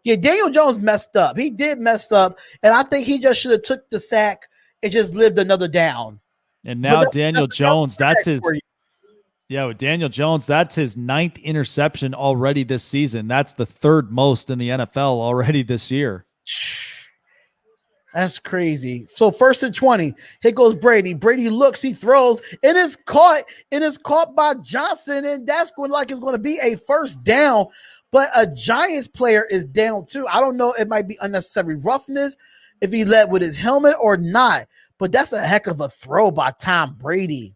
Speaker 1: Yeah, Daniel Jones messed up. He did mess up, and I think he just should have took the sack and just lived another down.
Speaker 2: And now Daniel Jones, with Daniel Jones, that's his 9th interception already this season. That's the 3rd most in the NFL already this year.
Speaker 1: That's crazy. So 1st and 20. Here goes Brady. Brady looks, he throws, and it's caught. It is caught by Johnson, and that's going like it's going to be a first down. But a Giants player is down too. I don't know. It might be unnecessary roughness if he led with his helmet or not. But that's a heck of a throw by Tom Brady.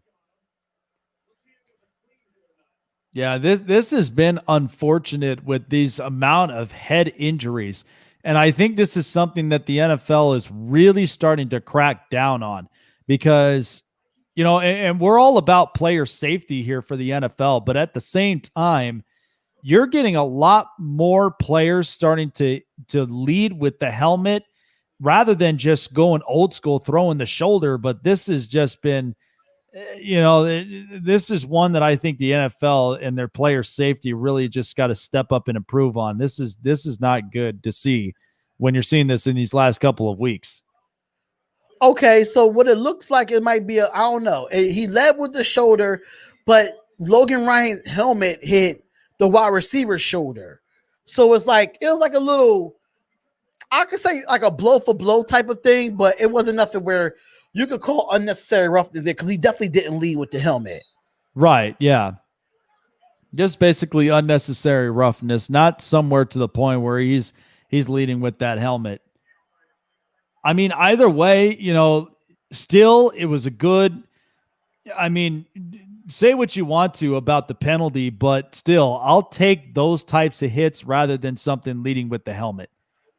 Speaker 2: Yeah, this has been unfortunate with these amount of head injuries. And I think this is something that the NFL is really starting to crack down on because, and we're all about player safety here for the NFL. But at the same time, you're getting a lot more players starting to lead with the helmet rather than just going old school, throwing the shoulder. But this has just been, this is one that I think the NFL and their player safety really just got to step up and improve on. This is not good to see when you're seeing this in these last couple of weeks.
Speaker 1: Okay, so what it looks like, it might be I don't know. He led with the shoulder, but Logan Ryan's helmet hit the wide receiver's shoulder. So it was like a little, I could say like a blow for blow type of thing, but it wasn't nothing where you could call unnecessary roughness there because he definitely didn't lead with the helmet.
Speaker 2: Right, yeah. Just basically unnecessary roughness, not somewhere to the point where he's leading with that helmet. I mean, either way, still it was a good, say what you want to about the penalty, but still, I'll take those types of hits rather than something leading with the helmet.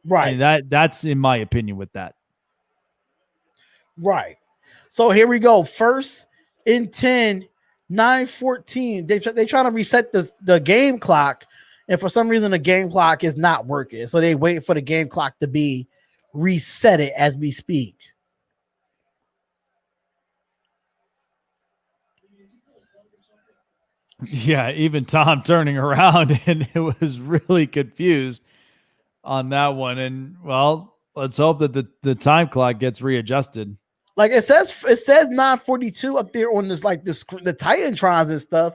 Speaker 1: Right.
Speaker 2: That's in my opinion with that.
Speaker 1: Right. So here we go. 1st and 10, 9:14. They trying to reset the game clock, and for some reason the game clock is not working. So they wait for the game clock to be reset it as we speak.
Speaker 2: Yeah, even Tom turning around and it was really confused on that one. And well, let's hope that the time clock gets readjusted.
Speaker 1: Like it says 9:42 up there on the Titantrons and stuff,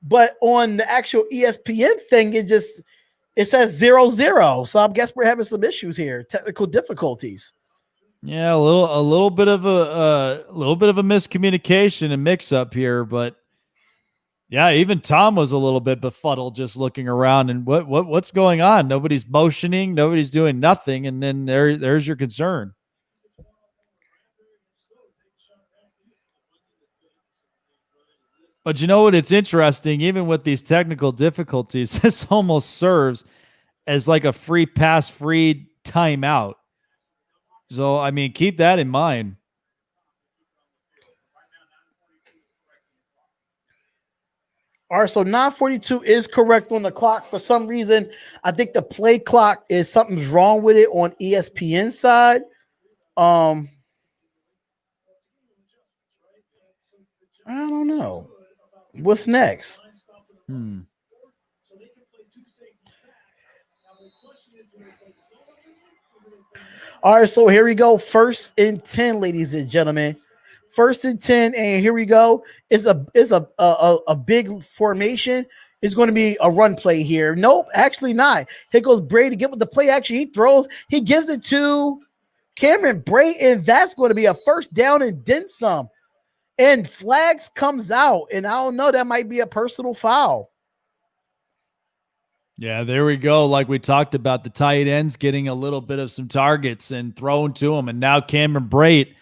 Speaker 1: but on the actual ESPN thing, it says 0-0. So I guess we're having some issues here, technical difficulties.
Speaker 2: Yeah, a little bit of a miscommunication and mix up here, but yeah, even Tom was a little bit befuddled just looking around and what's going on? Nobody's motioning, nobody's doing nothing, and then there's your concern. But you know what? It's interesting, even with these technical difficulties, this almost serves as like a free pass, free timeout. So, keep that in mind.
Speaker 1: All right, so 9:42 is correct on the clock. For some reason, I think the play clock is something's wrong with it on ESPN side. I don't know. What's next? All right, so here we go. 1st and 10, ladies and gentlemen. 1st and 10, and here we go. It's a big formation. It's going to be a run play here. Nope, actually not. Here goes Brady. Get with the play action. He throws. He gives it to Cameron Brate, and that's going to be a first down and then some. And flags comes out, and I don't know, that might be a personal foul.
Speaker 2: Yeah, there we go. Like we talked about, the tight ends getting a little bit of some targets and thrown to him. And now Cameron Brate,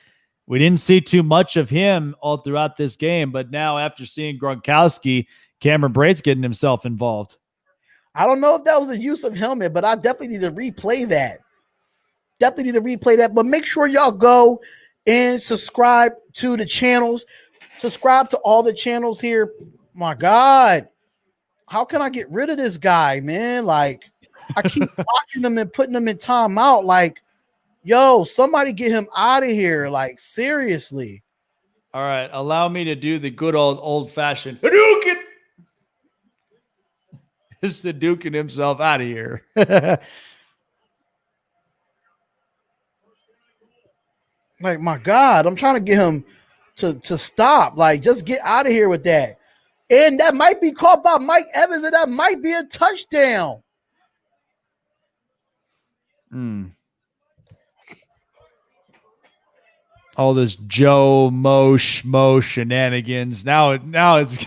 Speaker 2: we didn't see too much of him all throughout this game, but now after seeing Gronkowski, Cameron Brate's getting himself involved.
Speaker 1: I don't know if that was the use of helmet, but I definitely need to replay that. But make sure y'all go and subscribe to the channels. Subscribe to all the channels here. My God, how can I get rid of this guy, man? Like, I keep blocking him and putting him in timeout. Like, yo, somebody get him out of here. Like, seriously.
Speaker 2: All right, allow me to do the good old-fashioned Hadouken. Just Hadouken himself out of here.
Speaker 1: Like, my God, I'm trying to get him to stop. Like, just get out of here with that. And that might be caught by Mike Evans, and that might be a touchdown.
Speaker 2: All this Joe Mo shenanigans. Now it's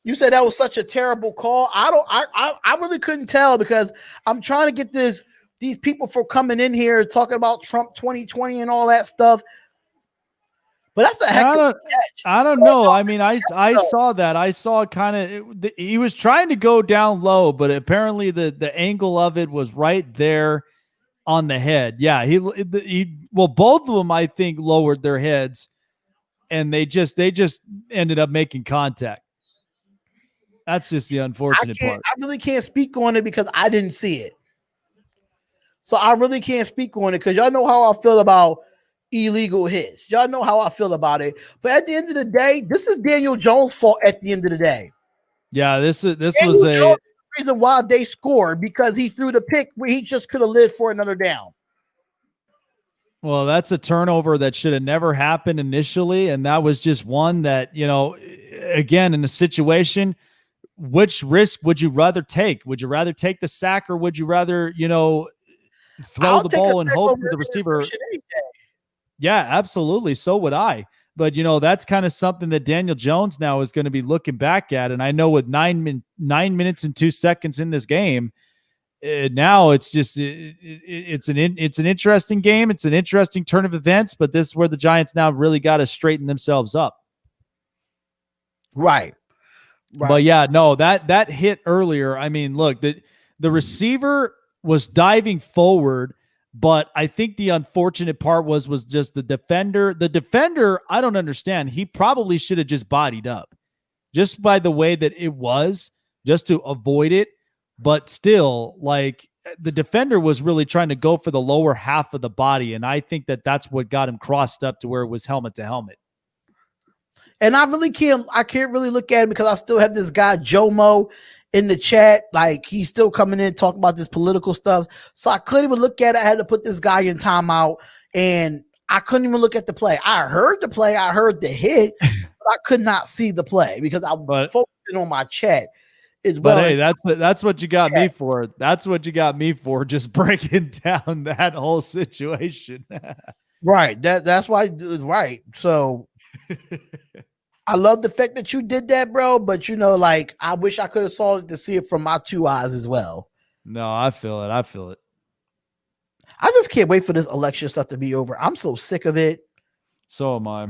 Speaker 1: You said that was such a terrible call. I really couldn't tell because I'm trying to get these people for coming in here talking about Trump 2020 and all that stuff. But that's a heck of a catch.
Speaker 2: I don't know. I mean, I saw that. I saw he was trying to go down low, but apparently the angle of it was right there on the head. Yeah, well, both of them I think lowered their heads, and they just ended up making contact. That's just the unfortunate part.
Speaker 1: I really can't speak on it because I didn't see it. So I really can't speak on it because y'all know how I feel about illegal hits. Y'all know how I feel about it. But at the end of the day, this is Daniel Jones' fault at the end of the day.
Speaker 2: Yeah, this was
Speaker 1: the reason why they scored, because he threw the pick where he just could have lived for another down.
Speaker 2: Well, that's a turnover that should have never happened initially, and that was just one that, again, in a situation, which risk would you rather take? Would you rather take the sack, or would you rather, throw the ball and hope for the receiver? Yeah, absolutely. So would I. But, that's kind of something that Daniel Jones now is going to be looking back at. And I know with 9 minutes and 2 seconds in this game, now it's just it's an interesting game. It's an interesting turn of events. But this is where the Giants now really got to straighten themselves up.
Speaker 1: Right.
Speaker 2: But yeah, no, that hit earlier. I mean, look, the receiver was diving forward. But I think the unfortunate part was just the defender. The defender, I don't understand. He probably should have just bodied up just by the way that it was, just to avoid it. But still, like, the defender was really trying to go for the lower half of the body. And I think that's what got him crossed up to where it was helmet to helmet.
Speaker 1: And I can't really look at it because I still have this guy, Joe Mo, in the chat. Like, he's still coming in talking about this political stuff. So I couldn't even look at it. I had to put this guy in timeout, and I couldn't even look at the play. I heard the play. I heard the hit, but I could not see the play because I was focusing on my chat as well.
Speaker 2: But hey, that's what you got me for. That's what you got me for, just breaking down that whole situation.
Speaker 1: Right. That's why. Right. So I love the fact that you did that, bro. But like, I wish I could have saw it to see it from my 2 eyes as well.
Speaker 2: No, I feel it.
Speaker 1: I just can't wait for this election stuff to be over. I'm so sick of it.
Speaker 2: So am I.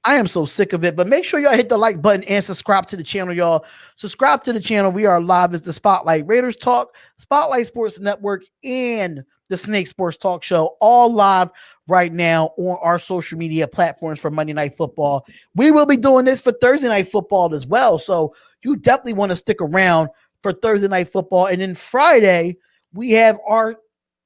Speaker 1: I am so sick of it. But make sure y'all hit the like button and subscribe to the channel, y'all. Subscribe to the channel. We are live as the Spotlight Raiders Talk, Spotlight Sports Network, and the Snake Sports Talk Show, all live right now on our social media platforms for Monday Night Football. We will be doing this for Thursday Night Football as well. So you definitely want to stick around for Thursday Night Football. And then Friday, we have our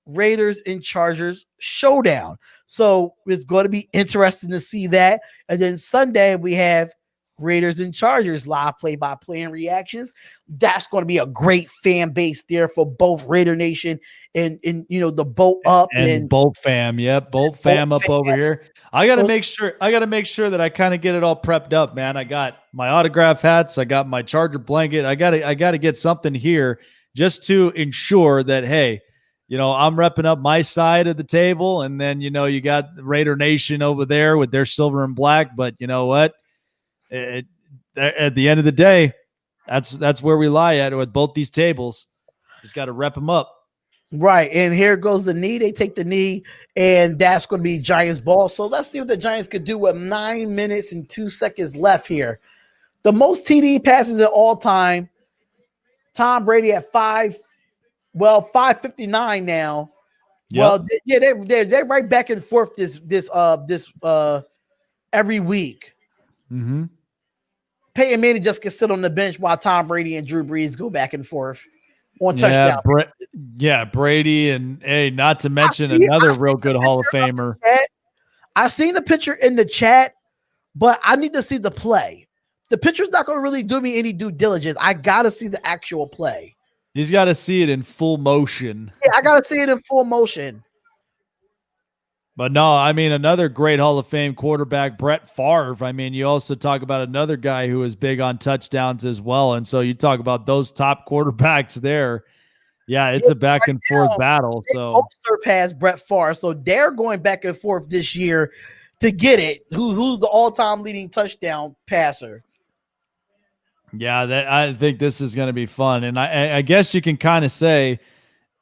Speaker 1: Raiders and Chargers showdown. So it's going to be interesting to see that. And then Sunday, we have Raiders and Chargers live play-by-play and reactions. That's going to be a great fan base there for both Raider Nation and the Bolt Up
Speaker 2: and Bolt fam. Yep, Bolt fam up over here. I got to make sure that I kind of get it all prepped up, man. I got my autograph hats, I got my Charger blanket. I got to get something here just to ensure that, hey, I'm repping up my side of the table, and then you got the Raider Nation over there with their silver and black. But you know what? At the end of the day, that's where we lie at with both these tables. Just got to rep them up.
Speaker 1: Right. And here goes the knee. They take the knee, and that's going to be Giants ball. So let's see what the Giants could do with 9 minutes and 2 seconds left here. The most TD passes of all time Tom Brady at 559 now.
Speaker 2: Yep.
Speaker 1: Well, they're right back and forth this every week.
Speaker 2: Mm-hmm.
Speaker 1: Peyton Manning just can sit on the bench while Tom Brady and Drew Brees go back and forth on touchdown.
Speaker 2: Brady and not to mention another real good Hall of Famer.
Speaker 1: I seen the picture in the chat, but I need to see the play. The picture's not going to really do me any due diligence. I got to see the actual play.
Speaker 2: He's got to see it in full motion.
Speaker 1: Yeah, I got to see it in full motion.
Speaker 2: But no, I mean, another great Hall of Fame quarterback, Brett Favre. I mean, you also talk about another guy who was big on touchdowns as well. And so you talk about those top quarterbacks there. Yeah, it's a back and forth battle. So
Speaker 1: both surpassed Brett Favre. So they're going back and forth this year to get it. Who's the all-time leading touchdown passer?
Speaker 2: Yeah, I think this is going to be fun. And I guess you can kind of say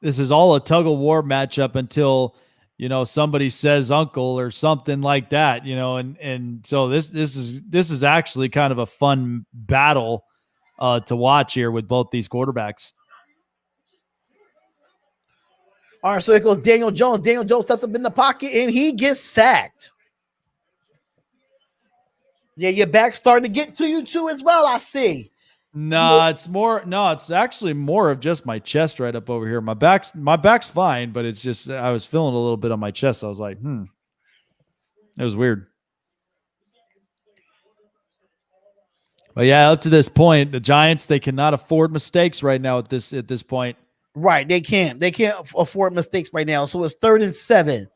Speaker 2: this is all a tug-of-war matchup until – somebody says uncle or something like that, and so this is actually kind of a fun battle to watch here with both these quarterbacks.
Speaker 1: All right, so it goes Daniel Jones. Daniel Jones steps up in the pocket and he gets sacked. Yeah, your back's starting to get to you too as well, I see.
Speaker 2: It's actually more of just my chest right up over here. My back's fine, but it's just I was feeling a little bit on my chest. I was like, it was weird. But yeah, up to this point, the Giants, they cannot afford mistakes right now at this point.
Speaker 1: Right, they can't afford mistakes right now. So it's 3rd and 7.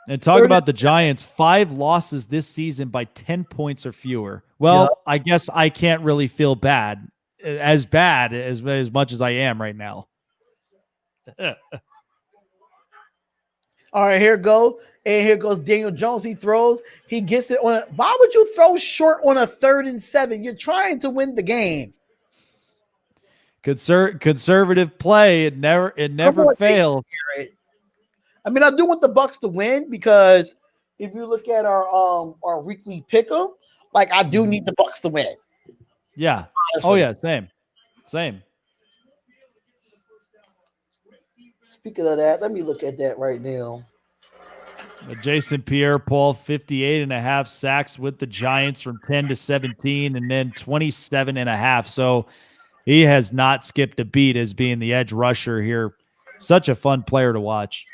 Speaker 2: And talk about the Giants, 5 losses this season by 10 points or fewer. Well, yep. I guess I can't really feel bad as much as I am right now.
Speaker 1: All right, here goes Daniel Jones. He throws. He gets it on. Why would you throw short on a 3rd and 7? You're trying to win the game.
Speaker 2: Conservative play. It never fails.
Speaker 1: I mean, I do want the Bucs to win because if you look at our weekly pick'em, like I do need the Bucs to win.
Speaker 2: Yeah. Honestly. Oh yeah. Same.
Speaker 1: Speaking of that, let me look at that right now.
Speaker 2: Jason Pierre-Paul, 58.5 sacks with the Giants from 10 to 17, and then 27.5. So he has not skipped a beat as being the edge rusher here. Such a fun player to watch.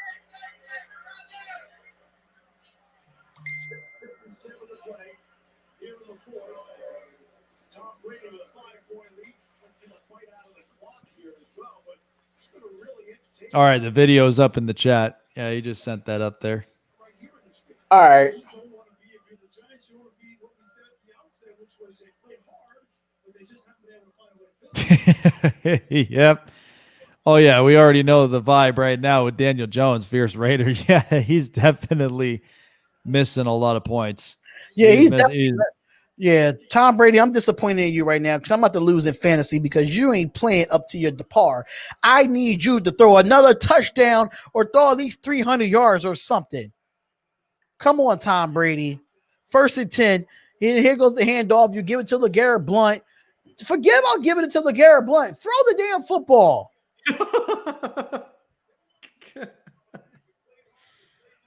Speaker 2: All right, the video's up in the chat. Yeah, you just sent that up there.
Speaker 1: All right.
Speaker 2: Yep. Oh, yeah, we already know the vibe right now with Daniel Jones, Fierce Raider. Yeah, he's definitely missing a lot of points.
Speaker 1: Yeah, Tom Brady, I'm disappointed in you right now because I'm about to lose in fantasy because you ain't playing up to your par. I need you to throw another touchdown or throw at least 300 yards or something. Come on, Tom Brady. 1st and 10. Here goes the handoff. You give it to LeGarrette Blount. Forget about giving it to LeGarrette Blount. Throw the damn football.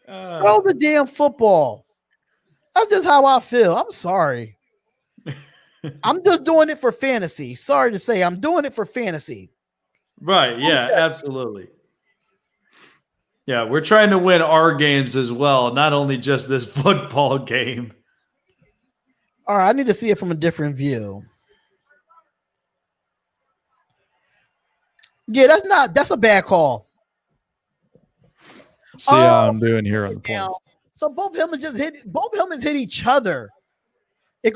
Speaker 1: Throw the damn football. That's just how I feel. I'm sorry. I'm just doing it for fantasy. Sorry to say, I'm doing it for fantasy.
Speaker 2: Right. Yeah, absolutely. Yeah, we're trying to win our games as well, not only just this football game.
Speaker 1: All right, I need to see it from a different view. Yeah, that's a bad call.
Speaker 2: See how I'm doing here on the points.
Speaker 1: So both helmets hit each other.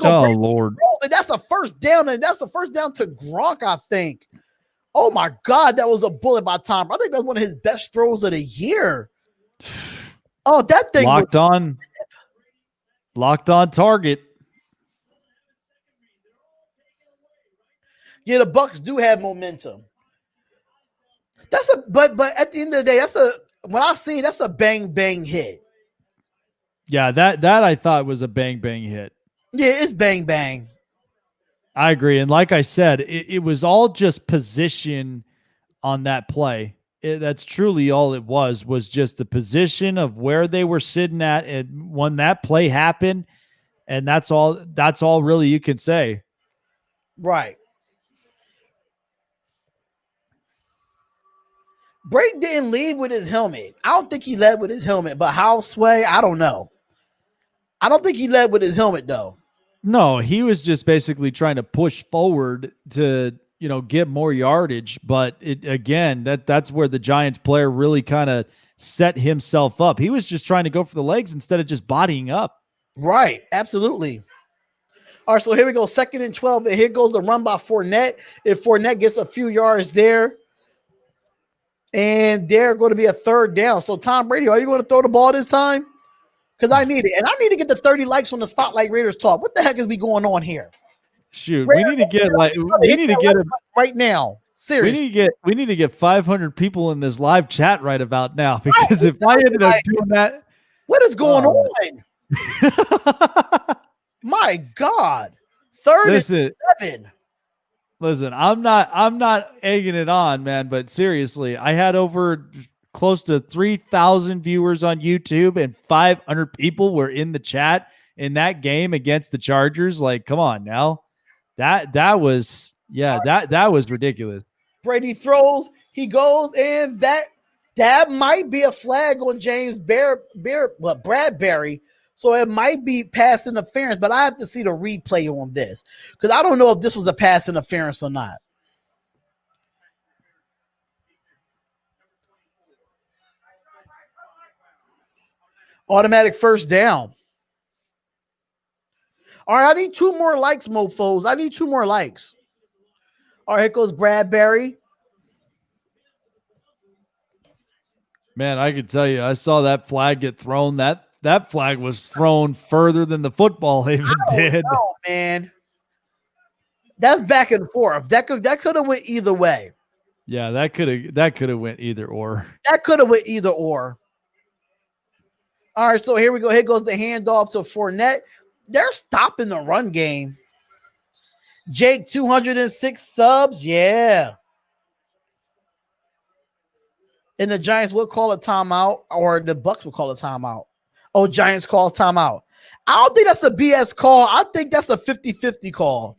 Speaker 2: Lord.
Speaker 1: That's a first down, and that's the first down to Gronk, I think. Oh my God, that was a bullet by Tom. I think that's one of his best throws of the year. Oh, that thing
Speaker 2: locked on target.
Speaker 1: Yeah, the Bucs do have momentum. But at the end of the day, that's a bang bang hit.
Speaker 2: Yeah, that I thought was a bang bang hit.
Speaker 1: Yeah, it's bang bang.
Speaker 2: I agree. And like I said, it was all just position on that play. That's truly all it was just the position of where they were sitting at. And when that play happened, and that's all really you can say.
Speaker 1: Right. Brady didn't lead with his helmet. I don't think he led with his helmet, but how sway, I don't know. I don't think he led with his helmet though.
Speaker 2: No, he was just basically trying to push forward to, get more yardage. But that's where the Giants player really kind of set himself up. He was just trying to go for the legs instead of just bodying up.
Speaker 1: Right. Absolutely. All right. So here we go. 2nd and 12. And here goes the run by Fournette. If Fournette gets a few yards there, and they're going to be a 3rd down. So Tom Brady, are you going to throw the ball this time? Because I need it. And I need to get the 30 likes on the Spotlight Raiders talk. What the heck is going on here?
Speaker 2: Shoot, we need to get
Speaker 1: right now. Seriously.
Speaker 2: We need to get 500 people in this live chat right about now. Because if I ended up doing that.
Speaker 1: What is going on? My God. 3rd and 7.
Speaker 2: Listen, I'm not egging it on, man, but seriously, I had over close to 3,000 viewers on YouTube and 500 people were in the chat in that game against the Chargers. Like, come on now. That was ridiculous.
Speaker 1: Brady throws, he goes, and that might be a flag on James Bradbury. So it might be pass interference, but I have to see the replay on this because I don't know if this was a pass interference or not. Automatic 1st down. All right, I need 2 more likes, mofos. I need 2 more likes. All right, here goes Bradbury.
Speaker 2: Man, I can tell you, I saw that flag get thrown. That flag was thrown further than the football even did.
Speaker 1: No, man. That's back and forth. That could have went either way.
Speaker 2: Yeah, that could have went either or.
Speaker 1: That could have went either or. All right, so here we go. Here goes the handoff to Fournette. They're stopping the run game. Jake, 206 subs. Yeah. And the Giants will call a timeout, or the Bucs will call a timeout. Oh, Giants calls timeout. I don't think that's a BS call. I think that's a 50-50 call.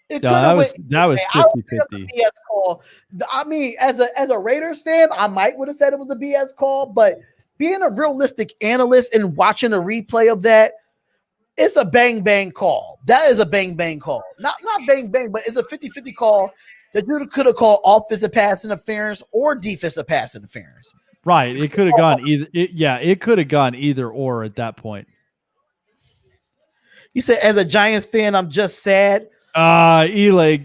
Speaker 2: That was 50-50.
Speaker 1: BS call. I mean, as a Raiders fan, I might would have said it was a BS call, but being a realistic analyst and watching a replay of that, it's a bang call. That is a bang call. Not bang, but it's a 50-50 call that you could have called offensive pass interference or defensive pass interference.
Speaker 2: Right. It could have gone either. It could have gone either or at that point.
Speaker 1: You said, as a Giants fan, I'm just sad.
Speaker 2: Eli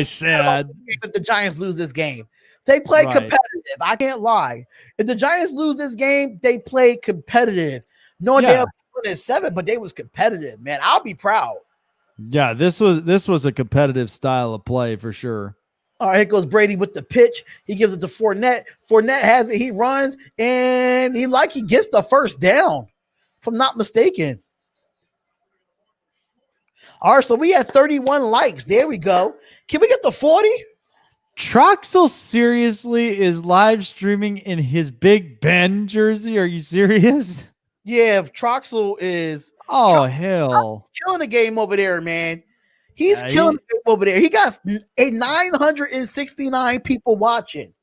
Speaker 2: sad.
Speaker 1: If the Giants lose this game, they play competitive. I can't lie. If the Giants lose this game, they play competitive. Knowing they're winning 7, but they was competitive, man. I'll be proud.
Speaker 2: Yeah, this was a competitive style of play for sure.
Speaker 1: All right, here goes Brady with the pitch. He gives it to Fournette. Fournette has it. He runs, and he gets the 1st down, if I'm not mistaken. All right, so we have 31 likes. There we go. Can we get the 40?
Speaker 2: Troxel seriously is live streaming in his Big Ben jersey. Are you serious?
Speaker 1: Yeah, if Troxel is
Speaker 2: hell,
Speaker 1: killing the game over there, man. He's killing the game over there. He got 969 people watching.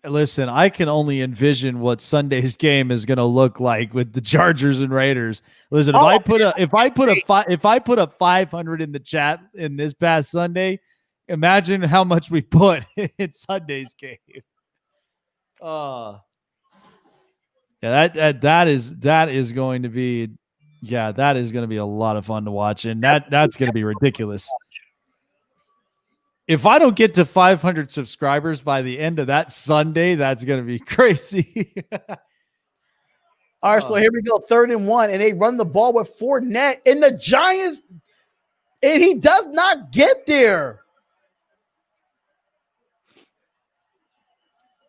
Speaker 2: Listen, I can only envision what Sunday's game is going to look like with the Chargers and Raiders. Listen, if I put up 500 in the chat in this past Sunday, imagine how much we put in Sunday's game. Yeah, that is going to be a lot of fun to watch, and that's going to be ridiculous. If I don't get to 500 subscribers by the end of that Sunday, that's going to be crazy.
Speaker 1: All right, so here we go, 3rd and 1, and they run the ball with Fournette, and the Giants, and he does not get there.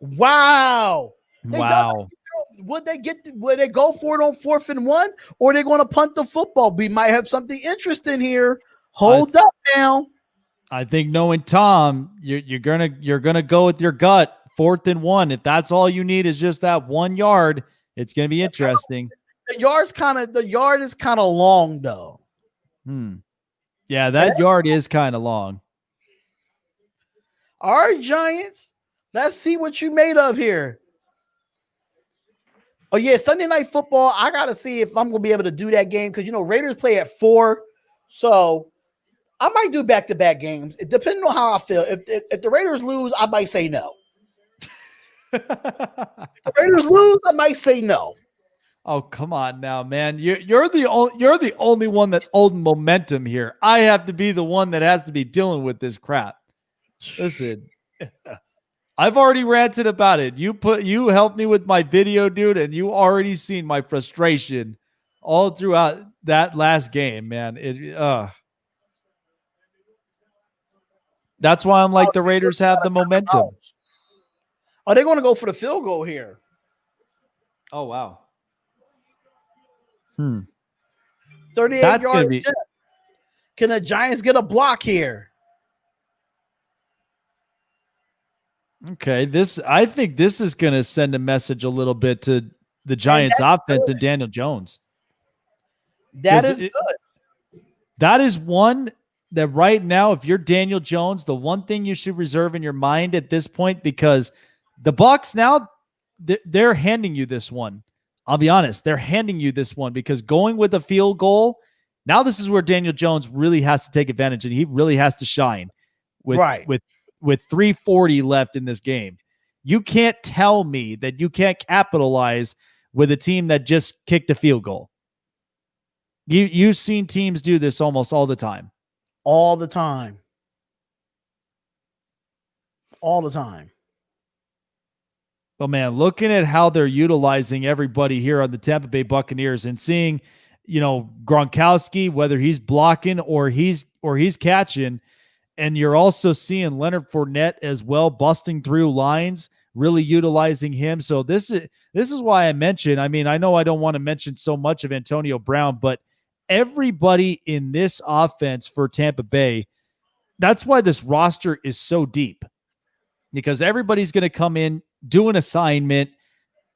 Speaker 1: Wow. They Would they go for it on 4th and 1, or are they going to punt the football? We might have something interesting here. Hold up now.
Speaker 2: I think knowing Tom, you're gonna go with your gut. 4th and 1. If that's all you need is just that 1 yard, it's gonna be interesting.
Speaker 1: The yard is kind of long though.
Speaker 2: Yeah, that yard is kind of long.
Speaker 1: All right, Giants. Let's see what you made of here. Oh yeah, Sunday Night Football. I gotta see if I'm gonna be able to do that game because Raiders play at 4, so I might do back-to-back games. Depending on how I feel. If the Raiders lose, I might say no. If the Raiders lose, I might say no.
Speaker 2: Oh, come on now, man. You're the only one that's holding momentum here. I have to be the one that has to be dealing with this crap. Listen, I've already ranted about it. You helped me with my video, dude, and you already seen my frustration all throughout that last game, man. That's why I'm like the Raiders have the momentum.
Speaker 1: Are they going to go for the field goal here?
Speaker 2: Oh, wow.
Speaker 1: 38-yard attempt. Can the Giants get a block here?
Speaker 2: Okay, I think this is going to send a message a little bit to the Giants offense and Daniel Jones.
Speaker 1: That is good.
Speaker 2: That is one that right now, if you're Daniel Jones, the one thing you should reserve in your mind at this point, because the Bucs now, they're handing you this one. I'll be honest, they're handing you this one because going with a field goal, now this is where Daniel Jones really has to take advantage and he really has to shine with 3:40 left in this game. You can't tell me that you can't capitalize with a team that just kicked a field goal. You've seen teams do this almost all the time.
Speaker 1: All the time.
Speaker 2: But man, looking at how they're utilizing everybody here on the Tampa Bay Buccaneers and seeing, Gronkowski, whether he's blocking or he's catching, and you're also seeing Leonard Fournette as well, busting through lines, really utilizing him. So this is why I mentioned, I know I don't want to mention so much of Antonio Brown, but everybody in this offense for Tampa Bay, that's why this roster is so deep, because everybody's going to come in, do an assignment,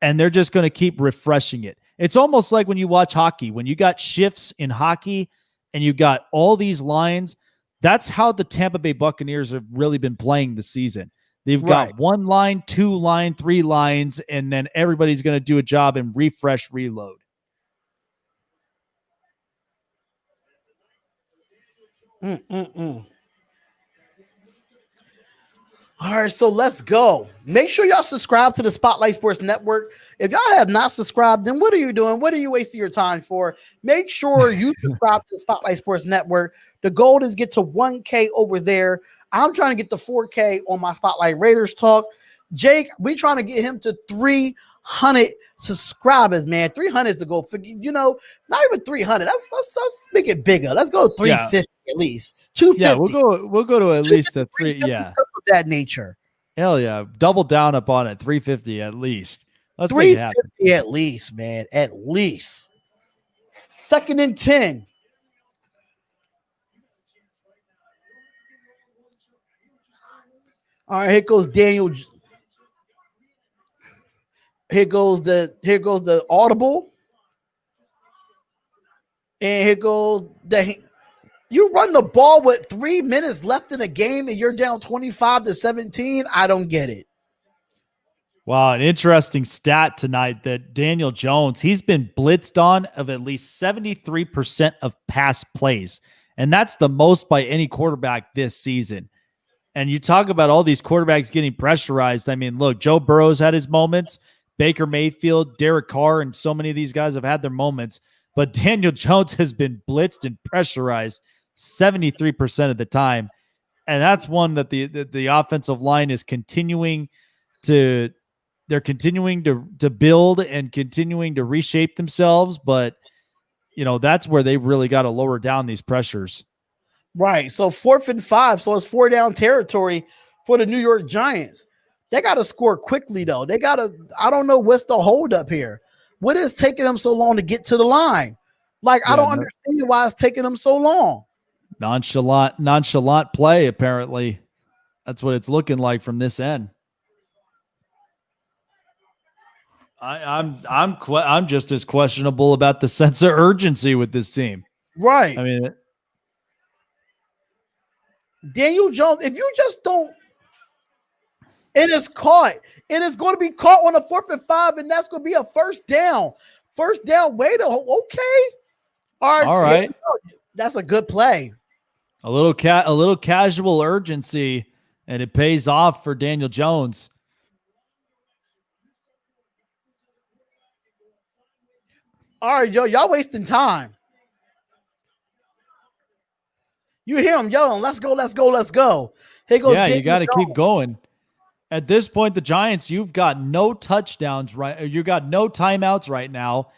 Speaker 2: and they're just going to keep refreshing it. It's almost like when you watch hockey, when you got shifts in hockey and you got all these lines. That's how the Tampa Bay Buccaneers have really been playing the season. They've got 1 line, 2 line, 3 lines, and then everybody's going to do a job and refresh, reload.
Speaker 1: All right, so let's go. Make sure y'all subscribe to the Spotlight Sports Network. If y'all have not subscribed, then what are you doing? What are you wasting your time for? Make sure you subscribe to the Spotlight Sports Network. The goal is get to 1K over there. I'm trying to get to 4K on my Spotlight Raiders talk. Jake, we're trying to get him to 300 subscribers, man. 300 is the goal. Not even 300. Let's make it bigger. Let's go 350 at least. 250.
Speaker 2: Yeah, we'll go to at least a 3. Yeah,
Speaker 1: something of that nature.
Speaker 2: Hell yeah, double down upon it. 350 at least. Let's
Speaker 1: 350 at least, man. At least. 2nd and 10. All right, here goes Daniel. Here goes the audible. And here goes you run the ball with 3 minutes left in the game and you're down 25-17. I don't get it.
Speaker 2: Wow, an interesting stat tonight that Daniel Jones, he's been blitzed on of at least 73% of pass plays. And that's the most by any quarterback this season. And you talk about all these quarterbacks getting pressurized. Look, Joe Burrow's had his moments. Baker Mayfield, Derek Carr, and so many of these guys have had their moments. But Daniel Jones has been blitzed and pressurized 73% of the time. And that's one that the offensive line is continuing to build and continuing to reshape themselves. But, that's where they really got to lower down these pressures.
Speaker 1: Right. So 4th and 5. So it's 4 down territory for the New York Giants. They got to score quickly, though. I don't know what's the holdup here. What is taking them so long to get to the line? Like, I don't understand why it's taking them so long.
Speaker 2: Nonchalant play, apparently. That's what it's looking like from this end. I'm just as questionable about the sense of urgency with this team.
Speaker 1: Right.
Speaker 2: I mean,
Speaker 1: Daniel Jones, if you just don't, it is caught. It is going to be caught on a 4th and 5, and that's going to be a first down. First down. Wait a okay. All right. That's a good play.
Speaker 2: A little casual urgency, and it pays off for Daniel Jones.
Speaker 1: All right, y'all wasting time. You hear him yelling, let's go, let's go, let's go. Here goes
Speaker 2: Yeah,
Speaker 1: Daniel
Speaker 2: you got to
Speaker 1: Jones.
Speaker 2: keep going. At this point, the Giants, you've got no touchdowns, right? You got no timeouts right now,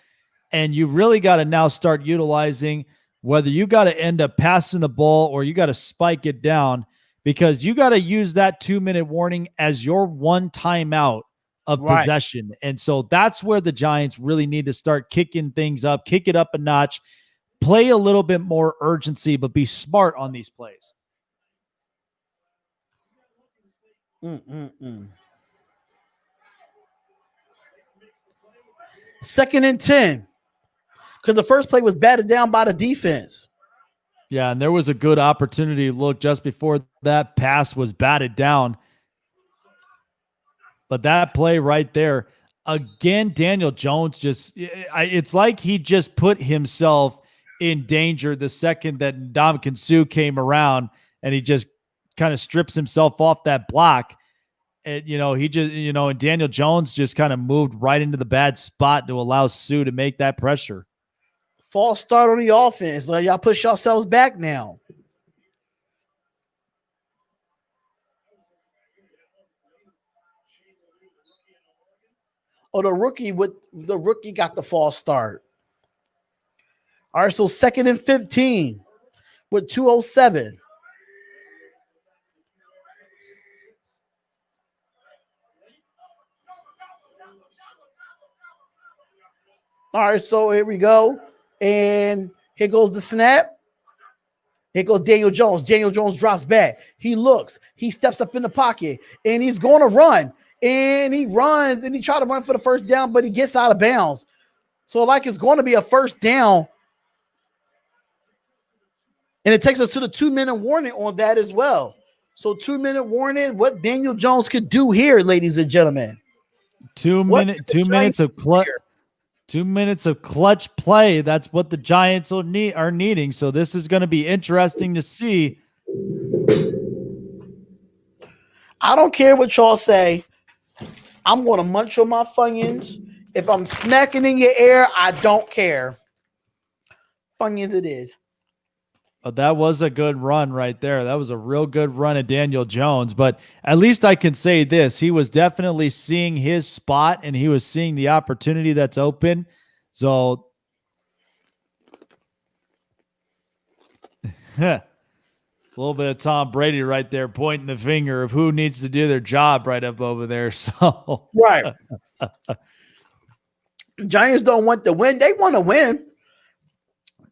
Speaker 2: and you really got to now start utilizing whether you got to end up passing the ball or you got to spike it down, because you got to use that 2-minute warning as your one timeout of possession. And so that's where the Giants really need to start kicking things up, kick it up a notch, play a little bit more urgency, but be smart on these plays.
Speaker 1: 2nd and 10. Because the first play was batted down by the defense.
Speaker 2: Yeah, and there was a good opportunity. Look, just before that pass was batted down. But that play right there, again, Daniel Jones it's like he just put himself in danger the second that Ndamukong Suh came around, and he just kind of strips himself off that block. And, and Daniel Jones just kind of moved right into the bad spot to allow Suh to make that pressure.
Speaker 1: False start on the offense. Like, y'all push yourselves back now. Oh, the rookie got the false start. All right, so 2nd and 15 with 2:07. All right, so here we go. And here goes the snap. Here goes Daniel Jones. Daniel Jones drops back. He looks. He steps up in the pocket, and he's going to run. And he runs, and he tries to run for the first down, but he gets out of bounds. So, like, it's going to be a first down. And it takes us to the 2-minute warning on that as well. So 2-minute warning, what Daniel Jones could do here, ladies and gentlemen.
Speaker 2: 2 minutes of clutch. 2 minutes of clutch play. That's what the Giants are needing. So this is going to be interesting to see.
Speaker 1: I don't care what y'all say. I'm going to munch on my Funyuns. If I'm smacking in your ear, I don't care. Funyuns it is.
Speaker 2: Oh, that was a good run right there. That was a real good run of Daniel Jones. But at least I can say this. He was definitely seeing his spot, and he was seeing the opportunity that's open. So, a little bit of Tom Brady right there pointing the finger of who needs to do their job right up over there. So,
Speaker 1: right. Giants don't want to win. They want to win.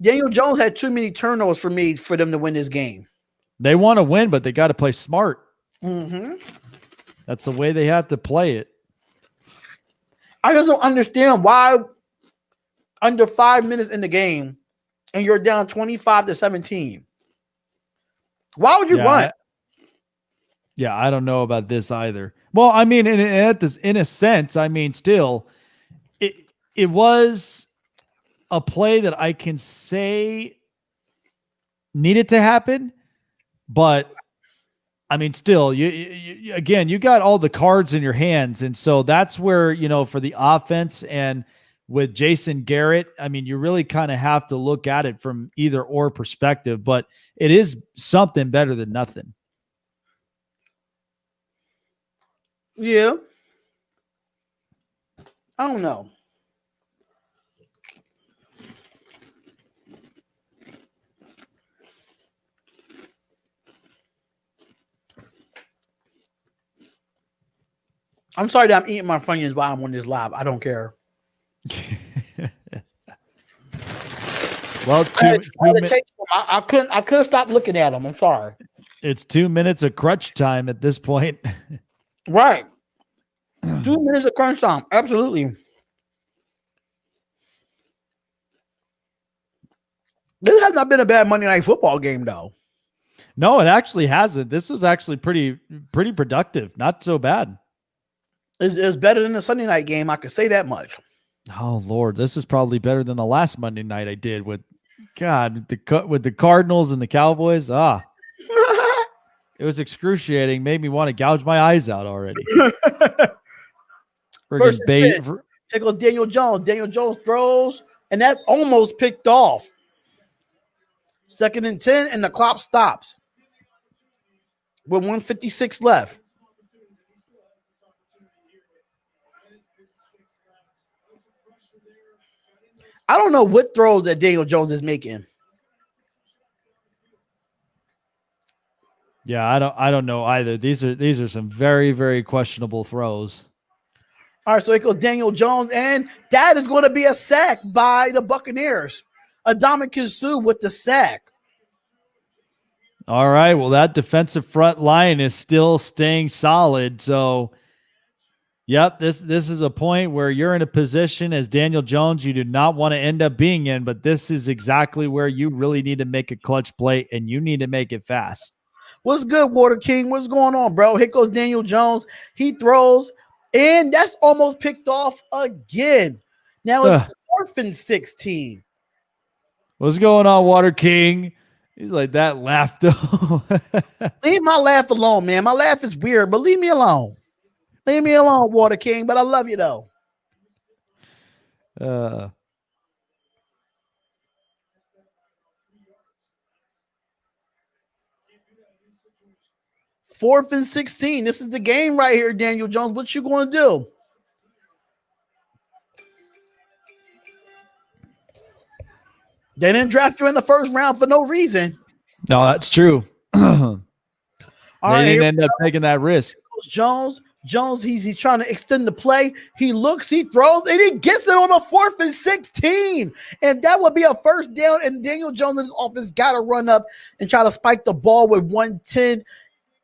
Speaker 1: Daniel Jones had too many turnovers for them to win this game.
Speaker 2: They want to win, but they got to play smart.
Speaker 1: Mm-hmm.
Speaker 2: That's the way they have to play it.
Speaker 1: I just don't understand why under 5 minutes in the game and you're down 25-17. Why would you run?
Speaker 2: I don't know about this either. Well, I mean, in a sense, I mean, still, it was a play that I can say needed to happen, but I mean, still, you again, you got all the cards in your hands, and so that's where, for the offense and with Jason Garrett, I mean, you really kind of have to look at it from either or perspective, but it is something better than nothing.
Speaker 1: Yeah. I don't know. I'm sorry that I'm eating my Funyuns while I'm on this live. I don't care.
Speaker 2: Well,
Speaker 1: I couldn't stop looking at them. I'm sorry.
Speaker 2: It's 2 minutes of crunch time at this point.
Speaker 1: Right. 2 minutes of crunch time. Absolutely. This has not been a bad Monday Night Football game, though.
Speaker 2: No, it actually hasn't. This was actually pretty productive. Not so bad.
Speaker 1: It's better than the Sunday night game. I could say that much.
Speaker 2: Oh Lord, this is probably better than the last Monday night I did with the Cardinals and the Cowboys. It was excruciating. Made me want to gouge my eyes out already.
Speaker 1: First bait. Here goes Daniel Jones. Daniel Jones throws, and that's almost picked off. 2nd and 10, and the clock stops with 1:56 left. I don't know what throws that Daniel Jones is making.
Speaker 2: Yeah, I don't know either. These are some very, very questionable throws.
Speaker 1: All right, so it goes Daniel Jones, and that is going to be a sack by the Buccaneers. Ndamukong Suh with the sack.
Speaker 2: All right, well, that defensive front line is still staying solid. So, yep, this is a point where you're in a position as Daniel Jones you do not want to end up being in, but this is exactly where you really need to make a clutch play, and you need to make it fast.
Speaker 1: What's good, Water King? What's going on, bro? Here goes Daniel Jones. He throws, and that's almost picked off again. Now it's 4th and 16.
Speaker 2: What's going on, Water King? He's like, that laugh, though.
Speaker 1: Leave my laugh alone, man. My laugh is weird, but leave me alone. Leave me alone, Water King, but I love you, though. 4th and 16. This is the game right here, Daniel Jones. What you going to do? They didn't draft you in the first round for no reason.
Speaker 2: No, that's true. They didn't end up taking that risk.
Speaker 1: Jones, he's trying to extend the play. He looks, he throws, and he gets it on a 4th and 16. And that would be a first down. And Daniel Jones in his office got to run up and try to spike the ball with 1:10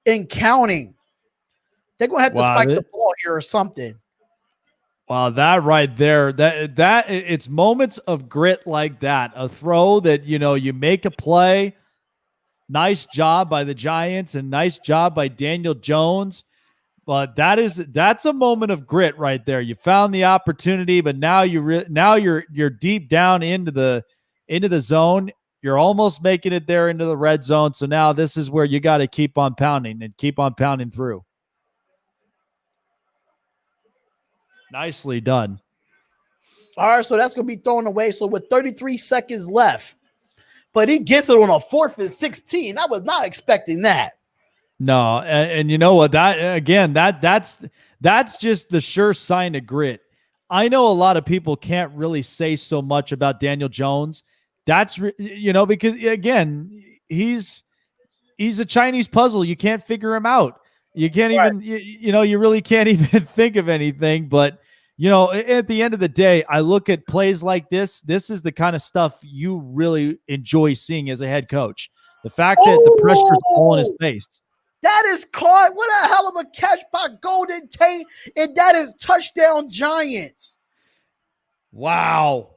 Speaker 1: and counting. They're going to have to spike the ball here or something.
Speaker 2: Wow, that right there, that it's moments of grit like that. A throw that, you make a play. Nice job by the Giants and nice job by Daniel Jones. But that's a moment of grit right there. You found the opportunity, but now you're deep down into the zone. You're almost making it there into the red zone. So now this is where you got to keep on pounding and keep on pounding through. Nicely done.
Speaker 1: All right, so that's going to be thrown away. So with 33 seconds left, but he gets it on a 4th and 16. I was not expecting that.
Speaker 2: No, and you know what? That's just the sure sign of grit. I know a lot of people can't really say so much about Daniel Jones. That's because again, he's a Chinese puzzle. You can't figure him out. You can't even you really can't even think of anything. But at the end of the day, I look at plays like this. This is the kind of stuff you really enjoy seeing as a head coach. The fact that the pressure's all in his face.
Speaker 1: That is caught. What a hell of a catch by Golden Tate. And that is touchdown Giants.
Speaker 2: Wow.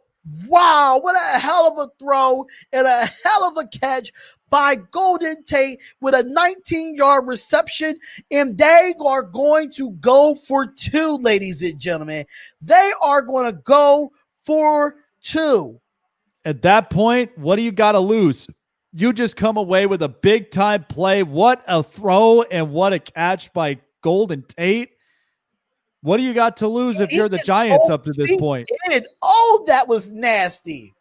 Speaker 1: What a hell of a throw and a hell of a catch by Golden Tate with a 19-yard reception. And they are going to go for 2, ladies and gentlemen. They are going to go for 2.
Speaker 2: At that point, what do you got to lose? You just come away with a big-time play. What a throw and what a catch by Golden Tate. What do you got to lose if you're the Giants up to this point?
Speaker 1: Oh, that was nasty.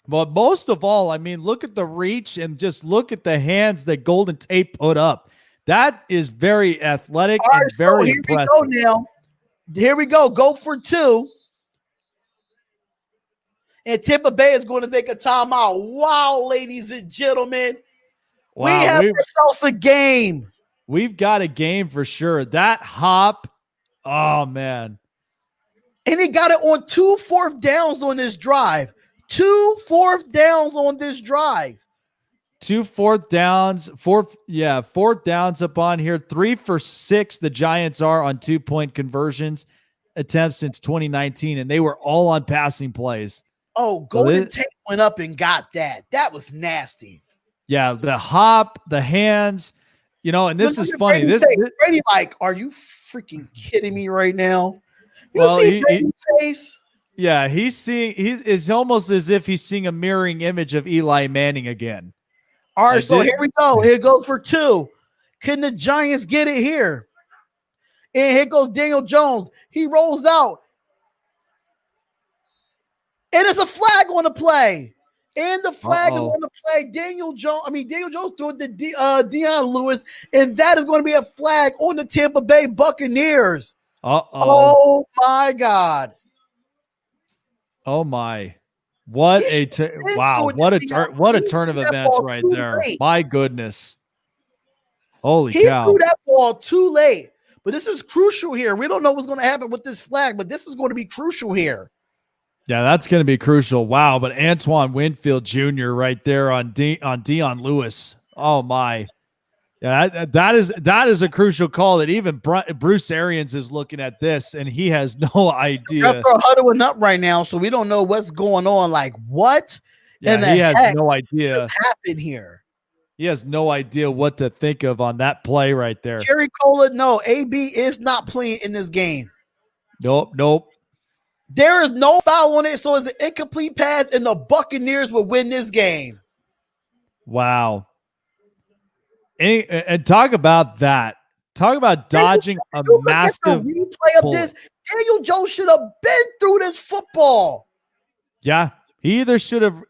Speaker 2: But most of all, I mean, look at the reach and just look at the hands that Golden Tate put up. That is very athletic and very impressive.
Speaker 1: Here we go now. Here we go. Go for 2. And Tampa Bay is going to take a timeout. Wow, ladies and gentlemen. Wow, we have ourselves a game.
Speaker 2: We've got a game for sure. That hop Oh, man.
Speaker 1: And he got it on 2 4th downs on this drive. 2 4th downs on this drive.
Speaker 2: 2 4th downs, 4th downs up on here. 3 for 6 the Giants are on 2-point conversions attempts since 2019, and they were all on passing plays.
Speaker 1: Oh, Golden Tate went up and got that. That was nasty.
Speaker 2: Yeah, the hop, the hands, and this is funny.
Speaker 1: Brady, like, are you freaking kidding me right now? You see Brady's face?
Speaker 2: Yeah, it's almost as if he's seeing a mirroring image of Eli Manning again.
Speaker 1: All right, so here we go. Here goes for 2. Can the Giants get it here? And here goes Daniel Jones. He rolls out. And it's a flag on the play. And the flag is on the play. Daniel Jones threw it to Dion Lewis, and that is going to be a flag on the Tampa Bay Buccaneers. Oh, my God.
Speaker 2: Oh, my. What a turn of events right there.
Speaker 1: Late.
Speaker 2: My goodness. Holy cow.
Speaker 1: He threw that ball too late. But this is crucial here. We don't know what's going to happen with this flag, but this is going to be crucial here.
Speaker 2: Yeah, that's going to be crucial. Wow, but Antoine Winfield Jr. right there on Dion Lewis. Oh, my. Yeah, that is a crucial call that even Bruce Arians is looking at this, and he has no idea.
Speaker 1: Refs are huddling up right now, so we don't know what's going on. Like, what?
Speaker 2: Yeah, he has no idea
Speaker 1: what happened here.
Speaker 2: He has no idea what to think of on that play right there.
Speaker 1: Jerry Cola, no, AB is not playing in this game.
Speaker 2: Nope.
Speaker 1: There is no foul on it, so it's an incomplete pass, and the Buccaneers will win this game.
Speaker 2: Wow. And talk about that. Talk about dodging a massive
Speaker 1: replay of this. Daniel Jones should have been through this football.
Speaker 2: Yeah. He either should have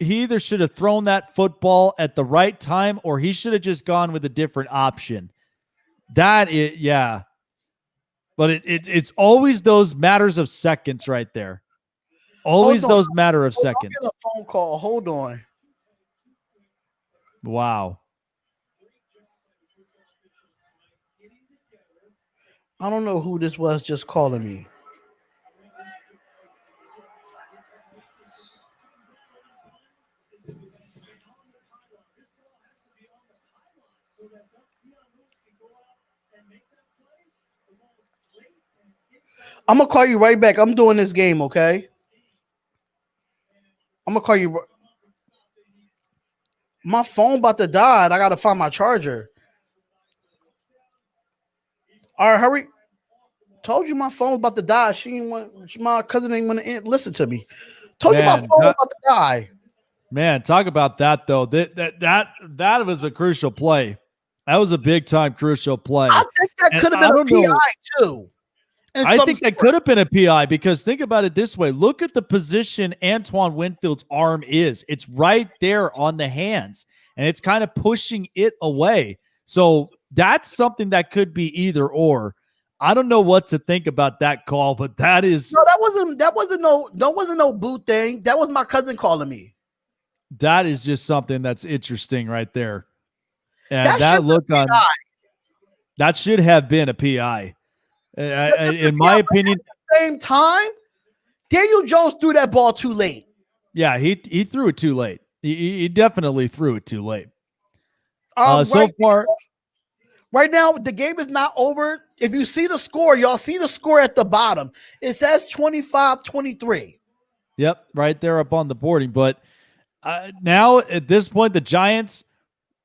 Speaker 2: thrown that football at the right time, or he should have just gone with a different option. But it's always those matters of seconds right there. Always those matter of seconds.
Speaker 1: I'll get a phone call. Hold on.
Speaker 2: Wow.
Speaker 1: I don't know who this was just calling me. I'm going to call you right back. I'm doing this game, okay? I'm going to call you. My phone about to die, and I got to find my charger. All right, hurry. Told you my phone was about to die. My cousin didn't want to listen to me. Told you my phone was about to die.
Speaker 2: Man, talk about that, though. That was a crucial play. That was a big-time crucial play.
Speaker 1: I think that could have been a PI, too.
Speaker 2: I think that could have been a PI, because think about it this way. Look at the position Antoine Winfield's arm is. It's right there on the hands, and it's kind of pushing it away. So that's something that could be either or. I don't know what to think about that call, but that is wasn't no boot thing. That was my cousin calling me. That is just something that's interesting right there. And that look on that should have been a PI. In my opinion,
Speaker 1: at the same time, Daniel Jones threw that ball too late.
Speaker 2: Yeah, he threw it too late. He definitely threw it too late.
Speaker 1: Right now, the game is not over. If you see the score, y'all see the score at the bottom. It says 25-23.
Speaker 2: Yep, right there up on the boarding. But now at this point, the Giants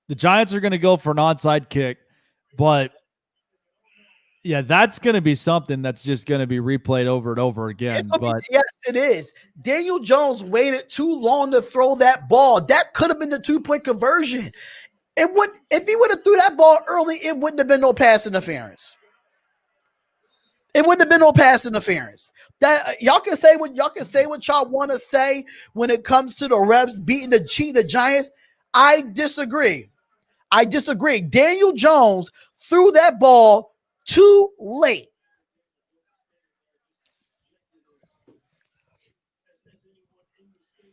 Speaker 2: are going to go for an onside kick. But yeah, that's going to be something that's just going to be replayed over and over again.
Speaker 1: Yes, it is. Daniel Jones waited too long to throw that ball. That could have been the 2-point conversion. If he would have threw that ball early, it wouldn't have been no pass interference. It wouldn't have been no pass interference. That y'all can say what y'all want to say when it comes to the refs beating the Giants. I disagree. Daniel Jones threw that ball too late.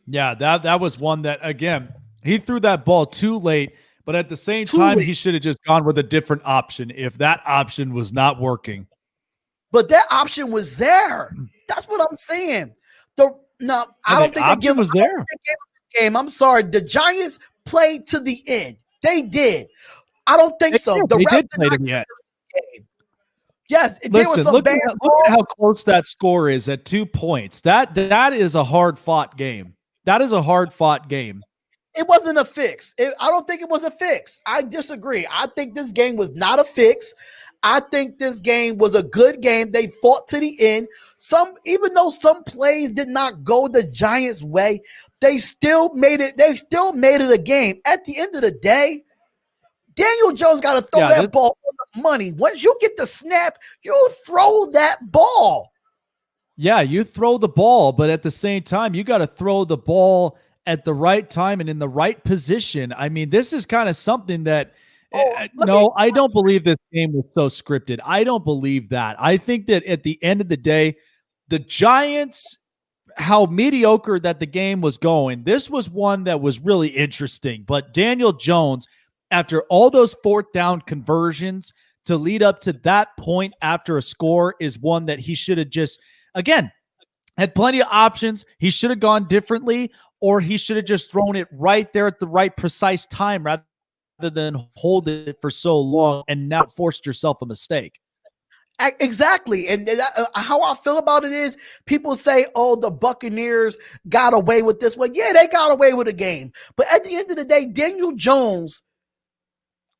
Speaker 2: Yeah, that was one that, again, he threw that ball too late, but at the same time, he should have just gone with a different option if that option was not working.
Speaker 1: but that option was there. That's what I'm saying. I don't think
Speaker 2: the option was there.
Speaker 1: Game. I'm sorry. The Giants played to the end. They did. I don't think so.
Speaker 2: They did play to the end.
Speaker 1: Yes.
Speaker 2: Listen, look at how close that score is at 2 points. That is a hard-fought game. That is a hard-fought game.
Speaker 1: It wasn't a fix. I don't think it was a fix. I disagree. I think this game was not a fix. I think this game was a good game. They fought to the end. Even though some plays did not go the Giants' way, they still made it. They still made it a game. At the end of the day, Daniel Jones got to throw that ball on the money. Once you get the snap, you throw that ball.
Speaker 2: Yeah, you throw the ball, but at the same time, you got to throw the ball at the right time and in the right position. I mean, this is kind of something that I don't believe this game was so scripted. I don't believe that. I think that at the end of the day, the Giants, how mediocre that the game was going, this was one that was really interesting. But Daniel Jones, after all those fourth down conversions to lead up to that point after a score, is one that he should have just, again, had plenty of options. He should have gone differently, or he should have just thrown it right there at the right precise time rather than hold it for so long and now forced yourself a mistake.
Speaker 1: Exactly. And how I feel about it is people say, oh, the Buccaneers got away with this. Well, yeah, they got away with a game. But at the end of the day, Daniel Jones,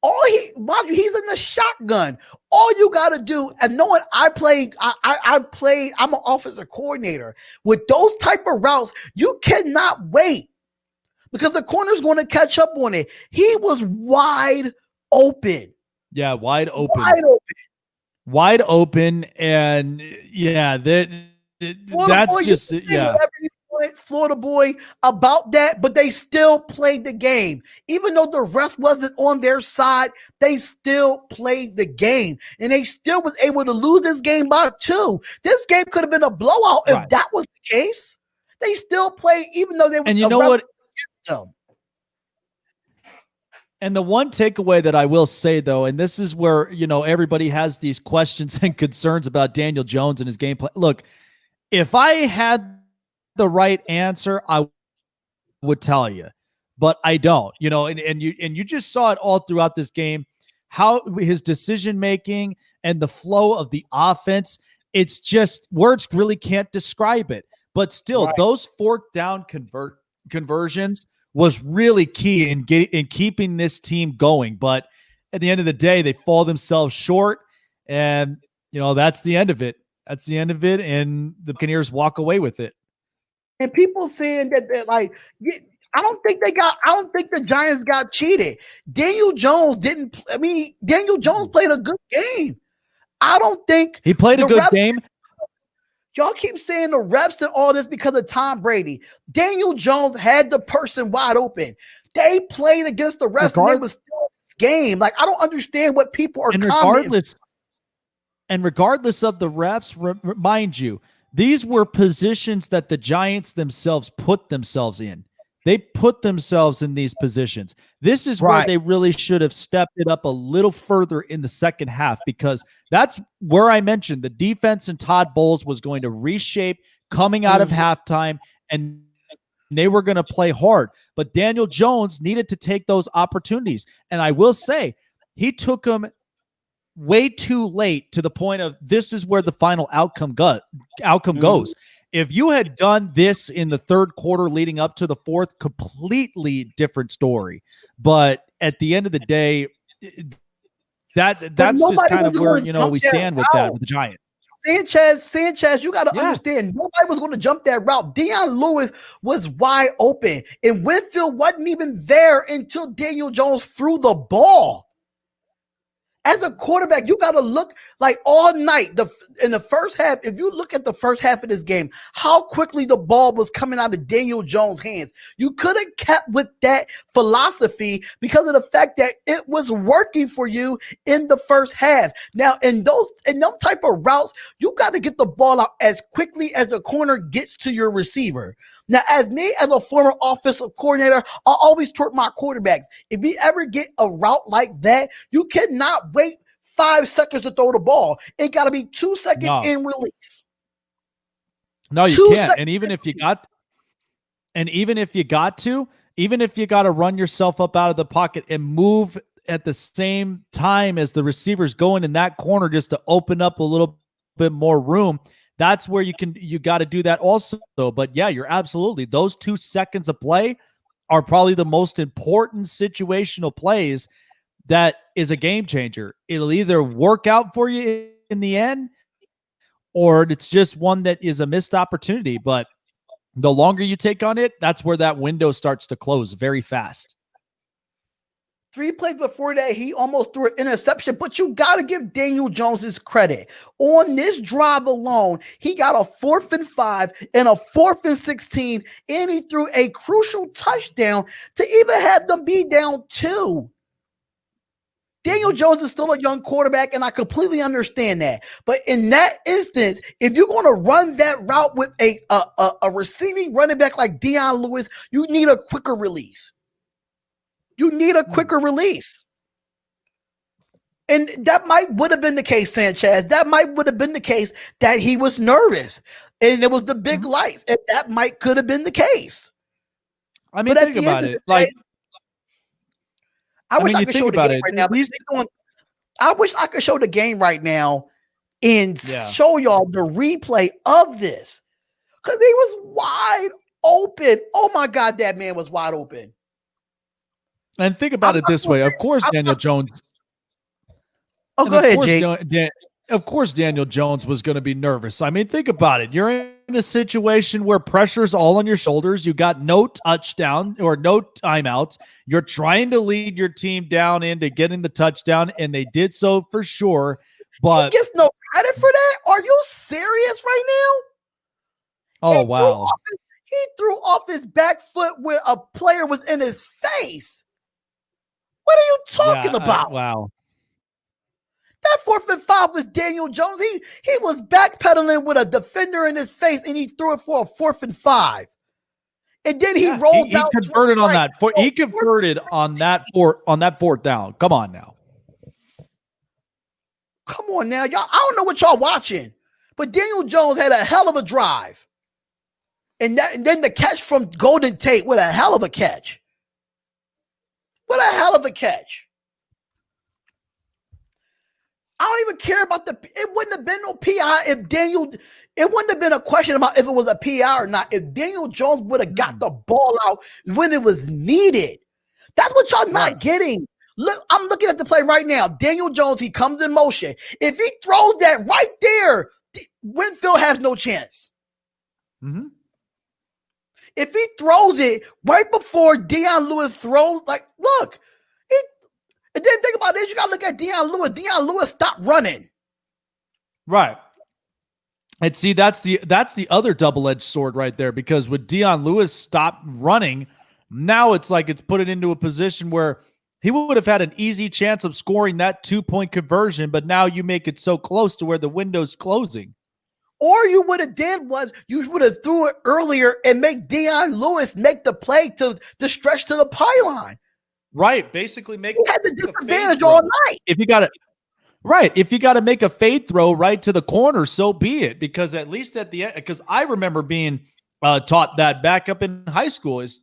Speaker 1: he's in the shotgun. All you got to do, and knowing I'm an offensive coordinator. With those type of routes, you cannot wait because the corner's going to catch up on it. He was wide open.
Speaker 2: Yeah, wide open. And yeah, that's just, yeah.
Speaker 1: Florida boy about that, but they still played the game. Even though the rest wasn't on their side, they still played the game. And they still was able to lose this game by 2. This game could have been a blowout if that was the case. They still played, even though they were.
Speaker 2: And you know what? And the one takeaway that I will say, though, and this is where, everybody has these questions and concerns about Daniel Jones and his gameplay. Look, if I had the right answer, I would tell you, but I don't, and you just saw it all throughout this game, how his decision making and the flow of the offense, it's just words really can't describe it. But still, those fourth down conversions was really key in keeping this team going. But at the end of the day, they fall themselves short, and that's the end of it. That's the end of it, and the Buccaneers walk away with it.
Speaker 1: And people saying that I don't think the Giants got cheated. Daniel Jones played a good game. I don't think
Speaker 2: he played a good game.
Speaker 1: Y'all keep saying the refs and all this because of Tom Brady. Daniel Jones had the person wide open. They played against the refs and it was still this game. Like, I don't understand what people are commenting.
Speaker 2: Regardless of the refs, remind you, these were positions that the Giants themselves put themselves in. They put themselves in these positions. This is where they really should have stepped it up a little further in the second half, because that's where I mentioned the defense and Todd Bowles was going to reshape coming out of halftime, and they were going to play hard. But Daniel Jones needed to take those opportunities. And I will say, he took them way too late, to the point of this is where the final outcome goes. If you had done this in the third quarter leading up to the fourth, completely different story. But at the end of the day, that's just kind of where we stand with that with the Giants.
Speaker 1: Sanchez, you got to understand, nobody was going to jump that route. Deion Lewis was wide open, and Winfield wasn't even there until Daniel Jones threw the ball. As a quarterback, you got to look like all night in the first half. If you look at the first half of this game, how quickly the ball was coming out of Daniel Jones' hands. You could have kept with that philosophy because of the fact that it was working for you in the first half. Now, in those type of routes, you got to get the ball out as quickly as the corner gets to your receiver. Now, as a former offensive coordinator, I always taught my quarterbacks, if you ever get a route like that, you cannot wait 5 seconds to throw the ball. It got to be 2 seconds
Speaker 2: No.
Speaker 1: in release.
Speaker 2: No, you
Speaker 1: 2
Speaker 2: can't.
Speaker 1: seconds.
Speaker 2: And even if you got to run yourself up out of the pocket and move at the same time as the receivers going in that corner just to open up a little bit more room, that's where you got to do that also. But yeah, you're absolutely, those 2 seconds of play are probably the most important situational plays. That is a game changer. It'll either work out for you in the end, or it's just one that is a missed opportunity. But the longer you take on it, that's where that window starts to close very fast.
Speaker 1: 3 plays before that, he almost threw an interception, but you got to give Daniel Jones his credit. On this drive alone, he got a 4th and 5 and a 4th and 16, and he threw a crucial touchdown to even have them be down 2. Daniel Jones is still a young quarterback, and I completely understand that. But in that instance, if you're going to run that route with a receiving running back like Dion Lewis, you need a quicker release. You need a quicker release. And that would have been the case, Sanchez. That would have been the case that he was nervous. And it was the big lights. And that could have been the case.
Speaker 2: I mean, think about it.
Speaker 1: I wish I could show the game right now. I wish I could show the game right now and show y'all the replay of this. Because he was wide open. Oh, my God, that man was wide open.
Speaker 2: And think about it this way. Of course, Daniel Jones.
Speaker 1: Oh, go ahead, Jake.
Speaker 2: Of course, Daniel Jones was going to be nervous. I mean, think about it. You're in a situation where pressure's all on your shoulders. You got no touchdown or no timeouts. You're trying to lead your team down into getting the touchdown, and they did so for sure. But
Speaker 1: he gets no credit for that? Are you serious right now?
Speaker 2: Oh, wow.
Speaker 1: He threw off his back foot where a player was in his face. What are you talking about?
Speaker 2: Wow.
Speaker 1: That 4th and 5 was Daniel Jones. He was backpedaling with a defender in his face, and he threw it for a 4th and 5. And then he rolled out.
Speaker 2: He converted on that. He converted on that 4th down. Come on now.
Speaker 1: Come on now, y'all. I don't know what y'all watching, but Daniel Jones had a hell of a drive. And then the catch from Golden Tate, what a hell of a catch. What a hell of a catch. I don't even care about it wouldn't have been no PI if it wouldn't have been a question about if it was a PI or not. If Daniel Jones would have got the ball out when it was needed. That's what y'all not getting. Look, I'm looking at the play right now. Daniel Jones, he comes in motion. If he throws that right there, Winfield has no chance.
Speaker 2: Mm-hmm.
Speaker 1: If he throws it right before Dion Lewis throws, look, and then think about this. You got to look at Dion Lewis. Dion Lewis stopped running.
Speaker 2: Right. And see, that's the other double-edged sword right there, because with Dion Lewis stopped running, now it's like it's put it into a position where he would have had an easy chance of scoring that 2-point conversion, but now you make it so close to where the window's closing.
Speaker 1: Or you would have you would have threw it earlier and make Dion Lewis make the play to stretch to the pylon.
Speaker 2: Right. Basically make
Speaker 1: had the disadvantage all night.
Speaker 2: If you got it right. If you got to make a fade throw right to the corner, so be it. Because at least at the end, because I remember being taught that back up in high school is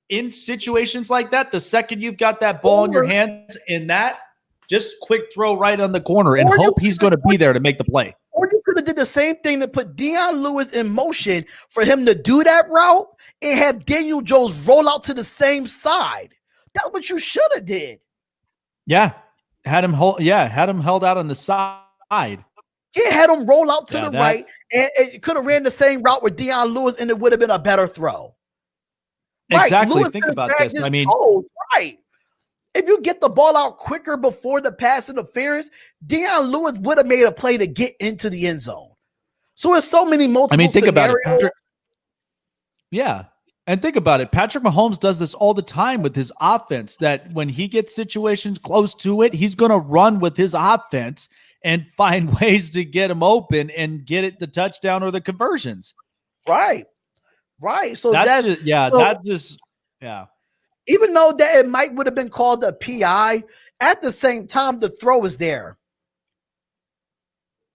Speaker 2: in situations like that, the second you've got that ball in your hands in that, just quick throw right on the corner and hope he's going to be there to make the play.
Speaker 1: Or you could have did the same thing to put Dion Lewis in motion for him to do that route and have Daniel Jones roll out to the same side. That's what you should have did.
Speaker 2: Yeah. Had him held out on the side.
Speaker 1: Yeah, had him roll out to the right, and it could have ran the same route with Dion Lewis, and it would have been a better throw.
Speaker 2: Exactly.
Speaker 1: Lewis
Speaker 2: think about this. I mean,
Speaker 1: right. If you get the ball out quicker before the pass interference, Dion Lewis would have made a play to get into the end zone. So it's so many multiple
Speaker 2: think
Speaker 1: scenarios.
Speaker 2: about it. Yeah. And think about it. Patrick Mahomes does this all the time with his offense, that when he gets situations close to it, he's going to run with his offense and find ways to get him open and get it the touchdown or the conversions.
Speaker 1: Right. Right. So even though that it would have been called a PI, at the same time, the throw is there.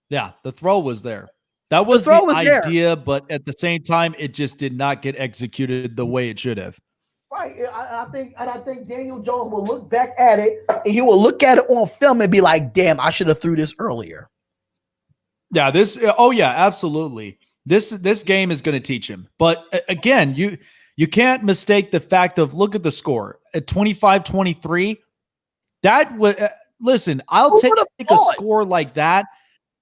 Speaker 2: Yeah, the throw was there. That was the idea, but at the same time, it just did not get executed the way it should have.
Speaker 1: Right. I think Daniel Jones will look back at it and he will look at it on film and be like, damn, I should have threw this earlier.
Speaker 2: Yeah, absolutely. This game is going to teach him. But again, you can't mistake the fact of, look at the score at 25-23. That was listen, I'll take a score like that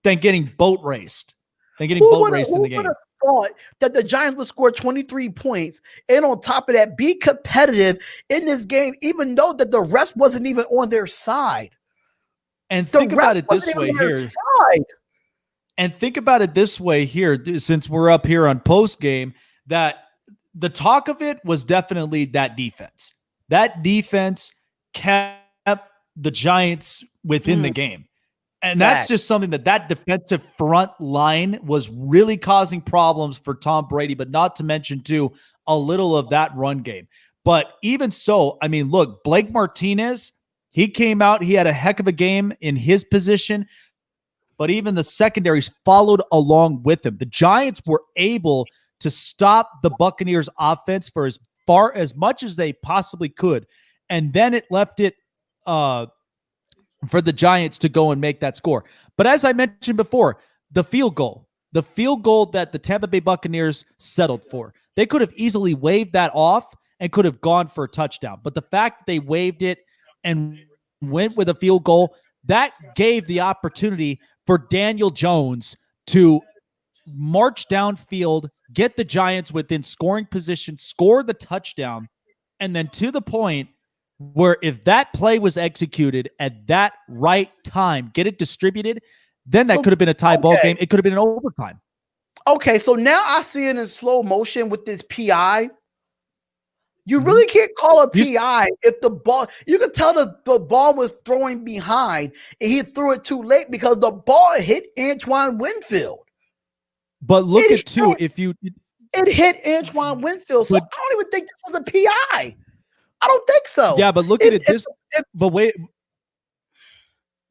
Speaker 2: than getting boat raced. In the game.
Speaker 1: Who would have thought that the Giants would score 23 points and on top of that be competitive in this game, even though that the rest wasn't even on their side?
Speaker 2: And think about it this way here. And think about it this way here, since we're up here on post game, that the talk of it was definitely that defense. That defense kept the Giants within the game. And that's just something that defensive front line was really causing problems for Tom Brady, but not to mention, too, a little of that run game. But even so, I mean, look, Blake Martinez, he came out, he had a heck of a game in his position, but even the secondaries followed along with him. The Giants were able to stop the Buccaneers offense for as much as they possibly could. And then it left it for the Giants to go and make that score. But as I mentioned before, the field goal that the Tampa Bay Buccaneers settled for, they could have easily waved that off and could have gone for a touchdown. But the fact that they waved it and went with a field goal, that gave the opportunity for Daniel Jones to march downfield, get the Giants within scoring position, score the touchdown, and then to the point where if that play was executed at that right time, get it distributed, then that could have been a tie ball game. It could have been an overtime.
Speaker 1: Okay, so now I see it in slow motion with this PI. You really can't call a PI if the ball, you can tell the ball was throwing behind and he threw it too late because the ball hit Antoine Winfield.
Speaker 2: But look at too, if you...
Speaker 1: It hit Antoine Winfield, so I don't even think this was a PI. I don't think so.
Speaker 2: Yeah, but look at it this. But wait.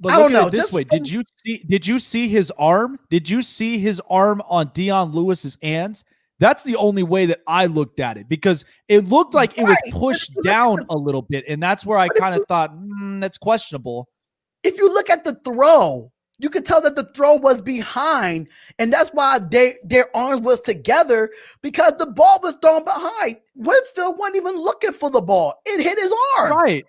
Speaker 2: But I don't know. This way, did you see his arm? Did you see his arm on Dion Lewis's hands? That's the only way that I looked at it, because it looked like it was pushed down a little bit, and that's where I kind of thought that's questionable.
Speaker 1: If you look at the throw, you could tell that the throw was behind, and that's why their arms was together, because the ball was thrown behind. Winfield wasn't even looking for the ball. It hit his arm.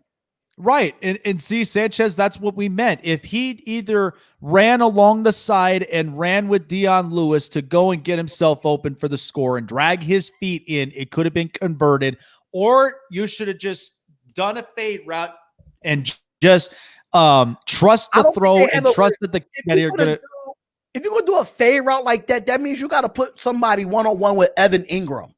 Speaker 2: Right. And see, Sanchez, that's what we meant. If he either ran along the side and ran with Dion Lewis to go and get himself open for the score and drag his feet in, it could have been converted. Or you should have just done a fade route and just trust the throw and trust that you're going to.
Speaker 1: If you're going to do a fade route like that, that means you got to put somebody one-on-one with Evan Ingram.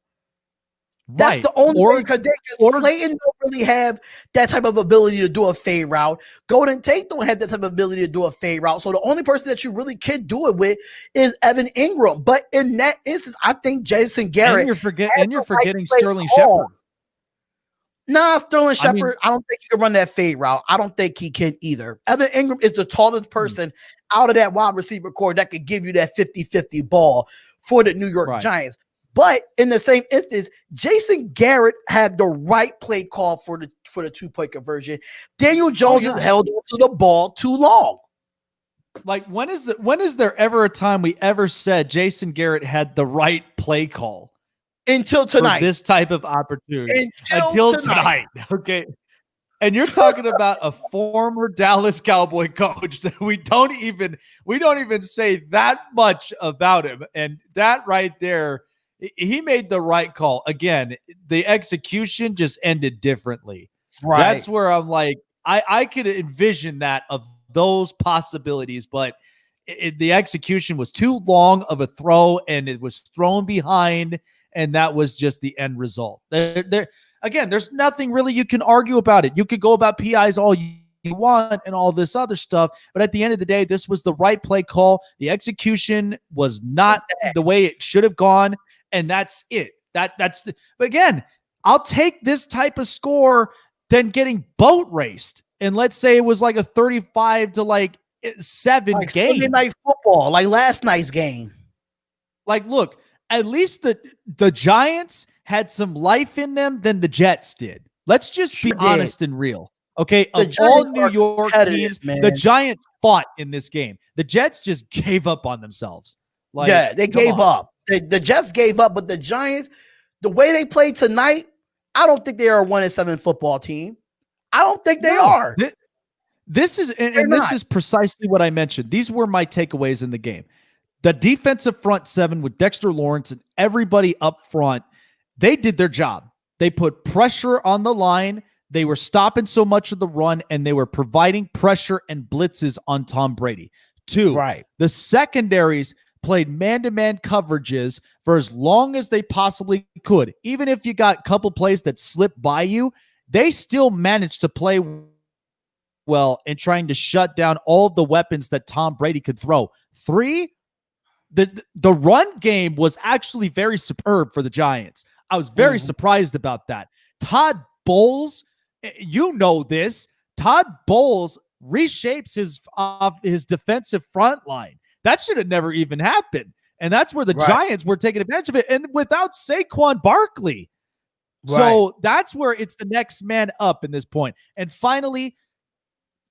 Speaker 1: That's the only way, because Slayton don't really have that type of ability to do a fade route. Golden Tate don't have that type of ability to do a fade route. So the only person that you really can do it with is Evan Ingram. But in that instance, I think Jason Garrett.
Speaker 2: And you're forgetting Sterling Shepard.
Speaker 1: Nah, Sterling Shepard, I don't think he can run that fade route. I don't think he can either. Evan Ingram is the tallest person out of that wide receiver core that could give you that 50-50 ball for the New York Giants. But in the same instance, Jason Garrett had the right play call for the 2-point conversion. Daniel Jones has held on to the ball too long.
Speaker 2: Like, when is there ever a time we ever said Jason Garrett had the right play call?
Speaker 1: Until tonight.
Speaker 2: For this type of opportunity. Until tonight. Okay. And you're talking about a former Dallas Cowboy coach that we don't even say that much about him. And that right there, he made the right call. Again, the execution just ended differently. Right. That's where I'm like, I could envision that of those possibilities, but the execution was too long of a throw, and it was thrown behind, and that was just the end result. Again, there's nothing really you can argue about it. You could go about PIs all you want and all this other stuff, but at the end of the day, this was the right play call. The execution was not the way it should have gone. And that's it. But again, I'll take this type of score than getting boat raced. And let's say it was like a 35 to like 7
Speaker 1: like
Speaker 2: games.
Speaker 1: Sunday night football, like last night's game.
Speaker 2: Like, look, at least the Giants had some life in them than the Jets did. Let's just be honest and real. Okay, of all New York teams, the Giants fought in this game. The Jets just gave up on themselves. Like,
Speaker 1: yeah, they gave up. The Jets gave up, but the Giants, the way they played tonight, I don't think they are a 1-7 football team. I don't think they are.
Speaker 2: This is this is precisely what I mentioned. These were my takeaways in the game. The defensive front seven with Dexter Lawrence and everybody up front, they did their job. They put pressure on the line. They were stopping so much of the run, and they were providing pressure and blitzes on Tom Brady. 2, the secondaries played man-to-man coverages for as long as they possibly could. Even if you got a couple plays that slipped by you, they still managed to play well in trying to shut down all of the weapons that Tom Brady could throw. 3, the run game was actually very superb for the Giants. I was very surprised about that. Todd Bowles, you know this. Todd Bowles reshapes his defensive front line. That should have never even happened. And that's where the Giants were taking advantage of it. And without Saquon Barkley. So that's where it's the next man up in this point. And finally,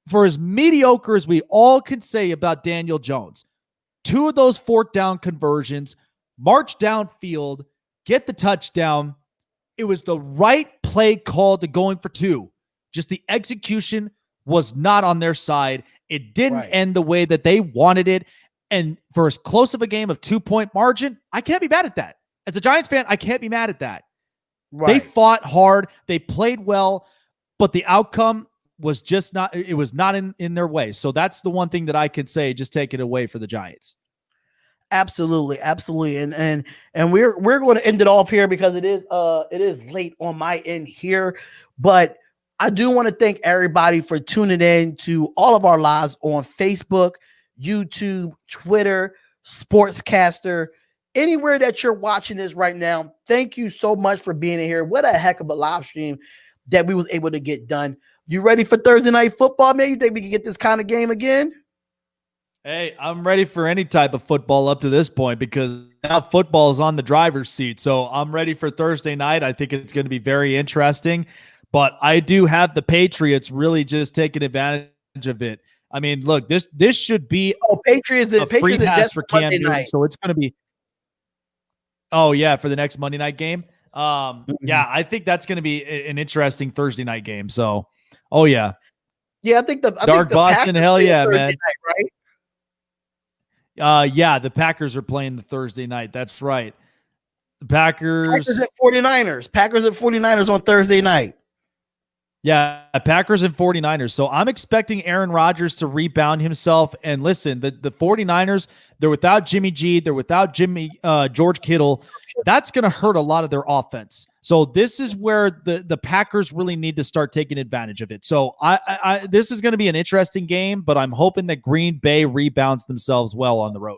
Speaker 2: for as mediocre as we all can say about Daniel Jones, 2 of those 4th down conversions, march downfield, get the touchdown. It was the right play call to going for 2. Just the execution was not on their side. It didn't end the way that they wanted it. And for as close of a game of 2-point margin, I can't be mad at that. As a Giants fan, I can't be mad at that. They fought hard. They played well, but the outcome was just not, it was not in their way. So that's the one thing that I could say, just take it away for the Giants.
Speaker 1: Absolutely. And we're going to end it off here because it is late on my end here, but I do want to thank everybody for tuning in to all of our lives on Facebook, YouTube, Twitter, Sportscaster, anywhere that you're watching this right now. Thank you so much for being in here. What a heck of a live stream that we was able to get done. You ready for Thursday night football, man? You think we can get this kind of game again?
Speaker 2: Hey, I'm ready for any type of football up to this point because now football is on the driver's seat. So I'm ready for Thursday night. I think it's going to be very interesting. But I do have the Patriots really just taking advantage of it. I mean, look, this should be
Speaker 1: Patriots
Speaker 2: free pass for Cam Newton.
Speaker 1: Night.
Speaker 2: So it's going to be for the next Monday night game. Yeah, I think that's going to be an interesting Thursday night game. So, yeah,
Speaker 1: I think the
Speaker 2: Boston,
Speaker 1: Packers
Speaker 2: hell yeah, man.
Speaker 1: Night, right?
Speaker 2: Yeah, the Packers are playing the Thursday night. That's right. The Packers
Speaker 1: at 49ers. Packers at 49ers on Thursday night.
Speaker 2: Yeah, Packers and 49ers. So I'm expecting Aaron Rodgers to rebound himself. And listen, the 49ers, they're without Jimmy G. They're without George Kittle. That's going to hurt a lot of their offense. So this is where the Packers really need to start taking advantage of it. So this is going to be an interesting game, but I'm hoping that Green Bay rebounds themselves well on the road.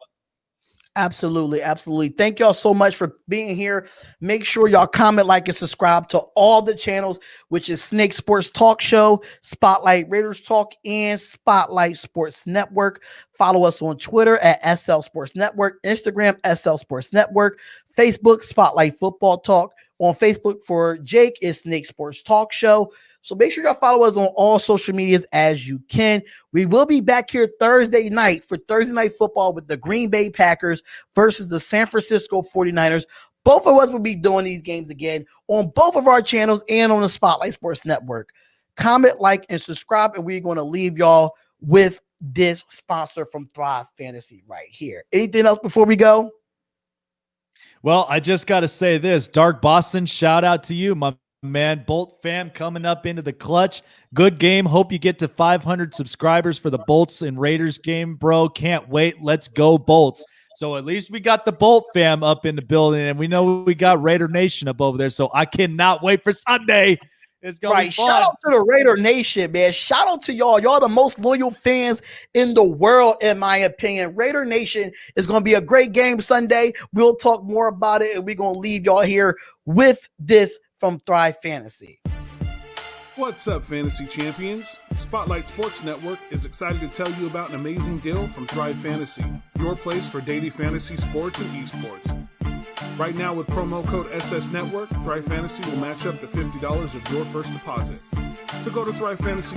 Speaker 1: Absolutely. Thank y'all so much for being here. Make sure y'all comment, like, and subscribe to all the channels, which is Snake Sports Talk Show, Spotlight Raiders Talk, and Spotlight Sports Network. Follow us on Twitter at SL Sports Network, Instagram, SL Sports Network, Facebook, Spotlight Football Talk. On Facebook for Jake is Snake Sports Talk Show. So make sure y'all follow us on all social medias as you can. We will be back here Thursday night for Thursday Night Football with the Green Bay Packers versus the San Francisco 49ers. Both of us will be doing these games again on both of our channels and on the Spotlight Sports Network. Comment, like, and subscribe, and we're going to leave y'all with this sponsor from Thrive Fantasy right here. Anything else before we go?
Speaker 2: Well, I just got to say this. Dark Boston, shout out to you, my man. Bolt fam coming up into the clutch. Good game. Hope you get to 500 subscribers for the Bolts and Raiders game, bro. Can't wait. Let's go Bolts. So at least we got the Bolt fam up in the building, and we know we got Raider Nation up over there. So I cannot wait for Sunday. It's going to be fun.
Speaker 1: Shout out to the Raider Nation, man. Shout out to y'all. Y'all the most loyal fans in the world, in my opinion. Raider Nation is going to be a great game Sunday. We'll talk more about it, and we're going to leave y'all here with this from Thrive Fantasy.
Speaker 3: What's up, fantasy champions? Spotlight Sports Network is excited to tell you about an amazing deal from Thrive Fantasy, your place for daily fantasy sports and esports. Right now, with promo code SS Network, Thrive Fantasy will match up to $50 of your first deposit. So go to thrivefantasy.com